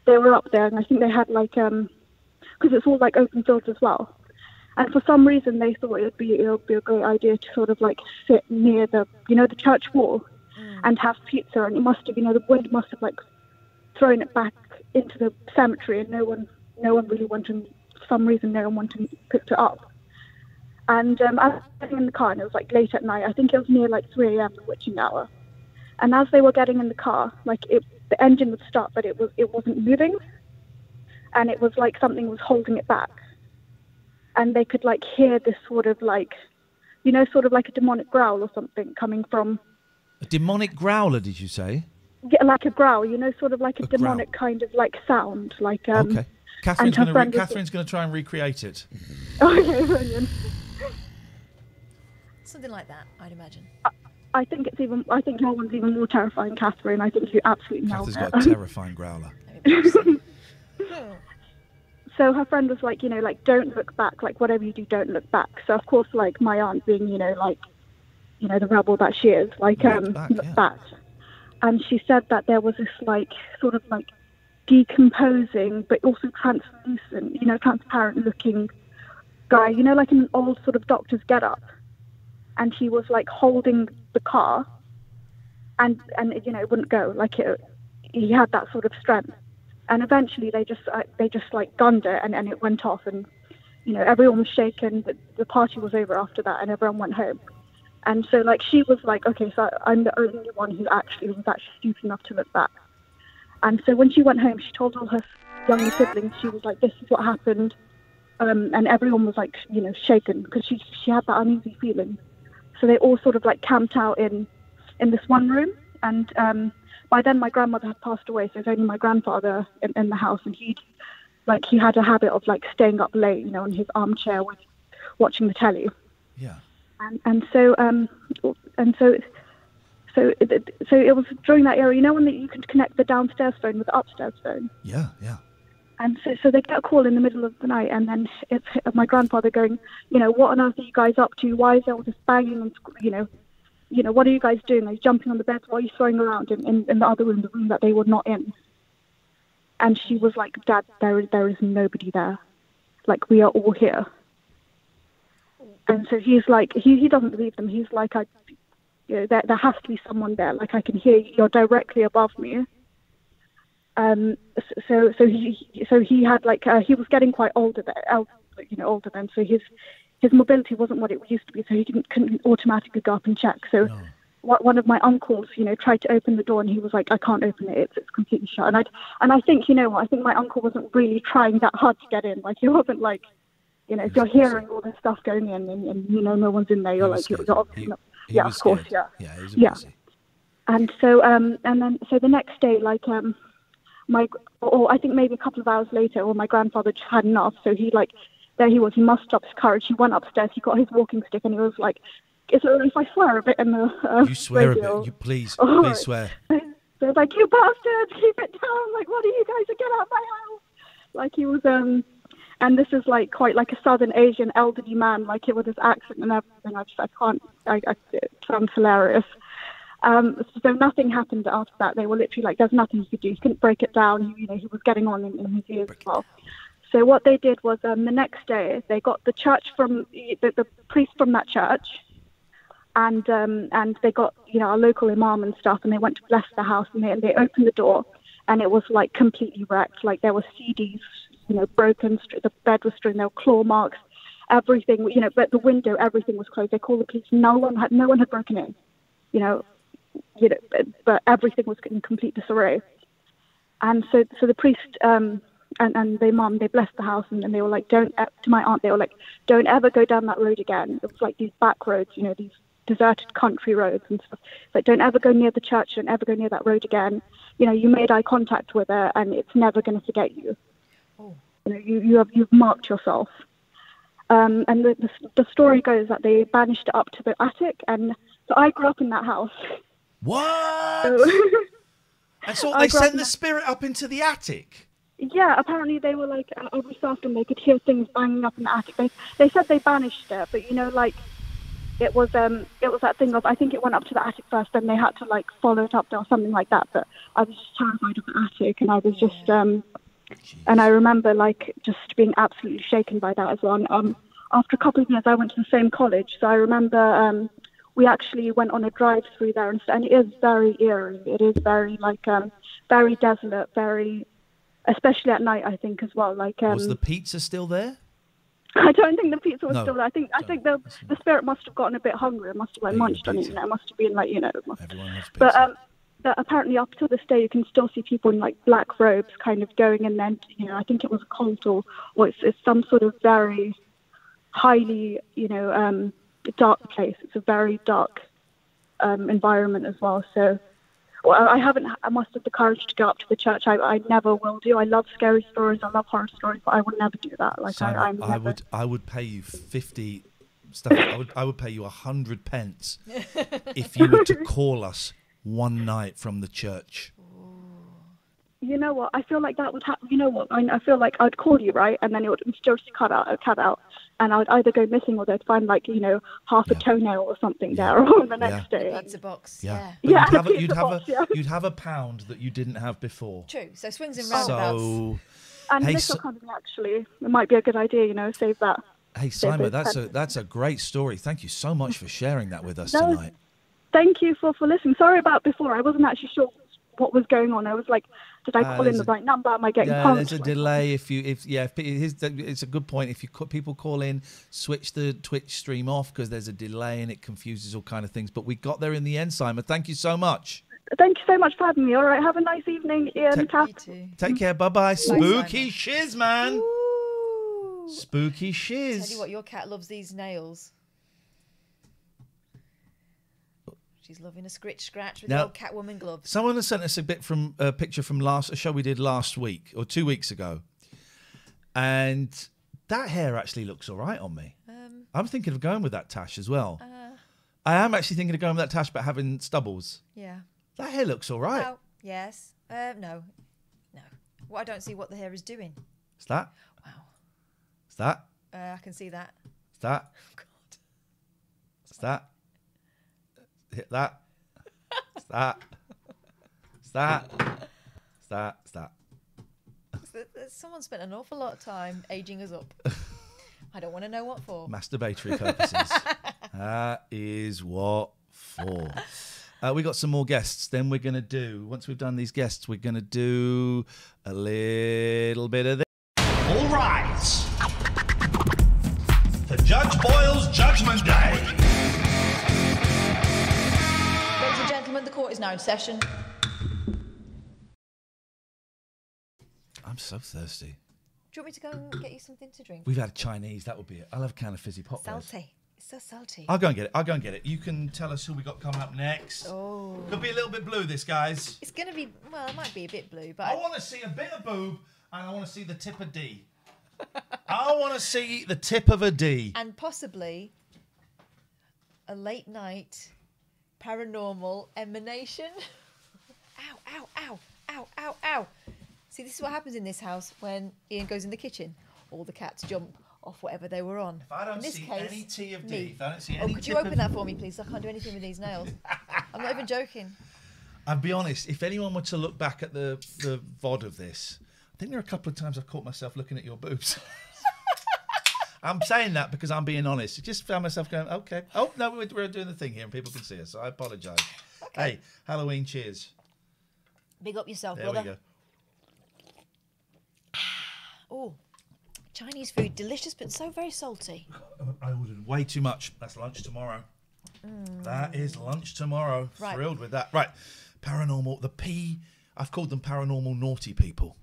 were up there, and I think they had like because it's all like open fields as well. And for some reason, they thought it would be a great idea to sort of like sit near the, you know, the church wall and have pizza. And it must have, you know, the wind must have like thrown it back into the cemetery, and no one really wanted, for some reason, no one wanted to pick it up. And I was getting in the car, and it was like late at night. I think it was near like 3 a.m., the witching hour. And as they were getting in the car, like the engine would start, but it wasn't moving, and it was like something was holding it back. And they could like hear this sort of like, you know, sort of like a demonic growl or something coming from. A demonic growler, did you say? Yeah, like a growl, you know, sort of like a demonic kind of like sound, like. Okay. Catherine's going to try and recreate it. Okay, brilliant. Something like that, I'd imagine. I think no one's even more terrifying, Catherine. I think you absolutely nailed it. Catherine's got a terrifying growler. So her friend was like, you know, like, don't look back, like, whatever you do, don't look back. So, of course, like, my aunt being, you know, like, you know, the rebel that she is, like, look back. And she said that there was this, like, sort of, like, decomposing, but also translucent, you know, transparent-looking guy, you know, like in an old sort of doctor's get-up. And he was, like, holding the car, and you know, it wouldn't go. Like, he had that sort of strength. And eventually they just like gunned it, and it went off, and you know, everyone was shaken. The party was over after that, and everyone went home. And so like she was like, okay, so I'm the only one who was actually stupid enough to look back. And so when she went home, she told all her younger siblings. She was like, this is what happened, and everyone was like, you know, shaken because she had that uneasy feeling. So they all sort of like camped out in this one room, and by then my grandmother had passed away, so it was only my grandfather in the house, and he'd like he had a habit of like staying up late, you know, in his armchair with watching the telly. Yeah. And so it was during that era, you know, when you could connect the downstairs phone with the upstairs phone. Yeah, yeah. And so they get a call in the middle of the night, and then it's my grandfather going, you know, what on earth are you guys up to? Why is there all this banging? And you know, what are you guys doing? Like jumping on the bed? What are you throwing around in the other room, the room that they were not in? And she was like, Dad, there is nobody there. Like, we are all here. And so he's like, he doesn't believe them. He's like, there has to be someone there. Like, I can hear you. You're directly above me. So he had like, he was getting quite older then. So his mobility wasn't what it used to be. So he couldn't automatically go up and check. So one of my uncles, you know, tried to open the door, and he was like, I can't open it. It's completely shut. And I think, you know what, I think my uncle wasn't really trying that hard to get in. Like, he wasn't like, you know, if you're hearing all this stuff going in and you know, no one's in there, you're like, you're obviously not. Yeah, of course, yeah. Yeah, he was yeah. busy. And so, so the next day, like, I think maybe a couple of hours later, or my grandfather just had enough. So he like, there he was, he mustered up his courage. He went upstairs, he got his walking stick, and he was like, is it if I swear a bit in the You swear radio? a bit, you please swear. So was like, you bastards, keep it down. Like, what are you guys? Get out of my house. Like, he was, and this is like quite like a Southern Asian elderly man, like with his accent and everything. It sounds hilarious. So nothing happened after that. They were literally like, there's nothing he could do. He couldn't break it down. You know, he was getting on in his ears as well. So what they did was the next day they got the church from the priest from that church, and they got, you know, a local imam and stuff, and they went to bless the house, and they opened the door, and it was like completely wrecked. Like, there were CDs, you know, broken. The bed was strewn. There were claw marks. Everything, you know, but the window, everything was closed. They called the police. No one had broken in. You know, but everything was in complete disarray. And so the priest and the imam, they blessed the house, and they were like, to my aunt, they were like, don't ever go down that road again. It was like these back roads, you know, these deserted country roads and stuff. It's like, don't ever go near the church, don't ever go near that road again. You know, you made eye contact with her, and it's never going to forget you. Oh. You know, you've marked yourself. And the story goes that they banished it up to the attic, and so I grew up in that house. What? And so they sent the spirit up into the attic? Yeah, apparently they were like, every so often they could hear things banging up in the attic. They said they banished it, but you know, like, it was that thing of, I think it went up to the attic first, then they had to like follow it up there or something like that. But I was just terrified of the attic, and I was just, and I remember like just being absolutely shaken by that as well. And, after a couple of years, I went to the same college, so I remember we actually went on a drive through there, and it is very eerie. It is very like very desolate, very, especially at night, I think as well. Like, was the pizza still there? I don't think the pizza was still there. I think the spirit must have gotten a bit hungry. It must have like munched on it. You know, it must have been like, you know. Everyone loves pizza. But apparently up to this day, you can still see people in like black robes, kind of going, and then, you know, I think it was a cult or it's some sort of very highly, you know, dark place. It's a very dark environment as well. So, well, I mustered the courage to go up to the church. I never will do. I love scary stories. I love horror stories, but I would never do that. Like, Simon, I would pay you 50. I would pay you 100 pence if you were to call us one night from the church. You know what? I feel like that would happen. You know what? I feel like I'd call you, right? And then it would mysteriously cut out. And I would either go missing, or they'd find like, you know, half a toenail or something there on the next day. A pizza box. Yeah. Yeah. But you'd have a pound that you didn't have before. True. So swings and roundabouts. And this will come actually. It might be a good idea, you know, save that. Hey Simon, that's a great story. Thank you so much for sharing that with us tonight. Thank you for listening. Sorry about before. I wasn't actually sure what was going on. I was like, did I call in the right number? Am I getting punked? There's a delay. It's a good point. If people call in, switch the Twitch stream off, because there's a delay and it confuses all kind of things. But we got there in the end, Simon. Thank you so much. Thank you so much for having me. All right, have a nice evening, Ian. Take care. Bye-bye. Spooky shiz, man. Ooh. Spooky shiz. Tell you what, your cat loves these nails. She's loving a scratch with the old Catwoman gloves. Someone has sent us a picture from a show we did last week or 2 weeks ago. And that hair actually looks all right on me. I'm thinking of going with that tash as well. I am actually thinking of going with that tash, but having stubbles. Yeah. That hair looks all right. Oh, yes. No. Well, I don't see what the hair is doing. Is that? Wow. Is that? I can see that. Is that? Oh, God. Is that? Hit that. Is that? Is that? Is that? Is that? Someone spent an awful lot of time aging us up. I don't want to know what for. Masturbatory purposes. That is what for. We got some more guests. Then we're going to do, once we've done these guests, we're going to do a little bit of this. All rise. For Judge Boyle's Judgment Day. Ladies and gentlemen, the court is now in session. I'm so thirsty. Do you want me to go and get you something to drink? We've had Chinese, that would be it. I'll have a can of fizzy pop. Salty. It's so salty. I'll go and get it. You can tell us who we got coming up next. Oh. Could be a little bit blue, this, guys. It's going to be, well, it might be a bit blue, but... I want to see a bit of boob, and I want to see the tip of D. I want to see the tip of a D. And possibly a late night paranormal emanation. Ow, ow, ow, ow, ow, ow. See, this is what happens in this house when Ian goes in the kitchen. All the cats jump off whatever they were on. If I don't in this see case, any T of D, me. if I don't see any could you tip open of... that for me, please? I can't do anything with these nails. I'm not even joking. I'll be honest, if anyone were to look back at the VOD of this, I think there are a couple of times I've caught myself looking at your boobs. I'm saying that because I'm being honest. I just found myself going, okay. Oh, no, we're doing the thing here and people can see us, so I apologise. Okay. Hey, Halloween cheers. Big up yourself, there brother. We go. Oh, Chinese food, delicious, but so very salty. I ordered way too much. That's lunch tomorrow. That is lunch tomorrow. Right. Thrilled with that. Right. Paranormal. I've called them paranormal naughty people.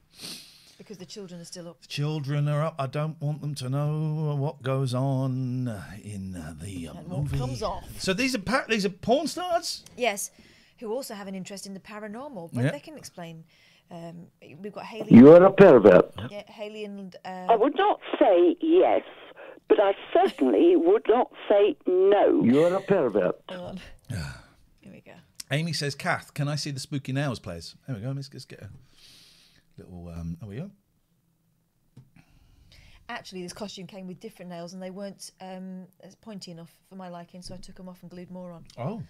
Because the children are still up. The children are up. I don't want them to know what goes on in the movie. What comes off. So these are porn stars? Yes, who also have an interest in the paranormal, but they can explain. We've got Haley. You're a pervert. Yeah, Haley and... I would not say yes, but I certainly would not say no. You're a pervert. Here we go. Amy says, Kath, can I see the spooky nails, please? There we go. Let's get a little... there we go. Actually, this costume came with different nails, and they weren't as pointy enough for my liking, so I took them off and glued more on. Oh.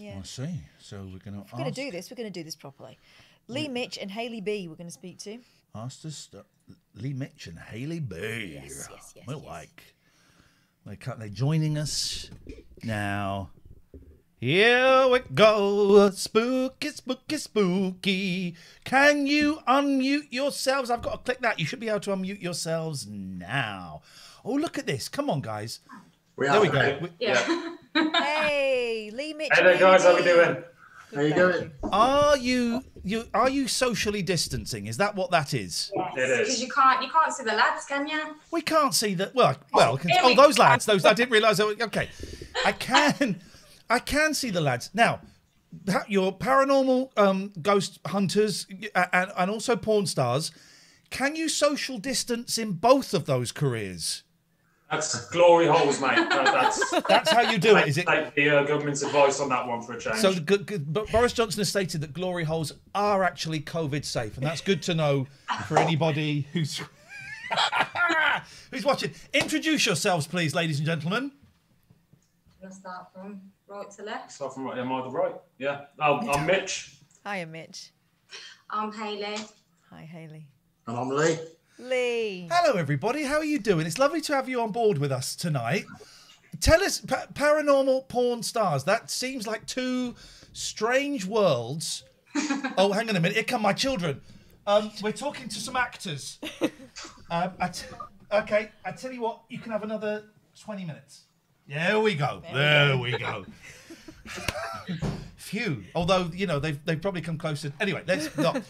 Yeah. I see. So we're going to We're going to do this. We're going to do this properly. Lee Mitch and Haley B we're going to speak to. Lee Mitch and Haley B. Yes. They're joining us now. Here we go. Spooky, spooky, spooky. Can you unmute yourselves? I've got to click that. You should be able to unmute yourselves now. Oh, look at this. Come on, guys. There we go. Yeah. Hey, Lee Mitch. Hey there, guys. How we doing? How you doing? Are you socially distancing? Is that what that is? Yes, it is. Because you can't see the lads, can you? We can't see that. Well, those lads. Those I didn't realise. Okay, I can see the lads now. Your paranormal ghost hunters and also porn stars. Can you social distance in both of those careers? That's glory holes, mate. That's how you do it, is it? Take the government's advice on that one for a change. So Boris Johnson has stated that glory holes are actually COVID safe, and that's good to know for anybody who's watching. Introduce yourselves, please, ladies and gentlemen. Let's start from right to left. Start from right. Am I the right? Yeah. I'm Mitch. Hiya, Mitch. I'm Haley. Hi, Haley. And I'm Lee. Lee. Hello, everybody. How are you doing? It's lovely to have you on board with us tonight. Tell us, paranormal porn stars. That seems like two strange worlds. Oh, hang on a minute. Here come my children. We're talking to some actors. Okay, I tell you what. You can have another 20 minutes. There we go. There we go. Phew. Although, they've probably come closer. Anyway, let's not.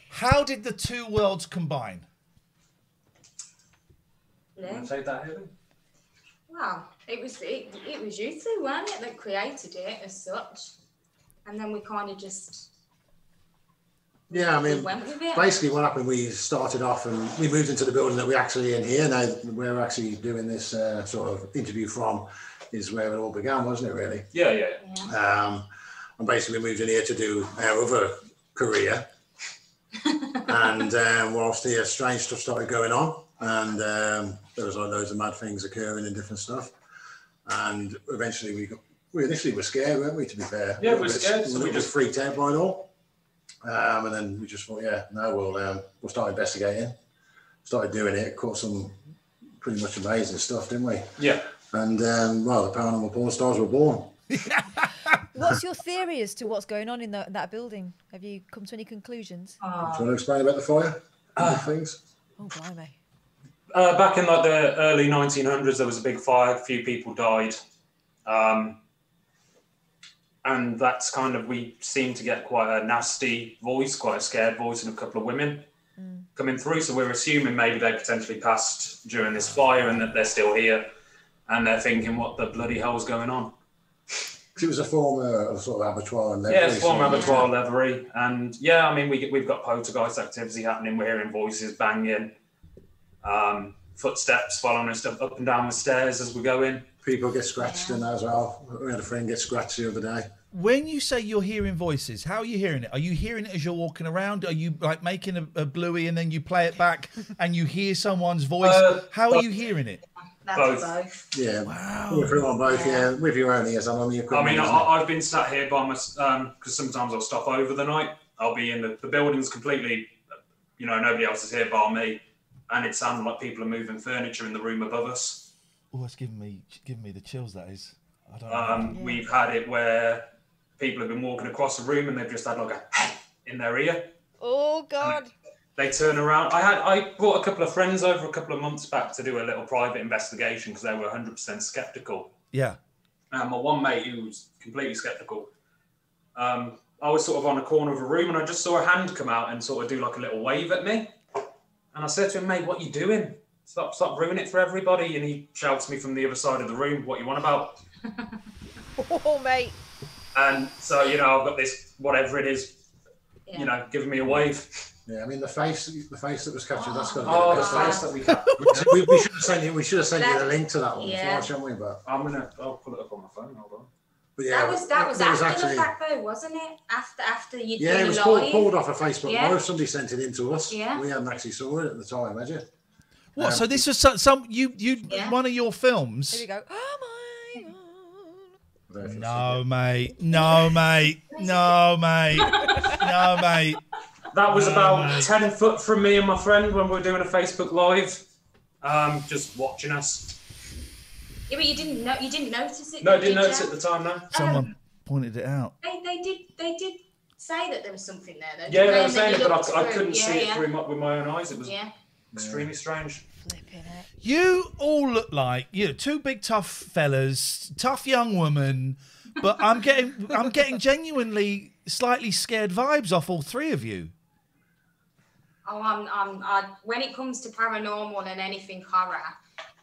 How did the two worlds combine? Yeah. Take that, Haley? Wow, it was you two, weren't it, that created it as such, and then we kind of just Yeah, I mean, we went with it. basically what happened, we started off and we moved into the building that we're actually in here. Now we're actually doing this sort of interview from is where it all began, wasn't it, really? Yeah. And basically we moved in here to do our other career. And whilst here, strange stuff started going on. And there was like loads of mad things occurring and different stuff. And eventually we initially were scared, weren't we, to be fair? Yeah, we were scared. So we just freaked out by it all. And then we just thought, we'll start investigating. Started doing it, caught some pretty much amazing stuff, didn't we? Yeah. And, the paranormal porn stars were born. What's your theory as to what's going on in that building? Have you come to any conclusions? Do you want to explain about the fire? Things? Oh, blimey. Back in like the early 1900s, there was a big fire. A few people died. And that's kind of, we seem to get quite a nasty voice, quite a scared voice, and a couple of women coming through. So we're assuming maybe they potentially passed during this fire and that they're still here. And they're thinking, what the bloody hell's going on? It was a former sort of abattoir and leathery. Yeah, it's former abattoir leathery. And yeah, I mean, we've got poltergeist activity happening. We're hearing voices banging, footsteps following us up and down the stairs as we go in. People get scratched in that as well. We had a friend get scratched the other day. When you say you're hearing voices, how are you hearing it? Are you hearing it as you're walking around? Are you like making a bluey and then you play it back and you hear someone's voice? How are you hearing it? Both. Yeah. Wow. If on both, yeah. With your own ears. I mean, I've been sat here by myself because sometimes I'll stop over the night. I'll be in the building's completely, nobody else is here bar me, and it sounded like people are moving furniture in the room above us. Oh, that's giving me the chills. That is. I don't know. We've had it where people have been walking across the room and they've just had like a in their ear. Oh God. They turn around. I brought a couple of friends over a couple of months back to do a little private investigation because they were 100% skeptical. Yeah. My one mate who was completely skeptical. I was sort of on a corner of a room and I just saw a hand come out and sort of do like a little wave at me. And I said to him, mate, what are you doing? Stop ruining it for everybody. And he shouts me from the other side of the room, what you want about? Oh, mate. And so, I've got this, whatever it is, giving me a wave. Yeah, I mean the face that was captured. That's got to be the face that we captured. we should have sent you the link to that one before, shouldn't we? But I'll pull it up on my phone. Hold on. But yeah, that was after the fact, though, wasn't it? After you. Yeah, it was pulled off of Facebook Live. Somebody sent it in to us. Yeah. We hadn't actually saw it at the time, had you? What? So this was some one of your films? Here we go. Oh my. No, mate. No, mate. No, mate. No, mate. That was about 10 foot from me and my friend when we were doing a Facebook Live, just watching us. Yeah, but you didn't notice it. No, I didn't notice it at the time. No. Someone pointed it out. They did say that there was something there. Though, yeah, they were saying it, but I couldn't see it through with my own eyes. It was extremely strange. You all look like two big tough fellas, tough young women, but I'm getting genuinely slightly scared vibes off all three of you. Oh, when it comes to paranormal and anything horror,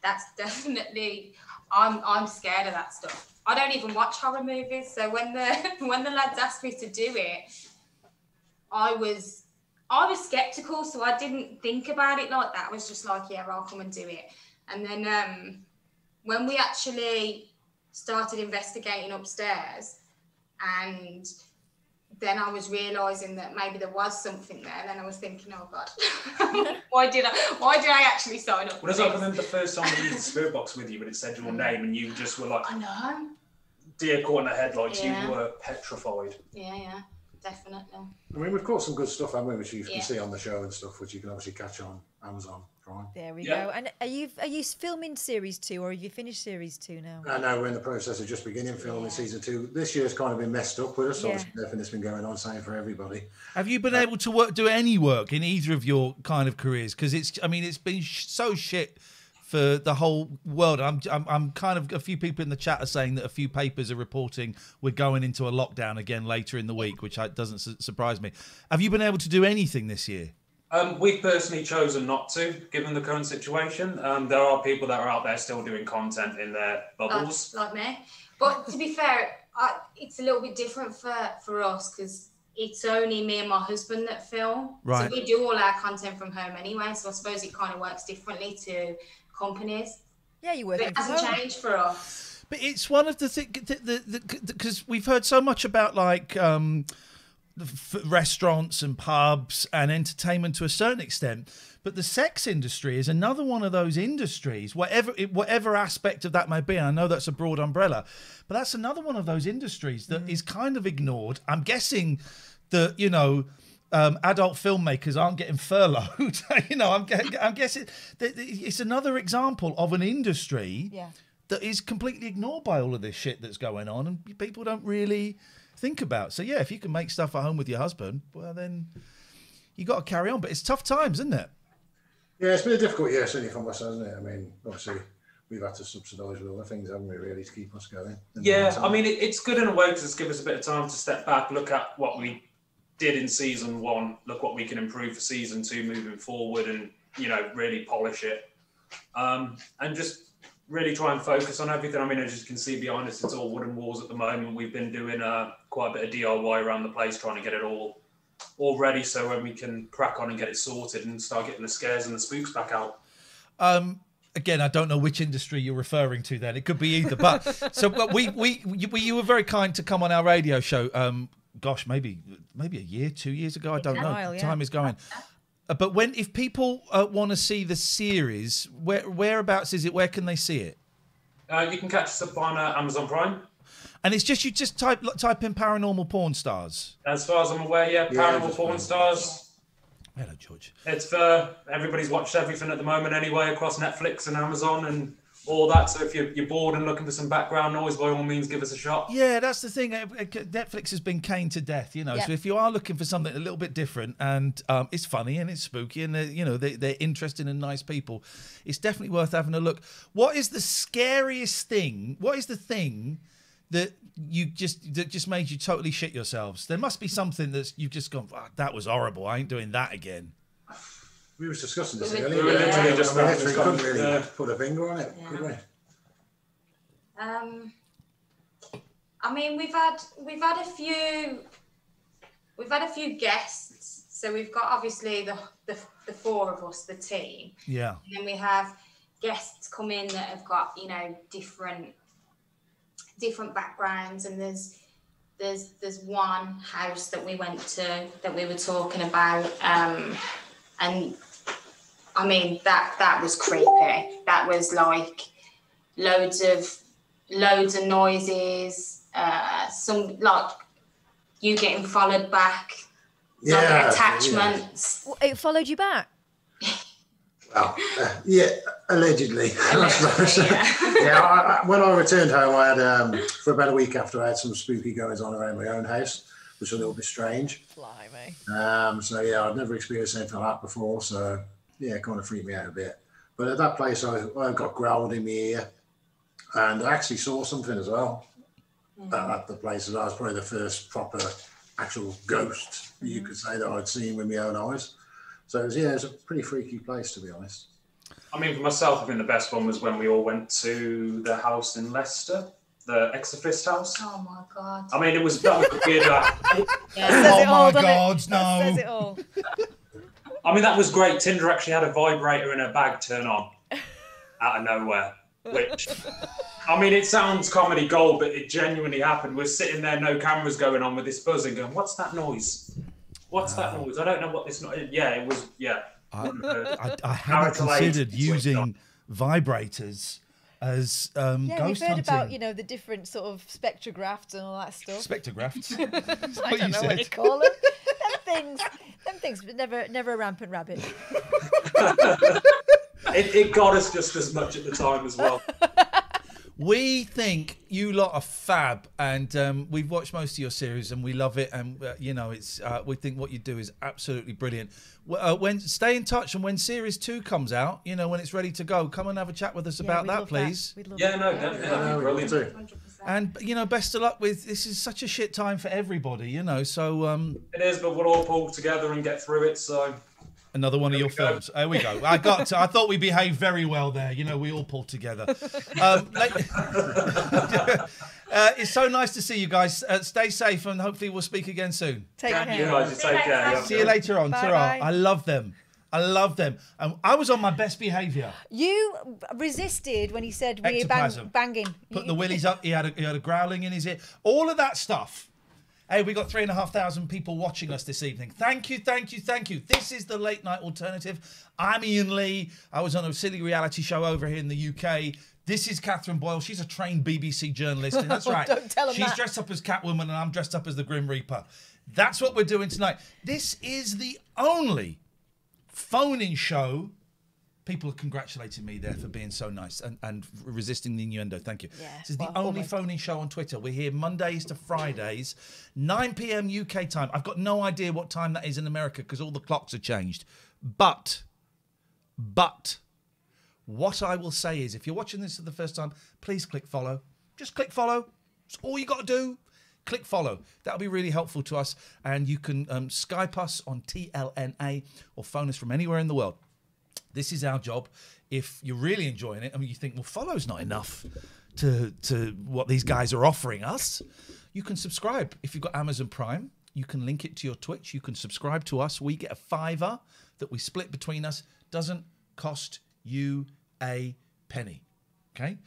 that's definitely I'm scared of that stuff. I don't even watch horror movies, so when the lads asked me to do it, I was skeptical, so I didn't think about it like that. I was just like, yeah, I'll come and do it. And then when we actually started investigating upstairs, and then I was realising that maybe there was something there. Then I was thinking, oh God, why did I actually sign up? Well, I remember the first time we used the spirit box with you, but it said your name, and you just were like, I know. Deer caught in the headlights. You were petrified. Yeah, definitely. I mean, we've caught some good stuff, haven't we, which you can see on the show and stuff, which you can obviously catch on Amazon Prime. There we go. And are you filming series 2, or have you finished series 2 now? No, we're in the process of just beginning filming season 2. This year's kind of been messed up with us. So it's been going on, same for everybody. Have you been able to do any work in either of your kind of careers? Because it's been so shit for the whole world. I'm kind of, a few people in the chat are saying that a few papers are reporting we're going into a lockdown again later in the week, which doesn't surprise me. Have you been able to do anything this year? We've personally chosen not to, given the current situation. There are people that are out there still doing content in their bubbles. Like me. But to be fair, it's a little bit different for us, because it's only me and my husband that film. Right. So we do all our content from home anyway. So I suppose it kind of works differently to companies. Yeah, you work. But it hasn't changed for us. But it's one of the things because we've heard so much about like restaurants and pubs and entertainment to a certain extent, but the sex industry is another one of those industries, whatever aspect of that may be. And I know that's a broad umbrella, but that's another one of those industries that is kind of ignored. I'm guessing that, you know, adult filmmakers aren't getting furloughed. You know, I'm guessing that it's another example of an industry that is completely ignored by all of this shit that's going on, and people don't really think about. So yeah, if you can make stuff at home with your husband, well then you got to carry on. But it's tough times, isn't it? Yeah, it's been a difficult year, certainly for us, hasn't it? I mean, obviously we've had to subsidise with other things, haven't we, really, to keep us going? Yeah, I mean, it's good in a way because it's given us a bit of time to step back, look at what we did in season 1, look what we can improve for season 2 moving forward, and, you know, really polish it. And just really try and focus on everything. I mean, as you can see behind us, it's all wooden walls at the moment. We've been doing quite a bit of DIY around the place, trying to get it all ready so when we can crack on and get it sorted and start getting the scares and the spooks back out. Again, I don't know which industry you're referring to then. It could be either. But so you were very kind to come on our radio show. Gosh, maybe a year, 2 years ago. I don't know. Time is going. But if people want to see the series, whereabouts is it? Where can they see it? You can catch us up on Amazon Prime. And it's just, you just type in paranormal porn stars. As far as I'm aware, yeah, paranormal porn stars. Hello, George. It's everybody's watched everything at the moment anyway across Netflix and Amazon and all that. So if you're bored and looking for some background noise, by all means, give us a shot. Yeah, that's the thing. Netflix has been caned to death, you know. Yeah. So if you are looking for something a little bit different and it's funny and it's spooky and they're interesting and nice people, it's definitely worth having a look. What is the scariest thing? What is the thing that just made you totally shit yourselves? There must be something that you've just gone, oh, that was horrible. I ain't doing that again. We were discussing this earlier. We couldn't really put a finger on it, could we? I mean, we've had a few guests. So we've got obviously the 4 of us, the team. Yeah. And then we have guests come in that have got, you know, different backgrounds, and there's one house that we went to that we were talking about, and I mean that was creepy. That was like loads of noises, some like you getting followed back, like attachments. Yeah. It followed you back. Well, yeah, allegedly. Yeah, when I returned home, I had, for about a week after, I had some spooky goings on around my own house, which was a little bit strange. Blimey. So, yeah, I'd never experienced anything like that before, so, yeah, it kind of freaked me out a bit. But at that place, I got growled in my ear, and I actually saw something as well at the place. That was probably the first proper actual ghost, you could say, that I'd seen with my own eyes. So, it was a pretty freaky place, to be honest. I mean, for myself, I think the best one was when we all went to the house in Leicester, the Exorcist house. Oh, my God. I mean, that was weird. Oh, my God, no. That says it all. I mean, that was great. Tinder actually had a vibrator in her bag turn on out of nowhere, which, I mean, it sounds comedy gold, but it genuinely happened. We're sitting there, no cameras going on, with this buzzing going, what's that noise? What's that noise? I don't know what this noise is. Yeah, it was, yeah. I hadn't considered using vibrators as ghost we've heard hunting. about, you know, the different sort of spectrographs and all that stuff. Spectrographs? I don't know what they call them. Them things, but never a rampant rabbit. It got us just as much at the time as well. We think you lot are fab, and we've watched most of your series, and we love it. And it's we think what you do is absolutely brilliant. Stay in touch, and when series 2 comes out, when it's ready to go, come and have a chat with us about that, please. Definitely, really do. And best of luck with this. Is such a shit time for everybody, So it is, but we'll all pull together and get through it. So. Another one of your films. There we go. I thought we behaved very well there. We all pulled together. It's so nice to see you guys. Stay safe and hopefully we'll speak again soon. Take care. You guys, take care. See you later on. Bye, Ta-ra. bye. I love them. I love them. I was on my best behaviour. You resisted when he said we're Ectoplasm. banging. Put the willies up. He had a growling in his ear. All of that stuff. Hey, we got 3,500 people watching us this evening. Thank you, thank you, thank you. This is the Late Night Alternative. I'm Ian Lee. I was on a silly reality show over here in the UK. This is Catherine Boyle. She's a trained BBC journalist. And that's right. Don't tell him She's that. dressed up as Catwoman and I'm dressed up as the Grim Reaper. That's what we're doing tonight. This is the only phone-in show. People are congratulating me there for being so nice and resisting the innuendo. Thank you. Yeah, This is the only phone-in show on Twitter. We're here Mondays to Fridays, 9 p.m. UK time. I've got no idea what time that is in America because all the clocks are changed. But, what I will say is, if you're watching this for the first time, please click follow. Just click follow. That's all you got to do. Click follow. That'll be really helpful to us. And you can Skype us on TLNA or phone us from anywhere in the world. This is our job. If you're really enjoying it, I mean, you think, well, follow's not enough to what these guys are offering us. You can subscribe. If you've got Amazon Prime, you can link it to your Twitch. You can subscribe to us. We get a $5 that we split between us. Doesn't cost you a penny. Okay?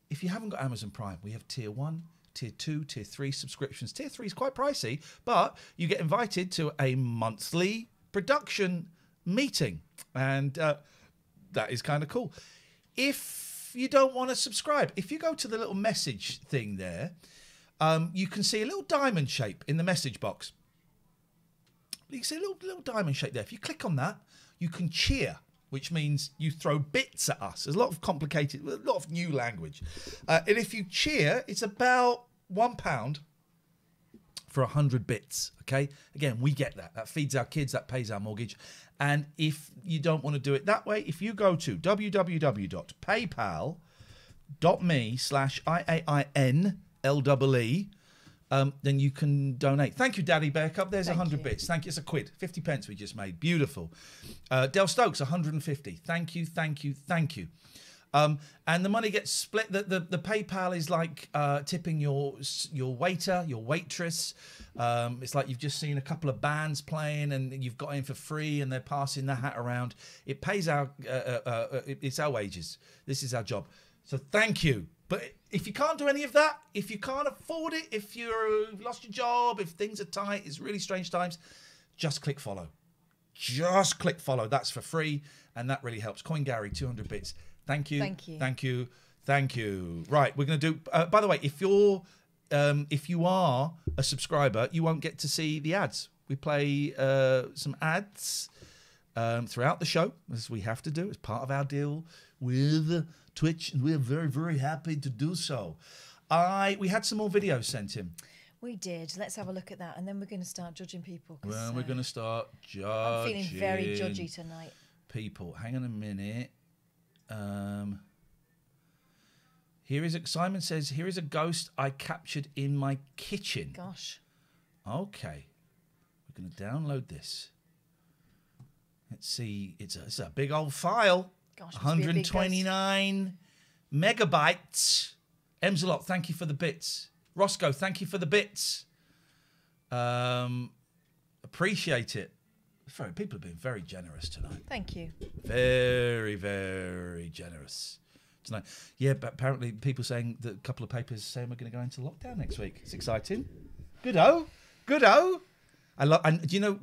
If you haven't got Amazon Prime, we have Tier 1, Tier 2, Tier 3 subscriptions. Tier 3 is quite pricey, but you get invited to a monthly production meeting. And that is kind of cool. If you don't want to subscribe, if you go to the little message thing there, you can see a little diamond shape in the message box. You can see a little diamond shape there. If you click on that, you can cheer, which means you throw bits at us. There's a lot of new language. And if you cheer, it's about £1 for 100 bits, okay? Again, we get that. That feeds our kids, that pays our mortgage. And if you don't want to do it that way, if you go to www.paypal.me/IAINLEE, then you can donate. Thank you, Daddy Bear Cup. There's 100 bits. Thank you. It's a quid. 50 pence we just made. Beautiful. Del Stokes, 150. Thank you, thank you, thank you. And the money gets split. The PayPal is like tipping your waiter, your waitress. It's like you've just seen a couple of bands playing and you've got in for free and they're passing the hat around. It pays it's our wages. This is our job. So thank you. But if you can't do any of that, if you can't afford it, if you've lost your job, if things are tight, it's really strange times, just click follow. Just click follow. That's for free and that really helps. Coin Gary, 200 bits. Thank you. Thank you. Thank you. Thank you. Right, we're going to do... by the way, if you are a subscriber, you won't get to see the ads. We play some ads throughout the show, as we have to do. It's part of our deal with Twitch, and we're very, very happy to do so. We had some more videos sent in. We did. Let's have a look at that, and then we're going to start judging people. Well, we're going to start judging. I'm feeling very judgy tonight. People, hang on a minute. Simon says, here is a ghost I captured in my kitchen. Gosh. Okay. We're going to download this. Let's see. It's a big old file. Gosh, 129 megabytes. Emsalot, thank you for the bits. Roscoe, thank you for the bits. Appreciate it. People have been very generous tonight. Thank you. Very, very generous tonight. Yeah, but apparently people saying that a couple of papers saying we're going to go into lockdown next week. It's exciting. Good-o. Good-o. And do you know,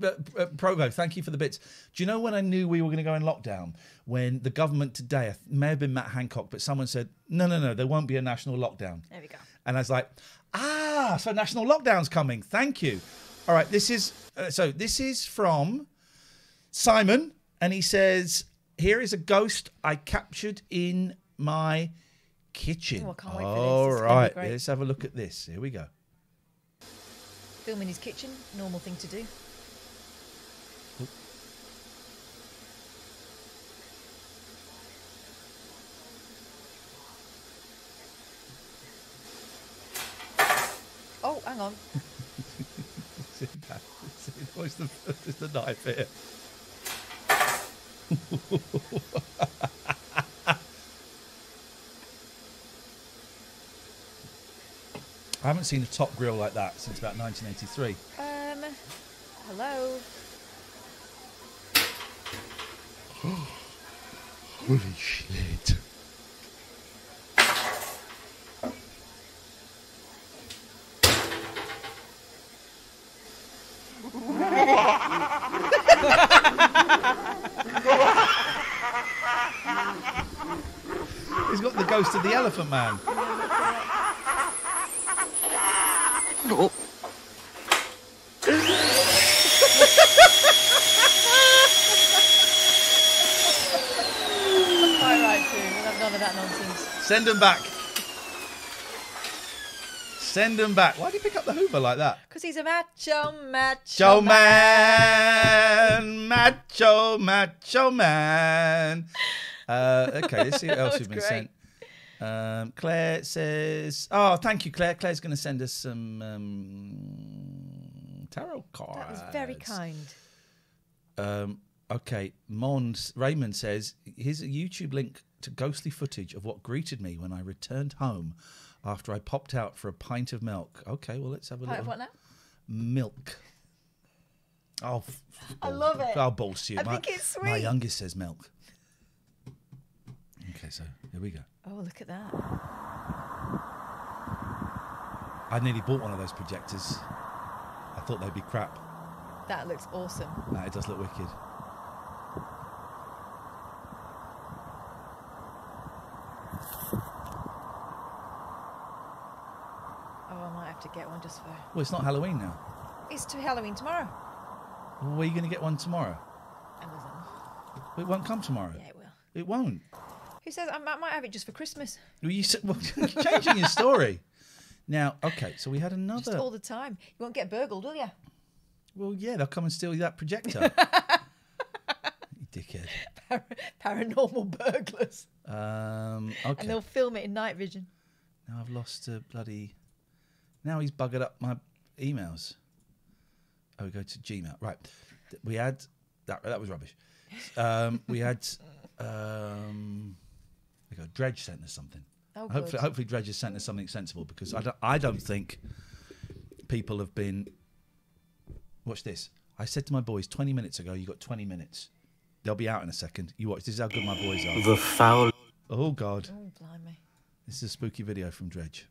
Provo, thank you for the bits. Do you know when I knew we were going to go in lockdown? When the government today, it may have been Matt Hancock, but someone said, no, there won't be a national lockdown. There we go. And I was like, so national lockdown's coming. Thank you. All right, this is from Simon, and he says, here is a ghost I captured in my kitchen. Oh, I can't wait for this. All It's right, gonna be great. let's have a look at this. Here we go. Film in his kitchen, normal thing to do. Oh, hang on. Where's the knife here? haven't seen a top grill like that since about 1983. Hello. Holy shit. He's got the ghost of the Elephant Man. Oh. Quite right, too. We'll have none of that nonsense. Send him back. Send him back. Why did he pick up the Hoover like that? Because he's a macho man. Okay, let's see what else we've been sent. Claire says, "Oh, thank you, Claire. Claire's going to send us some tarot cards." That was very kind. Okay, Raymond says, "Here's a YouTube link to ghostly footage of what greeted me when I returned home after I popped out for a pint of milk." Okay, well, let's have a look. What now? Milk. Oh, I love it. I'll balls you. I think it's sweet. My youngest says milk. Okay, so here we go. Oh, look at that. I nearly bought one of those projectors. I thought they'd be crap. That looks awesome. No, it does look wicked. Oh, I might have to get one just for... Well, it's not Halloween now. It's to Halloween tomorrow. Well, where are you going to get one tomorrow? Amazon. It won't come tomorrow. Yeah, it will. It won't. Who says I might have it just for Christmas? Well, you said, well, you're changing your story. Now, okay, so we had another... Just all the time. You won't get burgled, will you? Well, yeah, they'll come and steal that projector. You dickhead. Paranormal burglars. Okay. And they'll film it in night vision. Now I've lost a bloody... Now he's buggered up my emails. Oh, we go to Gmail. Right. We had... That was rubbish. We had... we go. Dredge sent us something. Oh, hopefully Dredge has sent us something sensible, because I don't think people have been... Watch this. I said to my boys 20 minutes ago, you got 20 minutes. They'll be out in a second. You watch. This is how good my boys are. The foul... Oh, God. Oh, blimey. This is a spooky video from Dredge.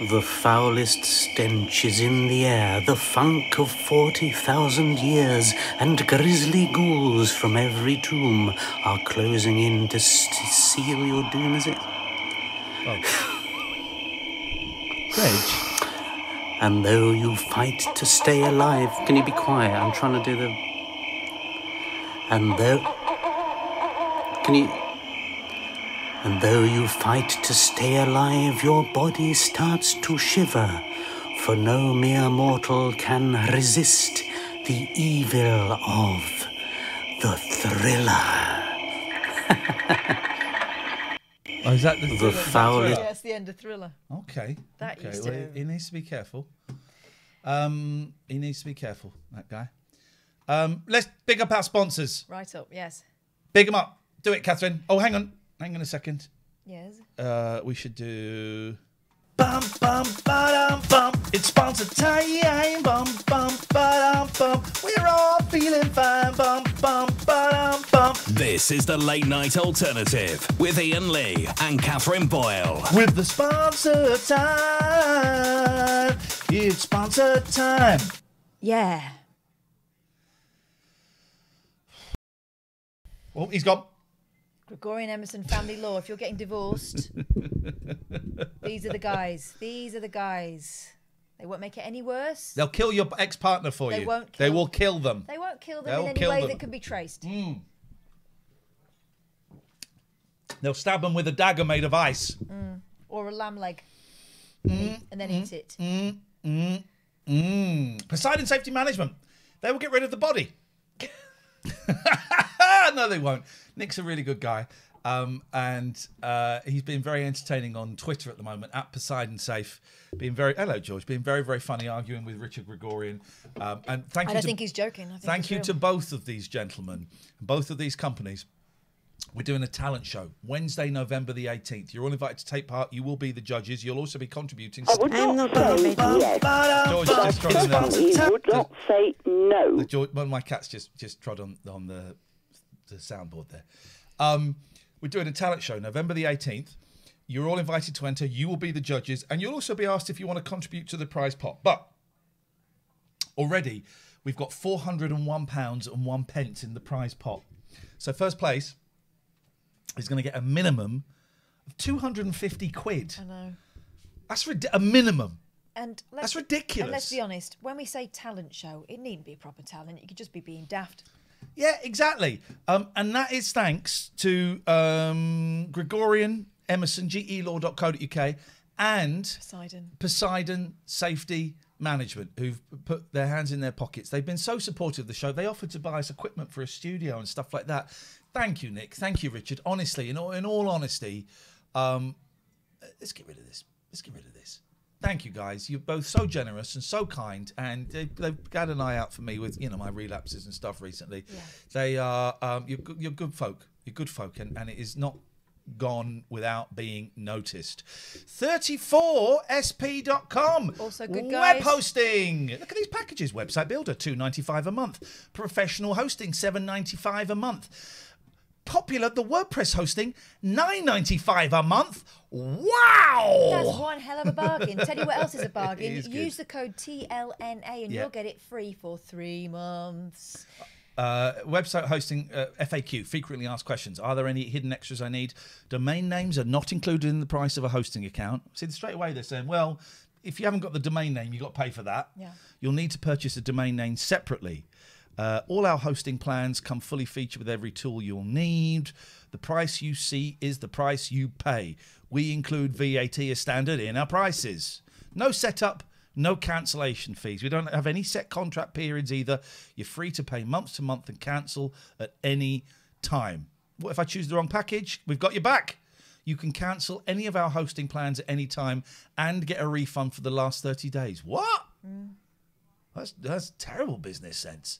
The foulest stench is in the air, the funk of 40,000 years, and grisly ghouls from every tomb are closing in to seal your doom, is it? Oh. Dredge? And though you fight to stay alive... Can you be quiet? I'm trying to do the... And though... Can you... And though you fight to stay alive, your body starts to shiver, for no mere mortal can resist the evil of the Thriller. Oh, is that the foulest? Yeah, it's the end of Thriller. Okay. That okay. used Well, to... he needs to be careful. He needs to be careful, that guy. Let's big up our sponsors. Right up, yes. Big them up. Do it, Catherine. Oh, hang on a second. Yes. We should do... Bum, bum, ba-dum, bum. It's sponsor time. Bum, bum, ba-dum, bum. We're all feeling fine. Bum, bum, ba-dum, bum. This is the Late Night Alternative with Ian Lee and Catherine Boyle. With the sponsor time. It's sponsor time. Yeah. Oh, he's gone. Gregorian Emerson family law. If you're getting divorced, these are the guys. These are the guys. They won't make it any worse. They'll kill your ex-partner for you. They won't kill They will kill them. They won't kill them They'll in any kill way them. that can be traced. They'll stab them with a dagger made of ice. Or a lamb leg. And then eat it. Poseidon Safety Management. They will get rid of the body. No, they won't. Nick's a really good guy. And he's been very entertaining on Twitter at the moment, at Poseidon Safe. Hello, George. Being very, very funny, arguing with Richard Gregorian. And thank you. I don't think he's joking. I think thank you real. to both of these gentlemen, both of these companies, We're doing a talent show Wednesday, November the 18th. You're all invited to take part. You will be the judges. You'll also be contributing. I would not say yes. George just trod on He would not say no. One of my cats just trod on the soundboard there. We're doing a talent show November the 18th. You're all invited to enter. You will be the judges, and you'll also be asked if you want to contribute to the prize pot. But already we've got £401.01 in the prize pot. So first place is going to get a minimum of 250 quid. I know. That's a minimum. And that's ridiculous. And let's be honest, when we say talent show, it needn't be proper talent. You could just be being daft. Yeah, exactly. And that is thanks to Gregorian Emerson, gelaw.co.uk, and Poseidon Safety Management, who've put their hands in their pockets. They've been so supportive of the show. They offered to buy us equipment for a studio and stuff like that. Thank you, Nick. Thank you, Richard. Honestly, in all honesty, let's get rid of this. Let's get rid of this. Thank you, guys. You're both so generous and so kind, and they've got an eye out for me with my relapses and stuff recently. Yeah. They are you're good folk. You're good folk, and it is not gone without being noticed. 34sp.com. Also good, guys. Web hosting. Look at these packages. Website builder, $2.95 a month. Professional hosting, $7.95 a month. Popular, the WordPress hosting, $9.95 a month. Wow! That's one hell of a bargain. Tell you what else is a bargain. good. Use the code TLNA and you'll get it free for 3 months. Website hosting, FAQ, frequently asked questions. Are there any hidden extras I need? Domain names are not included in the price of a hosting account. See, straight away they're saying, well, if you haven't got the domain name, you've got to pay for that. Yeah. You'll need to purchase a domain name separately. All our hosting plans come fully featured with every tool you'll need. The price you see is the price you pay. We include VAT as standard in our prices. No setup, no cancellation fees. We don't have any set contract periods either. You're free to pay month to month and cancel at any time. What if I choose the wrong package? We've got your back. You can cancel any of our hosting plans at any time and get a refund for the last 30 days. What? That's terrible business sense.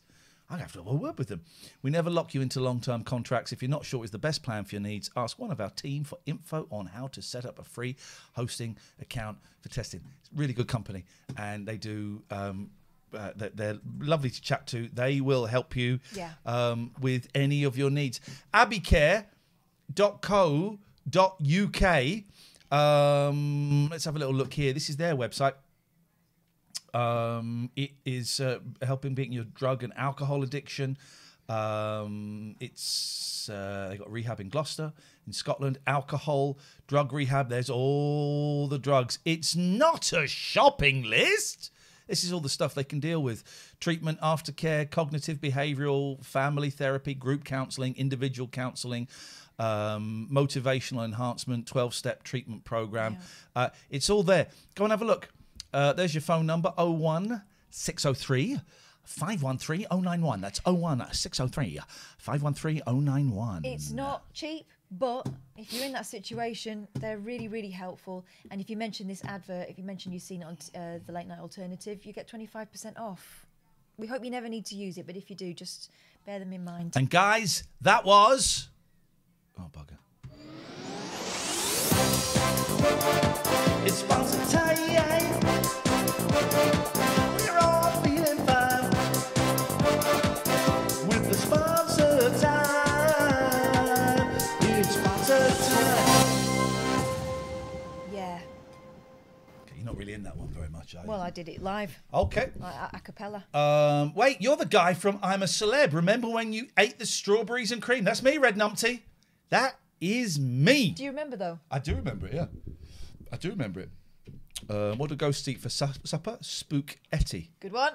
I have to have a word with them. We never lock you into long-term contracts. If you're not sure it's the best plan for your needs, ask one of our team for info on how to set up a free hosting account for testing. It's a really good company, and they do. They're lovely to chat to. They will help you with any of your needs. abbeycare.co.uk. Let's have a little look here. This is their website. It is helping beat your drug and alcohol addiction. It's they got rehab in Gloucester, in Scotland, alcohol, drug rehab. There's all the drugs. It's not a shopping list. This is all the stuff they can deal with. Treatment, aftercare, cognitive behavioural, family therapy, group counselling, individual counselling, motivational enhancement, 12-step treatment program. Yeah. It's all there. Go and have a look. There's your phone number, 01603 513 091. That's 01603 513 091. It's not cheap, but if you're in that situation, they're really, really helpful. And if you mention this advert, if you mention you've seen it on the Late Night Alternative, you get 25% off. We hope you never need to use it, but if you do, just bear them in mind. And guys, that was... Oh, bugger. It's sponsor time. We're all feeling fine with the sponsor time. It's sponsor time. Yeah. Okay, you're not really in that one very much, are you? Well, I did it live. Okay. A cappella. Wait, you're the guy from I'm a Celeb. Remember when you ate the strawberries and cream? That's me, Red Numpty. That is me. Do you remember, though? I do remember it, yeah. I do remember it. What do ghosts eat for supper? Spook-etty. Good one.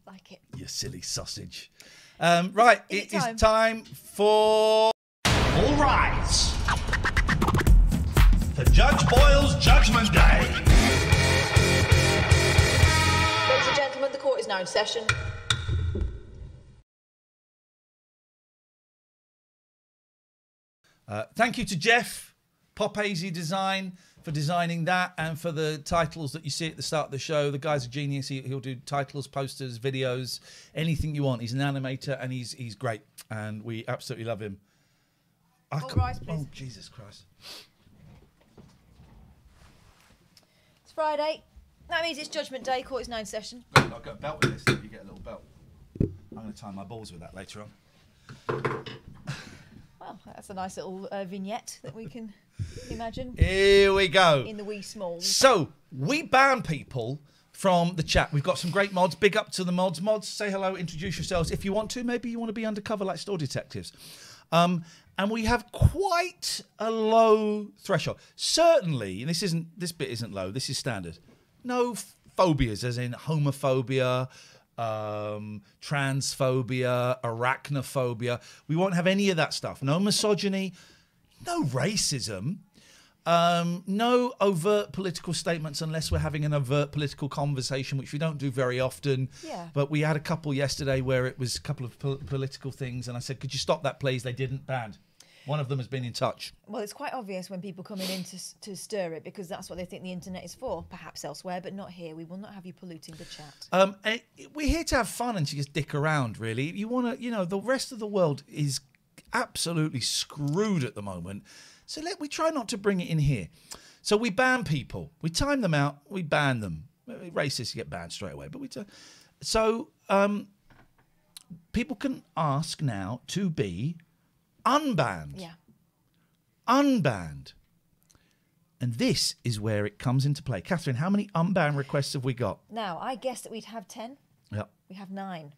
Like it. You silly sausage. Right, it is time for... All rise. For Judge Boyle's Judgment Day. Ladies and gentlemen, the court is now in session. Thank you to Jeff Pop Hazy Design for designing that, and for the titles that you see at the start of the show. The guy's a genius. He'll do titles, posters, videos, anything you want. He's an animator, and he's great, and we absolutely love him. Rice, please. Oh, Jesus Christ. It's Friday. That means it's Judgment Day, Court is 9 session. I've got a belt with this, so you get a little belt. I'm going to tie my balls with that later on. Well, that's a nice little vignette that we can imagine. Here we go. In the wee smalls. So, we ban people from the chat. We've got some great mods. Big up to the mods. Mods, say hello, introduce yourselves. If you want to, maybe you want to be undercover like store detectives. And we have quite a low threshold. Certainly, and this bit isn't low, this is standard. No phobias, as in homophobia, transphobia, arachnophobia. We won't have any of that stuff. No misogyny, no racism, no overt political statements unless we're having an overt political conversation, which we don't do very often. Yeah. But we had a couple yesterday where it was a couple of political things, and I said, could you stop that, please? They didn't. Banned. One of them has been in touch. Well, it's quite obvious when people coming in to stir it, because that's what they think the internet is for. Perhaps elsewhere, but not here. We will not have you polluting the chat. We're here to have fun and to just dick around, really. You want to, the rest of the world is absolutely screwed at the moment. So we try not to bring it in here. So we ban people. We time them out. We ban them. Racists get banned straight away. But people can ask now to be unbanned. Yeah. Unbanned. And this is where it comes into play. Catherine, how many unban requests have we got? Now, I guessed that we'd have 10. Yep. We have 9.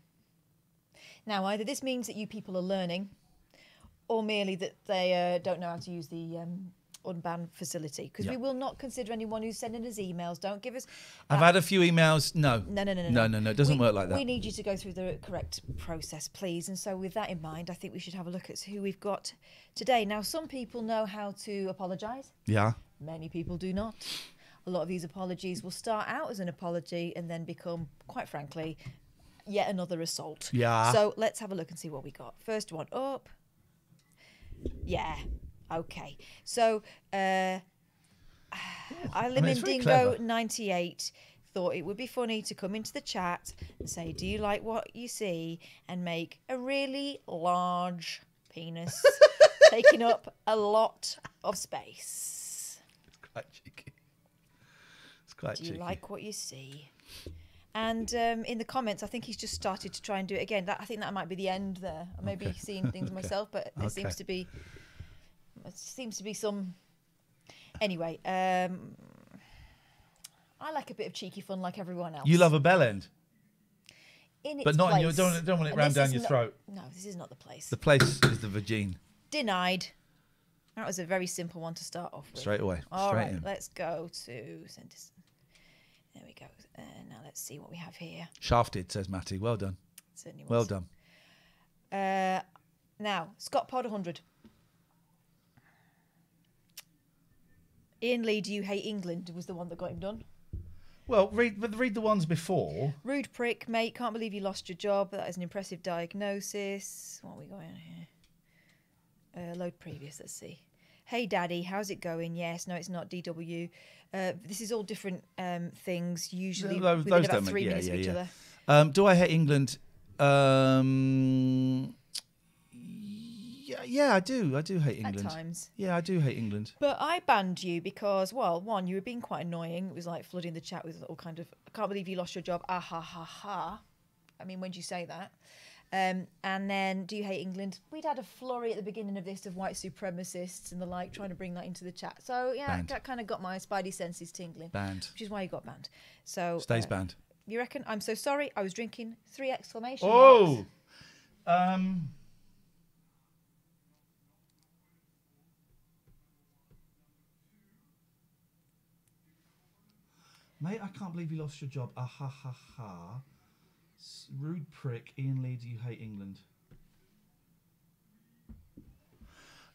Now, either this means that you people are learning, or merely that they don't know how to use the unban facility. Because we will not consider anyone who's sending us emails. Don't give us... I've had a few emails. No. No. It doesn't work like that. We need you to go through the correct process, please. And so with that in mind, I think we should have a look at who we've got today. Now, some people know how to apologise. Yeah. Many people do not. A lot of these apologies will start out as an apology and then become, quite frankly, yet another assault. Yeah. So let's have a look and see what we got. First one up. Yeah. Okay. So, Dingo 98 thought it would be funny to come into the chat and say, do you like what you see? And make a really large penis taking up a lot of space. It's quite cheeky. It's quite cheeky. Do you like what you see? And in the comments, I think he's just started to try and do it again. I think that might be the end there. I may be seeing things myself, but there seems to be some. Anyway, I like a bit of cheeky fun, like everyone else. You love a bell end, but not place. in your. Don't want it rammed down your throat. No, this is not the place. The place is the vagine. Denied. That was a very simple one to start off with. Straight away. All straight right, in. let's go to centers. There we go. Now let's see what we have here. Shafted, says Matty. Well done. Certainly was. Well done. Now, Scott Pod 100. Ian Lee, do you hate England? Was the one that got him done. Well, read the ones before. Rude prick, mate. Can't believe you lost your job. That is an impressive diagnosis. What are we going here? Load previous. Let's see. Hey, Daddy, how's it going? Yes, no, it's not DW. This is all different things, usually within about 3 minutes of each other. Do I hate England? Yeah, I do. I do hate England. At times. Yeah, I do hate England. But I banned you because, well, one, you were being quite annoying. It was like flooding the chat with all kind of, I can't believe you lost your job. Ah, ha, ha, ha. I mean, when did you say that? And then, do you hate England? We'd had a flurry at the beginning of this of white supremacists and the like, trying to bring that into the chat. So, yeah, banned. That kind of got my spidey senses tingling. Banned. Which is why you got banned. So stays banned. You reckon? I'm so sorry. I was drinking 3 exclamation marks. Mate, I can't believe you lost your job. Ah, ha, ha, ha. Rude prick. Ian Lee, do you hate England?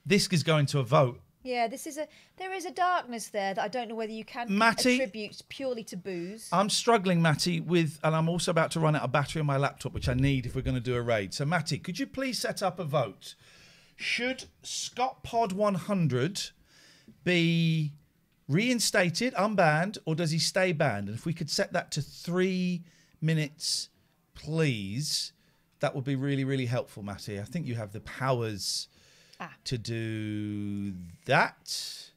This is going to a vote. Yeah, there is a darkness there that I don't know whether you can attribute purely to booze. I'm struggling, Matty, and I'm also about to run out of battery on my laptop, which I need if we're going to do a raid. So, Matty, could you please set up a vote? Should Scott Pod 100 be reinstated, unbanned, or does he stay banned? And if we could set that to 3 minutes, please, that would be really, really helpful, Matty. I think you have the powers to do that.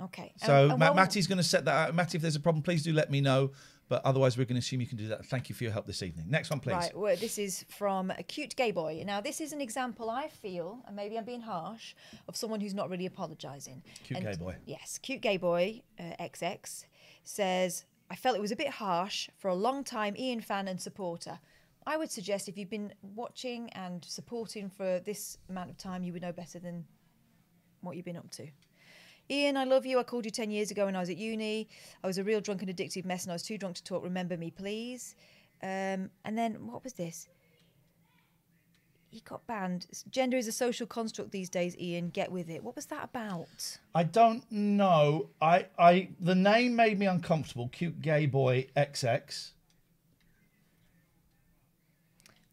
Okay. So Matty's going to set that out. Matty, if there's a problem, please do let me know. But otherwise, we're going to assume you can do that. Thank you for your help this evening. Next one, please. Right. Well, this is from a cute gay boy. Now, this is an example, I feel, and maybe I'm being harsh, of someone who's not really apologising. Cute gay boy. Yes. Cute gay boy, XX, says, I felt it was a bit harsh for a long time Ian fan and supporter. I would suggest if you've been watching and supporting for this amount of time, you would know better than what you've been up to. Ian, I love you. I called you 10 years ago when I was at uni. I was a real drunk and addictive mess and I was too drunk to talk. Remember me, please. And then, what was this? He got banned. Gender is a social construct these days, Ian. Get with it. What was that about? I don't know. The name made me uncomfortable. Cute gay boy XX.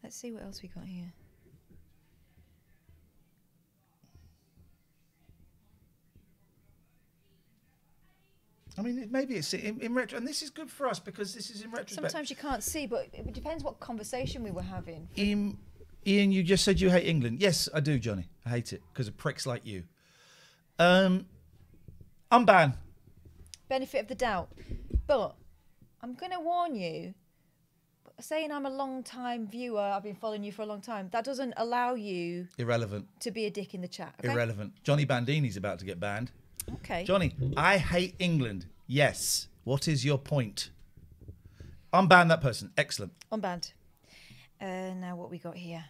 Let's see what else we got here. I mean, maybe it's in retro, and this is good for us because this is in retrospect. Sometimes you can't see, but it depends what conversation we were having. Ian, you just said you hate England. Yes, I do, Johnny. I hate it because of pricks like you. Unban. Benefit of the doubt. But I'm going to warn you, saying I'm a long-time viewer, I've been following you for a long time, that doesn't allow you... Irrelevant. ...to be a dick in the chat. Okay? Irrelevant. Johnny Bandini's about to get banned. Okay. Johnny, I hate England. Yes. What is your point? Unban that person. Excellent. Unbanned. Now what we got here?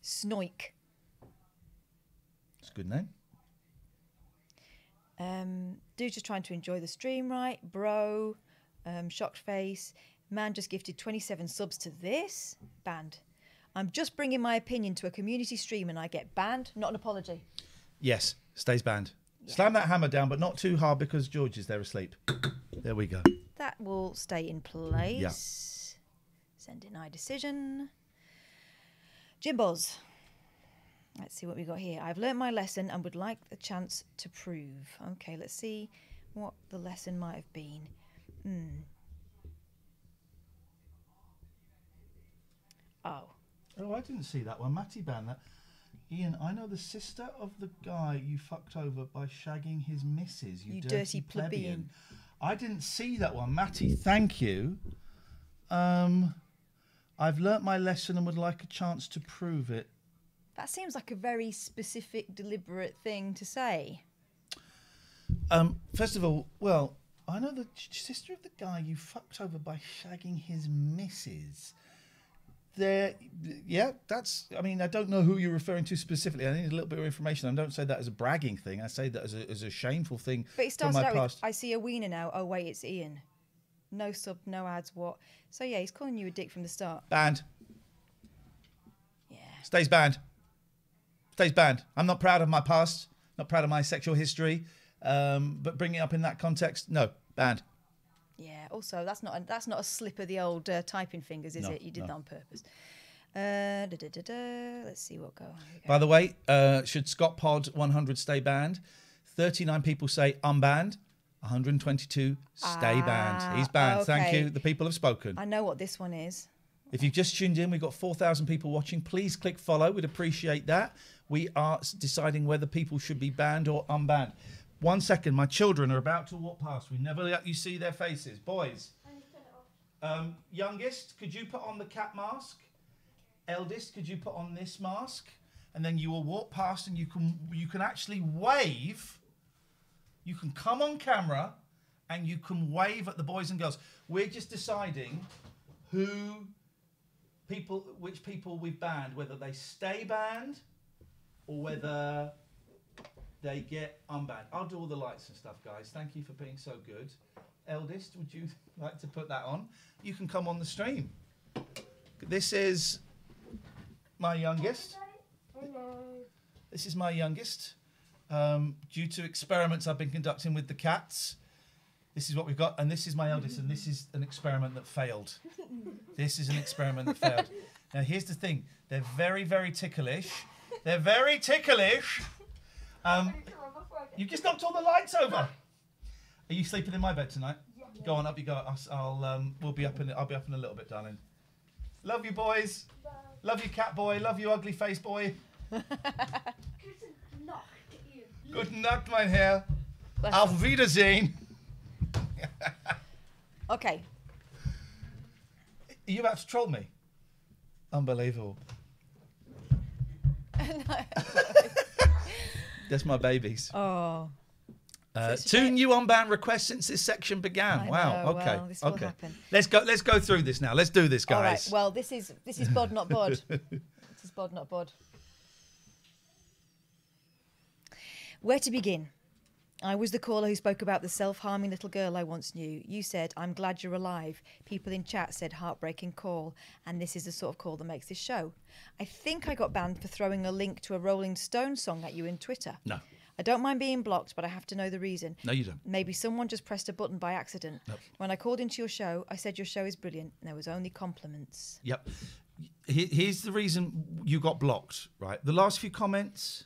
Snoik. It's a good name. Dude's just trying to enjoy the stream, right? Bro. Shocked face. Man just gifted 27 subs to this. Banned. I'm just bringing my opinion to a community stream and I get banned. Not an apology. Yes. Stays banned. Yeah. Slam that hammer down, but not too hard because George is there asleep. There we go. That will stay in place. Yeah. Send deny decision. Jimboz. Let's see what we got here. I've learnt my lesson and would like a chance to prove. Okay, let's see what the lesson might have been. Oh, I didn't see that one. Matty banned that. Ian, I know the sister of the guy you fucked over by shagging his missus, you dirty plebeian. I didn't see that one. Matty, thank you. I've learnt my lesson and would like a chance to prove it. That seems like a very specific, deliberate thing to say. First of all, well, I know the sister of the guy you fucked over by shagging his missus. Yeah, that's. I mean, I don't know who you're referring to specifically. I need a little bit of information. I don't say that as a bragging thing. I say that as a shameful thing. But it starts out with, I see a wiener now. Oh wait, it's Ian. No sub, no ads. What? So yeah, he's calling you a dick from the start. Banned. Yeah. Stays banned. Stays banned. I'm not proud of my past. Not proud of my sexual history. But bringing it up in that context, no, banned. Yeah. Also, that's not a slip of the old typing fingers, is it? You did that on purpose. Let's see what go. By the way, should Scott Pod 100 stay banned? 39 people say unbanned. 122 stay banned. He's banned. Okay. Thank you. The people have spoken. I know what this one is. If you've just tuned in, we've got 4,000 people watching. Please click follow. We'd appreciate that. We are deciding whether people should be banned or unbanned. 1 second. My children are about to walk past. We never let you see their faces. Boys. Youngest, could you put on the cat mask? Eldest, could you put on this mask? And then you will walk past and you can actually wave. You can come on camera and you can wave at the boys and girls. We're just deciding which people we've banned, whether they stay banned or whether they get unbanned. I'll do all the lights and stuff, guys. Thank you for being so good. Eldest, would you like to put that on? You can come on the stream. This is my youngest. Hello. This is my youngest. Due to experiments I've been conducting with the cats, this is what we've got. And this is my eldest, and this is an experiment that failed. This is an experiment that failed. Now, here's the thing. They're very, very ticklish. They're very ticklish. You just knocked all the lights over. Are you sleeping in my bed tonight? Yeah. Go on, up you go. We'll be up in. I'll be up in a little bit, darling. Love you, boys. Bye. Love you, cat boy. Love you, ugly face boy. Good night, mein Herr. Auf Wiedersehen. Okay. Are you about to troll me? Unbelievable. That's my babies. Oh. 2 new unbanned requests since this section began. Wow. Okay. Well, this will happen. Let's go through this now. Let's do this, guys. All right. Well, this is bod not bod. This is bod not bod. Where to begin? I was the caller who spoke about the self-harming little girl I once knew. You said, "I'm glad you're alive." People in chat said, "Heartbreaking call." And this is the sort of call that makes this show. I think I got banned for throwing a link to a Rolling Stones song at you in Twitter. No. I don't mind being blocked, but I have to know the reason. No, you don't. Maybe someone just pressed a button by accident. Nope. When I called into your show, I said your show is brilliant, and there was only compliments. Yep. Here's the reason you got blocked, right? The last few comments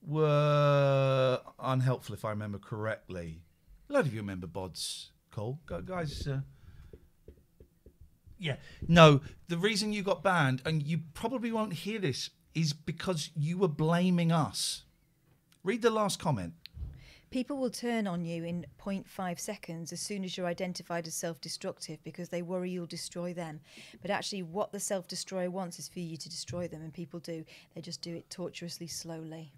were unhelpful, if I remember correctly. A lot of you remember Bod's call. Guys, yeah. No, the reason you got banned, and you probably won't hear this, is because you were blaming us. Read the last comment. People will turn on you in 0.5 seconds as soon as you're identified as self-destructive because they worry you'll destroy them. But actually what the self-destroyer wants is for you to destroy them, and people do. They just do it tortuously slowly.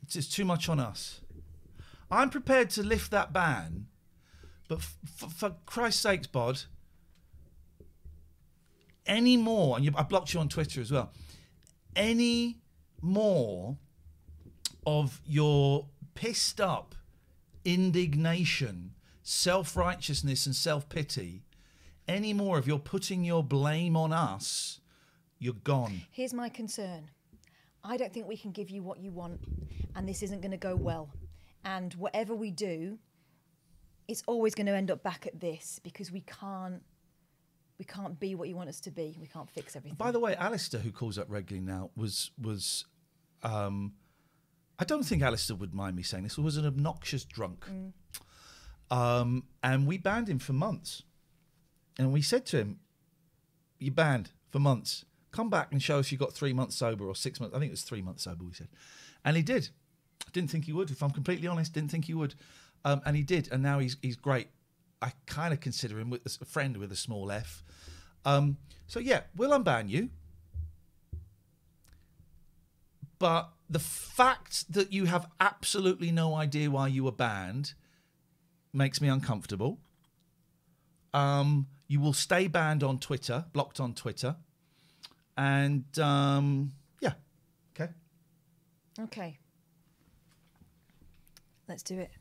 It's too much on us. I'm prepared to lift that ban, but for Christ's sakes, Bod, any more, and I blocked you on Twitter as well, any more of your pissed up indignation, self-righteousness and self-pity, any more of your putting your blame on us, you're gone. Here's my concern. I don't think we can give you what you want, and this isn't going to go well. And whatever we do, it's always going to end up back at this because we can't be what you want us to be. We can't fix everything. By the way, Alistair, who calls up regularly now, was I don't think Alistair would mind me saying this, was an obnoxious drunk. And we banned him for months. And we said to him, "You're banned for months. Come back and show us you got 3 months sober or 6 months." I think it was 3 months sober, we said. And he did. I didn't think he would, if I'm completely honest. Didn't think he would. And he did. And now he's great. I kind of consider him a friend with a small F. So, yeah, we'll unban you. But the fact that you have absolutely no idea why you were banned makes me uncomfortable. You will stay banned on Twitter, blocked on Twitter. And, yeah, okay. Okay. Let's do it.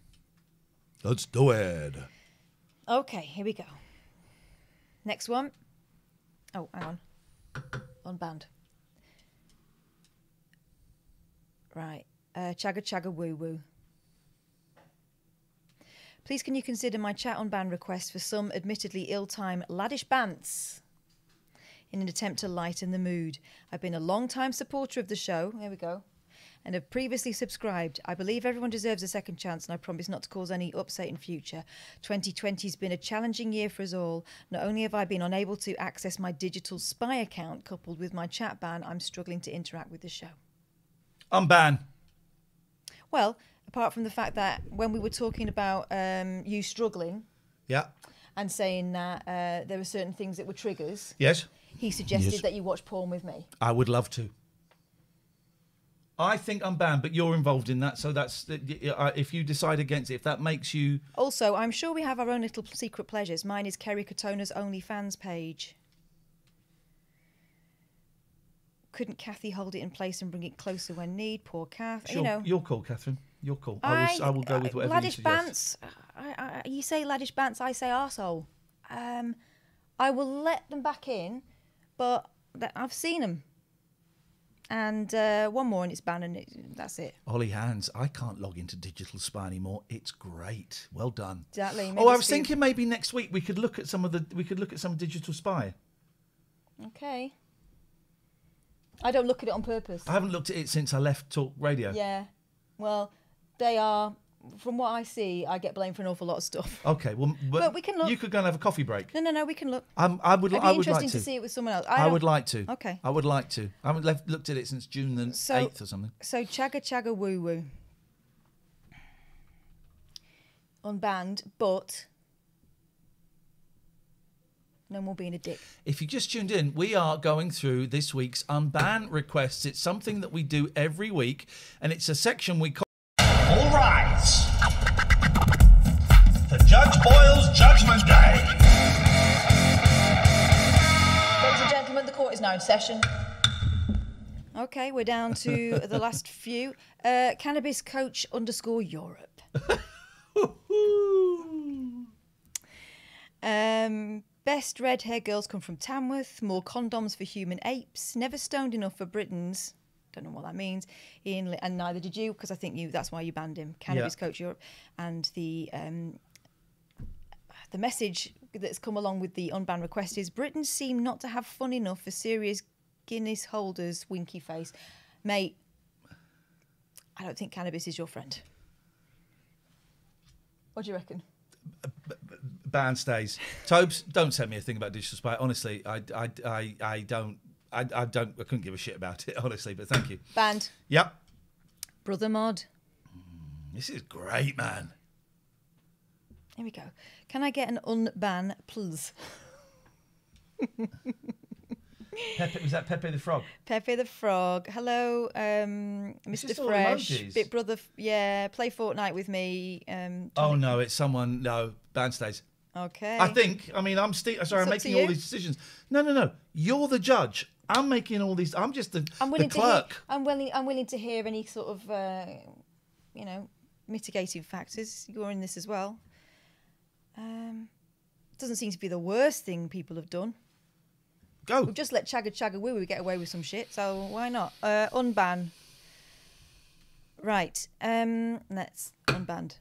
Let's do it. Okay, here we go. Next one. Oh, hang on. Unbanned. Right. Chagga chagga woo woo. Please can you consider my chat on ban request for some admittedly ill-timed laddish bants in an attempt to lighten the mood. I've been a long-time supporter of the show. There we go. And have previously subscribed. I believe everyone deserves a second chance, and I promise not to cause any upset in future. 2020 has been a challenging year for us all. Not only have I been unable to access my digital spy account, coupled with my chat ban, I'm struggling to interact with the show. Unban. Well, apart from the fact that when we were talking about you struggling, yeah, and saying that there were certain things that were triggers, yes, he suggested that you watch porn with me. I would love to. I think I'm banned, but you're involved in that, so that's if you decide against it, if that makes you. Also, I'm sure we have our own little secret pleasures. Mine is Kerry Katona's OnlyFans page. Couldn't Kathy hold it in place and bring it closer when need? Poor Kath. Sure, you know, you're cool, Catherine. You're cool. I will go with whatever you suggest. Laddish bants. You say laddish bants, I say arsehole. I will let them back in, but I've seen them. And one more and it's banned, and that's it. Holly Hands, I can't log into Digital Spy anymore. It's great. Well done. Exactly. Oh, I was thinking maybe next week we could look at some Digital Spy. Okay. I don't look at it on purpose. I haven't looked at it since I left Talk Radio. Yeah. Well, They are, from what I see, I get blamed for an awful lot of stuff. Okay, well, But we can look. You could go and have a coffee break. No, we can look. I would It'd be like interesting to. see it with someone else. I would like to. Okay. I would like to. I haven't looked at it since June the 8th or something. So Chagga Chagga Woo Woo. Unbanned, but no more being a dick. If you just tuned in, we are going through this week's unban requests. It's something that we do every week, and it's a section we call All Rise. The Judge Boyle's Judgment Day. Ladies and gentlemen, the court is now in session. Okay, we're down to the last few. Cannabis Coach _ Europe. Best red hair girls come from Tamworth. More condoms for human apes. Never stoned enough for Britons. Don't know what that means. Ian, and neither did you, because I think that's why you banned him. Cannabis Coach Europe. And the message that's come along with the unbanned request is Britons seem not to have fun enough for serious Guinness holders. Winky face. Mate, I don't think cannabis is your friend. What do you reckon? Ban stays. Tobes, don't send me a thing about digital spy. Honestly, I couldn't give a shit about it, honestly, but thank you. Banned. Yep. Brother Mod. This is great, man. Here we go. Can I get an unban, please? Pepe, was that Pepe the Frog? Pepe the Frog. Hello, Mr. Fresh. Bit brother, play Fortnite with me. Oh, no, it's someone. No, ban stays. Okay. I think, I'm making all these decisions. No. You're the judge. I'm making all these. I'm just the clerk. I'm willing to hear any sort of, mitigating factors. You're in this as well. Doesn't seem to be the worst thing people have done. Go. We've just let Chagga Chagga Woo Woo get away with some shit, so why not? Unban. Right. Let's unbanned.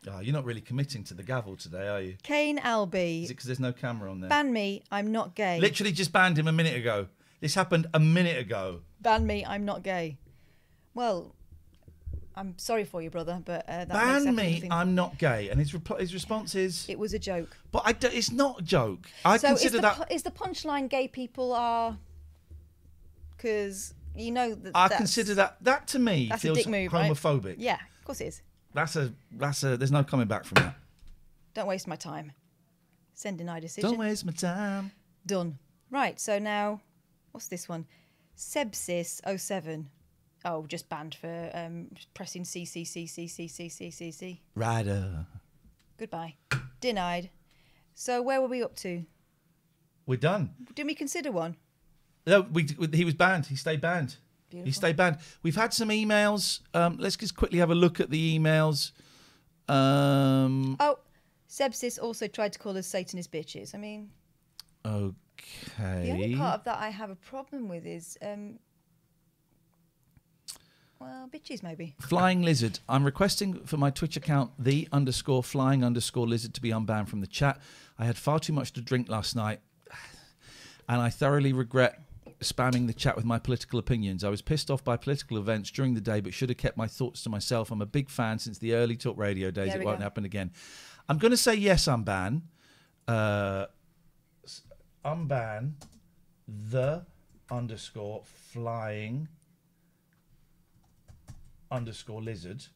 Oh, you're not really committing to the gavel today, are you? Kane Albee. Is it because there's no camera on there? Ban me, I'm not gay. Literally just banned him a minute ago. This happened a minute ago. Ban me, I'm not gay. Well, I'm sorry for you, brother, but that ban me, I'm not gay. And his response is... It was a joke. But it's not a joke. I consider that... Is the punchline gay people are... Because you know that... I consider that to me feels a dick move, homophobic. Right? Yeah, of course it is. There's no coming back from that. Don't waste my time. Send denied decision. Don't waste my time. Done. Right, so now, what's this one? Sebsis 07. Oh, just banned for pressing C. Rider. Goodbye. Denied. So where were we up to? We're done. Didn't we consider one? No, he was banned. He stayed banned. Beautiful. He stayed banned. We've had some emails. Let's just quickly have a look at the emails. Sebsis also tried to call us Satanist bitches. I mean... Okay. The only part of that I have a problem with is... bitches maybe. Flying Lizard. I'm requesting for my Twitch account, _flying_lizard to be unbanned from the chat. I had far too much to drink last night, and I thoroughly regret spamming the chat with my political opinions. I was pissed off by political events during the day, but should have kept my thoughts to myself. I'm a big fan since the early talk radio days. It won't happen again. I'm going to say yes, unban. Unban the _flying_lizard.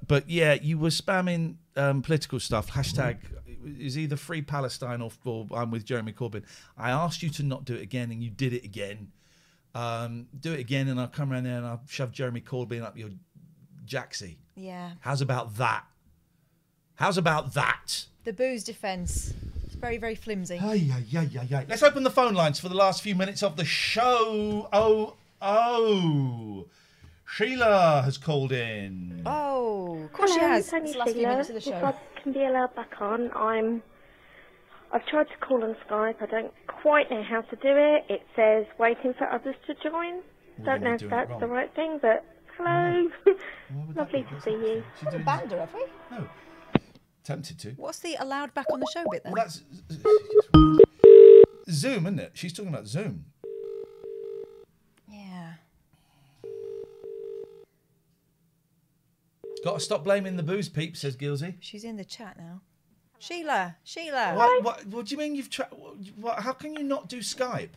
But yeah, you were spamming political stuff. Hashtag is either Free Palestine or I'm with Jeremy Corbyn. I asked you to not do it again, and you did it again. Do it again, and I'll come around there and I'll shove Jeremy Corbyn up your jacksie. Yeah. How's about that? The booze defence. It's very, very flimsy. Let's open the phone lines for the last few minutes of the show. Sheila has called in. Oh, of course she has. Thank you, it's the last few minutes of the If show. I can be allowed back on, I've tried to call on Skype. I don't quite know how to do it. It says waiting for others to join. Don't know if that's the right thing, but hello. Lovely to see you. Haven't banned her, have we? No. Tempted to. What's the allowed back on the show bit then? Well, that's Zoom, isn't it? She's talking about Zoom. Yeah. Got to stop blaming the booze, peep, says Gilsey. She's in the chat now. Sheila. What do you mean you've tried? How can you not do Skype?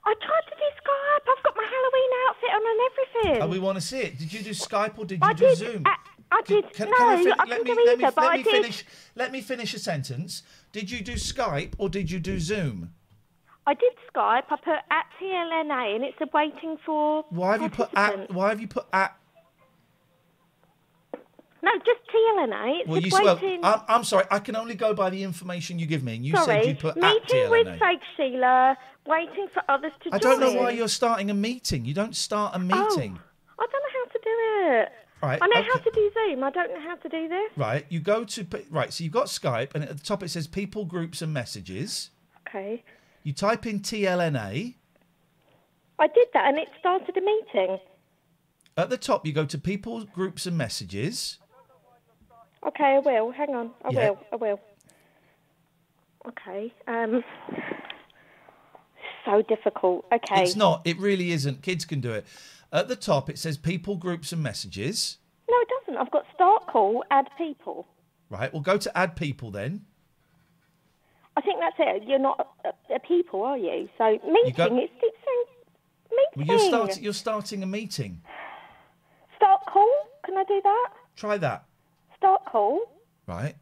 I tried to do Skype. I've got my Halloween outfit on and everything. Oh, we want to see it. Did you do Skype or did you do Zoom? I did. Let me finish a sentence. Did you do Skype or did you do Zoom? I did Skype. I put at TLNA and it's waiting for. Why have you put at? Why have you put at? No, just TLNA. It's waiting. I'm sorry. I can only go by the information you give me, and you said you put at meeting TLNA. with fake Sheila, waiting for others to join. I don't know why you're starting a meeting. You don't start a meeting. I don't know how to do it. Right. I know how to do Zoom. I don't know how to do this. Right. You go to so you've got Skype, and at the top it says people, groups, and messages. Okay. You type in TLNA. I did that, and it started a meeting. At the top, you go to people, groups, and messages. Okay, I will. Hang on. I will. Okay. So difficult. Okay. It's not. It really isn't. Kids can do it. At the top, it says people, groups, and messages. No, it doesn't. I've got start call, add people. Right. Well, go to add people then. I think that's it. You're not a people, are you? So meeting. It's saying meeting. Well, you're starting a meeting. Start call. Can I do that? Try that. Start call. Right.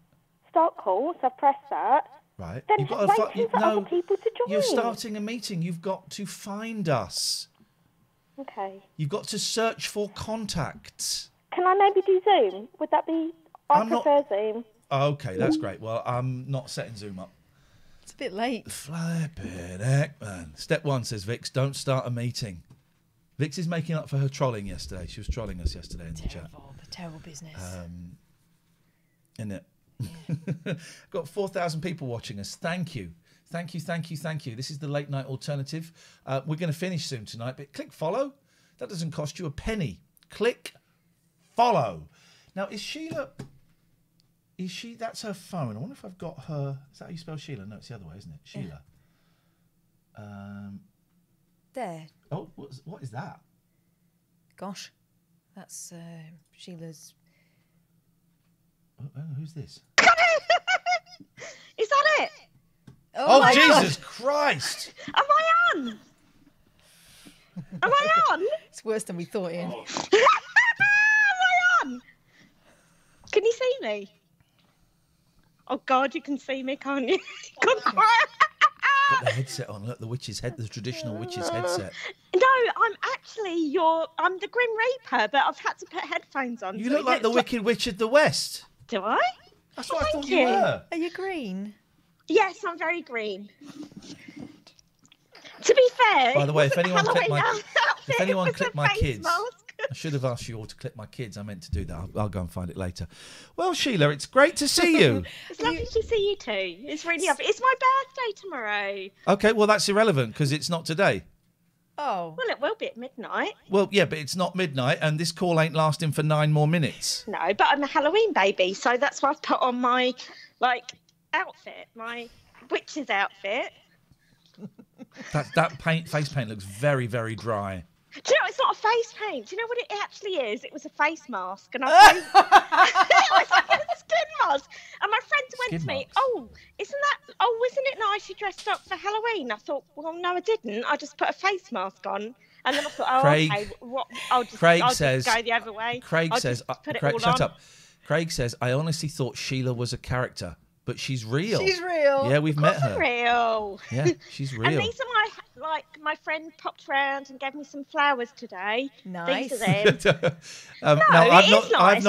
Start call. So I've pressed that. Right. Then You've got waiting for other people to join. You're starting a meeting. You've got to find us. Okay. You've got to search for contacts. Can I maybe do Zoom? Would that be? I prefer Zoom. Okay, that's great. Well, I'm not setting Zoom up. It's a bit late. Flippin' heck, man. Step 1 says Vix, don't start a meeting. Vix is making up for her trolling yesterday. She was trolling us yesterday in the chat. Terrible business. Isn't it? Got 4,000 people watching us. Thank you. Thank you. This is the Late Night Alternative. We're going to finish soon tonight, but click follow. That doesn't cost you a penny. Click follow. Now, is Sheila... That's her phone. I wonder if I've got her... Is that how you spell Sheila? No, it's the other way, isn't it? Sheila. There. Oh, what is that? Gosh. That's Sheila's... Oh, who's this? Is that it? Oh Jesus Christ! Am I on? Am I on? It's worse than we thought, Ian. Am I on? Can you see me? Oh God, you can see me, can't you? Put the headset on. Look, the traditional witch's headset. No, I'm the Grim Reaper, but I've had to put headphones on. You look like the Wicked Witch of the West. Do I? That's what I thought you were. Are you green? Yes, I'm very green. To be fair, by the way, if anyone clipped my kids, mask. I should have asked you all to clip my kids. I meant to do that. I'll go and find it later. Well, Sheila, it's great to see you. It's lovely to see you too. It's really lovely. It's my birthday tomorrow. Okay, well, that's irrelevant because it's not today. Oh. Well, it will be at midnight. Well, yeah, but it's not midnight and this call ain't lasting for 9 more minutes. No, but I'm a Halloween baby, so that's why I've put on my, outfit, my witch's outfit. That face paint looks very, very dry. Do you know, it's not a face paint. Do you know what it actually is? It was a face mask. And it was like a skin mask. And my friend went to me, isn't it nice you dressed up for Halloween? I thought, well, no, I didn't. I just put a face mask on. And then I thought, Craig, okay, I'll just go the other way. Craig says, shut up. Craig says, I honestly thought Sheila was a character. But she's real. She's real. Yeah, we've met her. Real. Yeah, she's real. And these are my friend popped round and gave me some flowers today. Nice. These are them. I've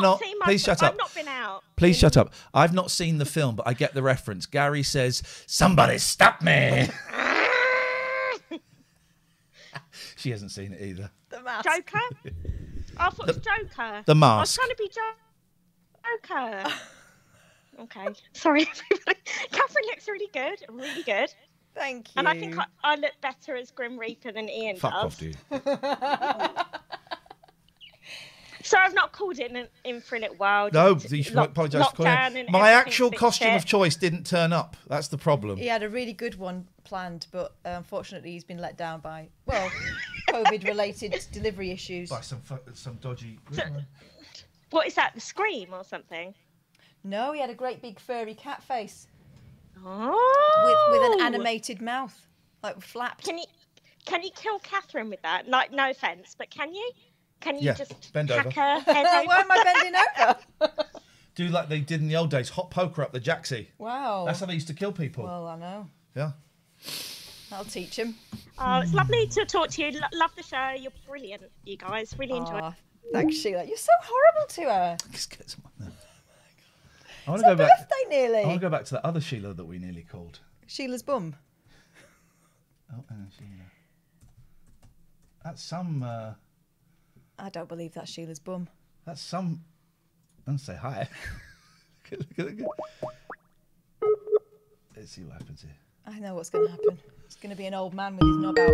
not. Seen please shut up. I've not been out. Please shut up. I've not seen the film, but I get the reference. Gary says, "Somebody stop me." She hasn't seen it either. The mask. Joker. I thought it was Joker. The Mask. I was trying to be Joker. Okay, sorry everybody. Catherine looks really good, really good. Thank you. And I think I look better as Grim Reaper than Ian Fuck does. off, dude. So I've not called in for a little while. No, you should apologise for calling. My actual costume of choice didn't turn up. That's the problem. He had a really good one planned, but unfortunately he's been let down by, COVID-related delivery issues. By some dodgy... What is that? The Scream or something? No, he had a great big furry cat face. Oh. With an animated mouth, like flapped. Can you kill Catherine with that? Like, no offence, but can you? Can you just bend hack over. her head over? Why am I bending over? Do like they did in the old days, hot poker up the jacksie. Wow. That's how they used to kill people. Well, I know. Yeah. That'll teach him. Oh, it's lovely to talk to you. Love the show. You're brilliant, you guys. Really enjoy it. Thanks, Sheila. You're so horrible to her. Just get someone there. I want It's to go her back. birthday nearly. I want to go back to that other Sheila that we nearly called. Sheila's bum. Oh, Sheila. That's some. I don't believe that's Sheila's bum. That's some. And say hi. Let's see what happens here. I know what's going to happen. It's going to be an old man with his knob out.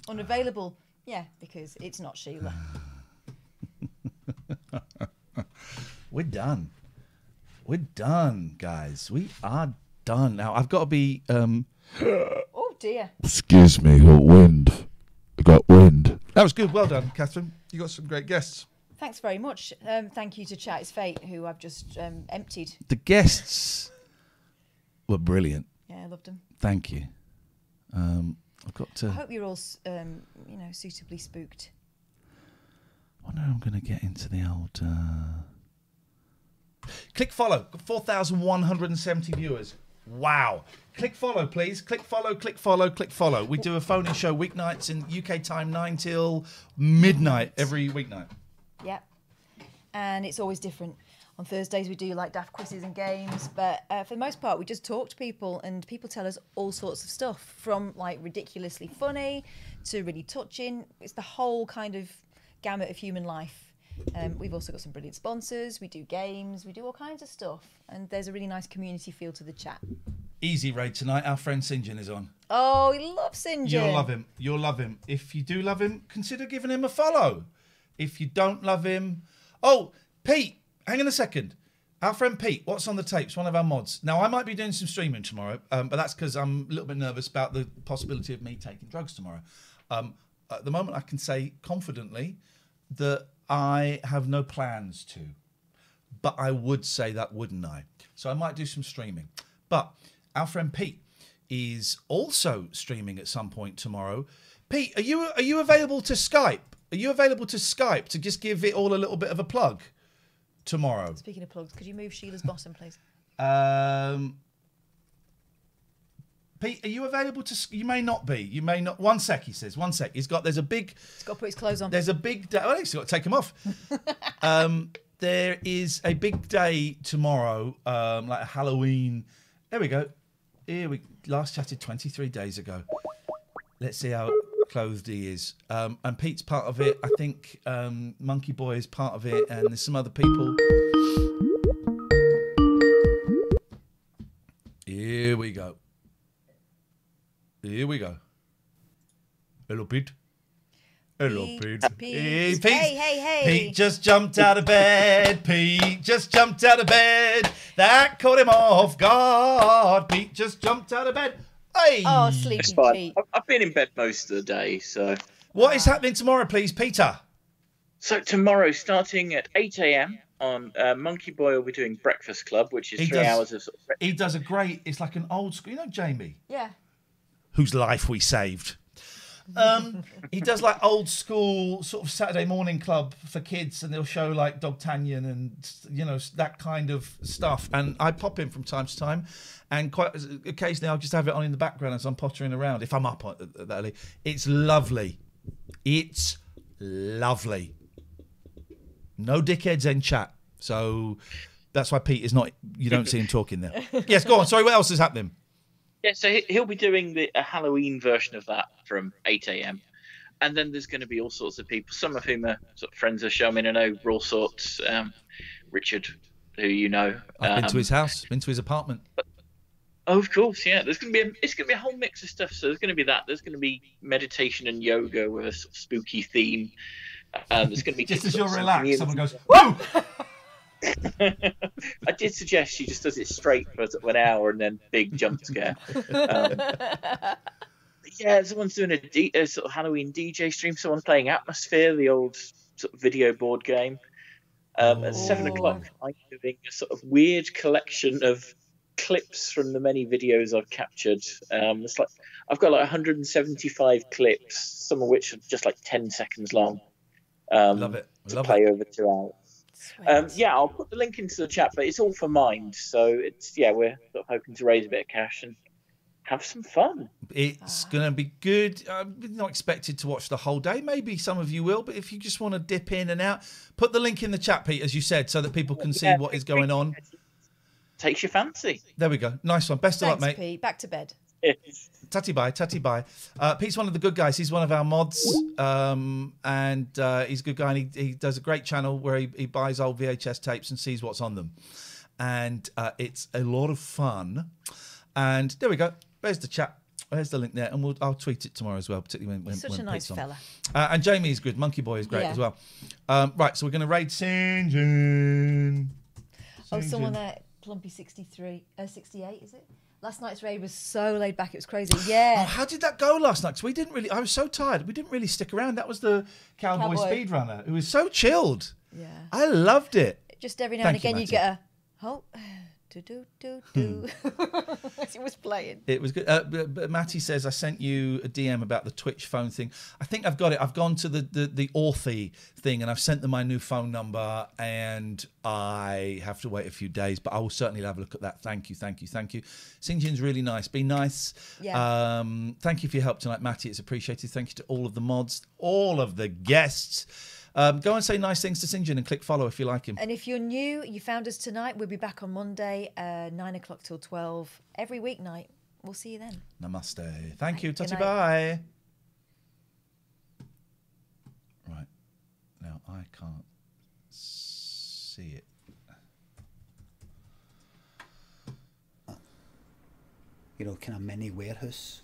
Unavailable. Yeah, because it's not Sheila. We're done. We're done, guys. We are done. Now, I've got to be... Oh, dear. Excuse me, I got wind. I got wind. That was good. Well done, Catherine. You got some great guests. Thanks very much. Thank you to Chat is Fate, who I've just emptied. The guests were brilliant. Yeah, I loved them. Thank you. I've got to... I hope you're all, suitably spooked. I wonder how I'm going to get into the old... Click follow. 4,170 viewers. Wow. Click follow, please. Click follow, click follow, click follow. We do a phone-in show weeknights in UK time 9 till midnight every weeknight. Yeah. And it's always different. On Thursdays we do like daft quizzes and games, but for the most part we just talk to people and people tell us all sorts of stuff, from like ridiculously funny to really touching. It's the whole kind of gamut of human life. We've also got some brilliant sponsors. We do games. We do all kinds of stuff. And there's a really nice community feel to the chat. Easy raid tonight. Our friend St. John is on. Oh, he loves St. John. You'll love him. You'll love him. If you do love him, consider giving him a follow. If you don't love him... Oh, Pete, hang on a second. Our friend Pete, what's on the tapes? One of our mods. Now, I might be doing some streaming tomorrow, but that's because I'm a little bit nervous about the possibility of me taking drugs tomorrow. At the moment, I can say confidently that I have no plans to, but I would say that, wouldn't I? So I might do some streaming. But our friend Pete is also streaming at some point tomorrow. Pete, are you available to Skype? Are you available to Skype to just give it all a little bit of a plug tomorrow? Speaking of plugs, could you move Sheila's bottom, please? Pete, are you available to... You may not be. You may not... One sec, he says. One sec. He's got... There's a big... He's got to put his clothes on. There's a big day... Oh, he's got to take them off. There is a big day tomorrow, like a Halloween... There we go. Here we... Last chatted 23 days ago. Let's see how clothed he is. And Pete's part of it. I think Monkey Boy is part of it. And there's some other people. Here we go. Here we go. Hello, Pete. Hello, Pete. Hey, hey. Pete just jumped out of bed. Pete just jumped out of bed. That caught him off guard. Pete just jumped out of bed. Hey. Oh, sleepy Pete. I've been in bed most of the day, so... What is happening tomorrow, please, Peter? So tomorrow, starting at 8 a.m. on Monkey Boy will be doing Breakfast Club, which is 3 hours of... He does a great... It's like an old school... You know Jamie? Yeah. Whose life we saved. He does like old school sort of Saturday morning club for kids, and they'll show like Dogtanian and, you know, that kind of stuff. And I pop in from time to time, and quite occasionally I'll just have it on in the background as I'm pottering around if I'm up that early. It's lovely. It's lovely. No dickheads in chat, so that's why Pete is not. You don't see him talking there. Yes, go on. Sorry, what else is happening? Yeah, so he'll be doing a Halloween version of that from 8 a.m. And then there's going to be all sorts of people, some of whom are sort of friends of the show. I mean, I know Raw Sorts, Richard, who you know. I've been to his house, been to his apartment. Oh, of course, yeah. It's going to be a whole mix of stuff. So there's going to be that. There's going to be meditation and yoga with a sort of spooky theme. There's going to be just as you're relaxed, someone goes, "Woo!" I did suggest she just does it straight for sort of an hour and then big jump scare. Yeah, someone's doing a sort of Halloween DJ stream. Someone's playing Atmosphere, the old sort of video board game. At 7 o'clock, I'm doing a sort of weird collection of clips from the many videos I've captured. It's like I've got like 175 clips, some of which are just like 10 seconds long. Love it. To play over 2 hours. Yeah, I'll put the link into the chat, but it's all for Mind. So it's we're sort of hoping to raise a bit of cash and have some fun. It's going to be good. I'm not expected to watch the whole day. Maybe some of you will, but if you just want to dip in and out, put the link in the chat, Pete, as you said, so that people can see what is going on. Takes your fancy. There we go. Nice one. Best of luck, mate. Pete. Back to bed. Tatty bye. Pete's one of the good guys. He's one of our mods, and he's a good guy. And he does a great channel where he buys old VHS tapes and sees what's on them, and it's a lot of fun. And there we go. There's the chat. There's the link there, and I'll tweet it tomorrow as well, particularly when Such a nice Pete's on. fella. And Jamie is good. Monkey Boy is great as well. Right, so we're going to raid St. John. Someone there, Plumpy 68, is it? Last night's raid was so laid back, it was crazy. Yeah. Oh, how did that go last night? 'Cause I was so tired. We didn't really stick around. That was the Cowboy speedrunner. It was so chilled. Yeah. I loved it. Just every now and again you get a as it was playing. It was good. But Matty says, I sent you a DM about the Twitch phone thing. I think I've got it. I've gone to the Authy thing and I've sent them my new phone number and I have to wait a few days, but I will certainly have a look at that. Thank you. St. John's really nice. Be nice. Yeah. Thank you for your help tonight, Matty. It's appreciated. Thank you to all of the mods, all of the guests. Go and say nice things to St. John and click follow if you like him. And if you're new, you found us tonight, we'll be back on Monday, 9 o'clock till 12, every weeknight. We'll see you then. Namaste. Thank you. Good Tatty night. bye. Right. Now I can't see it. You know, kind of mini warehouse.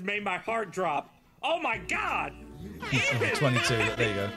Made my heart drop. Oh my God! 22. There you go.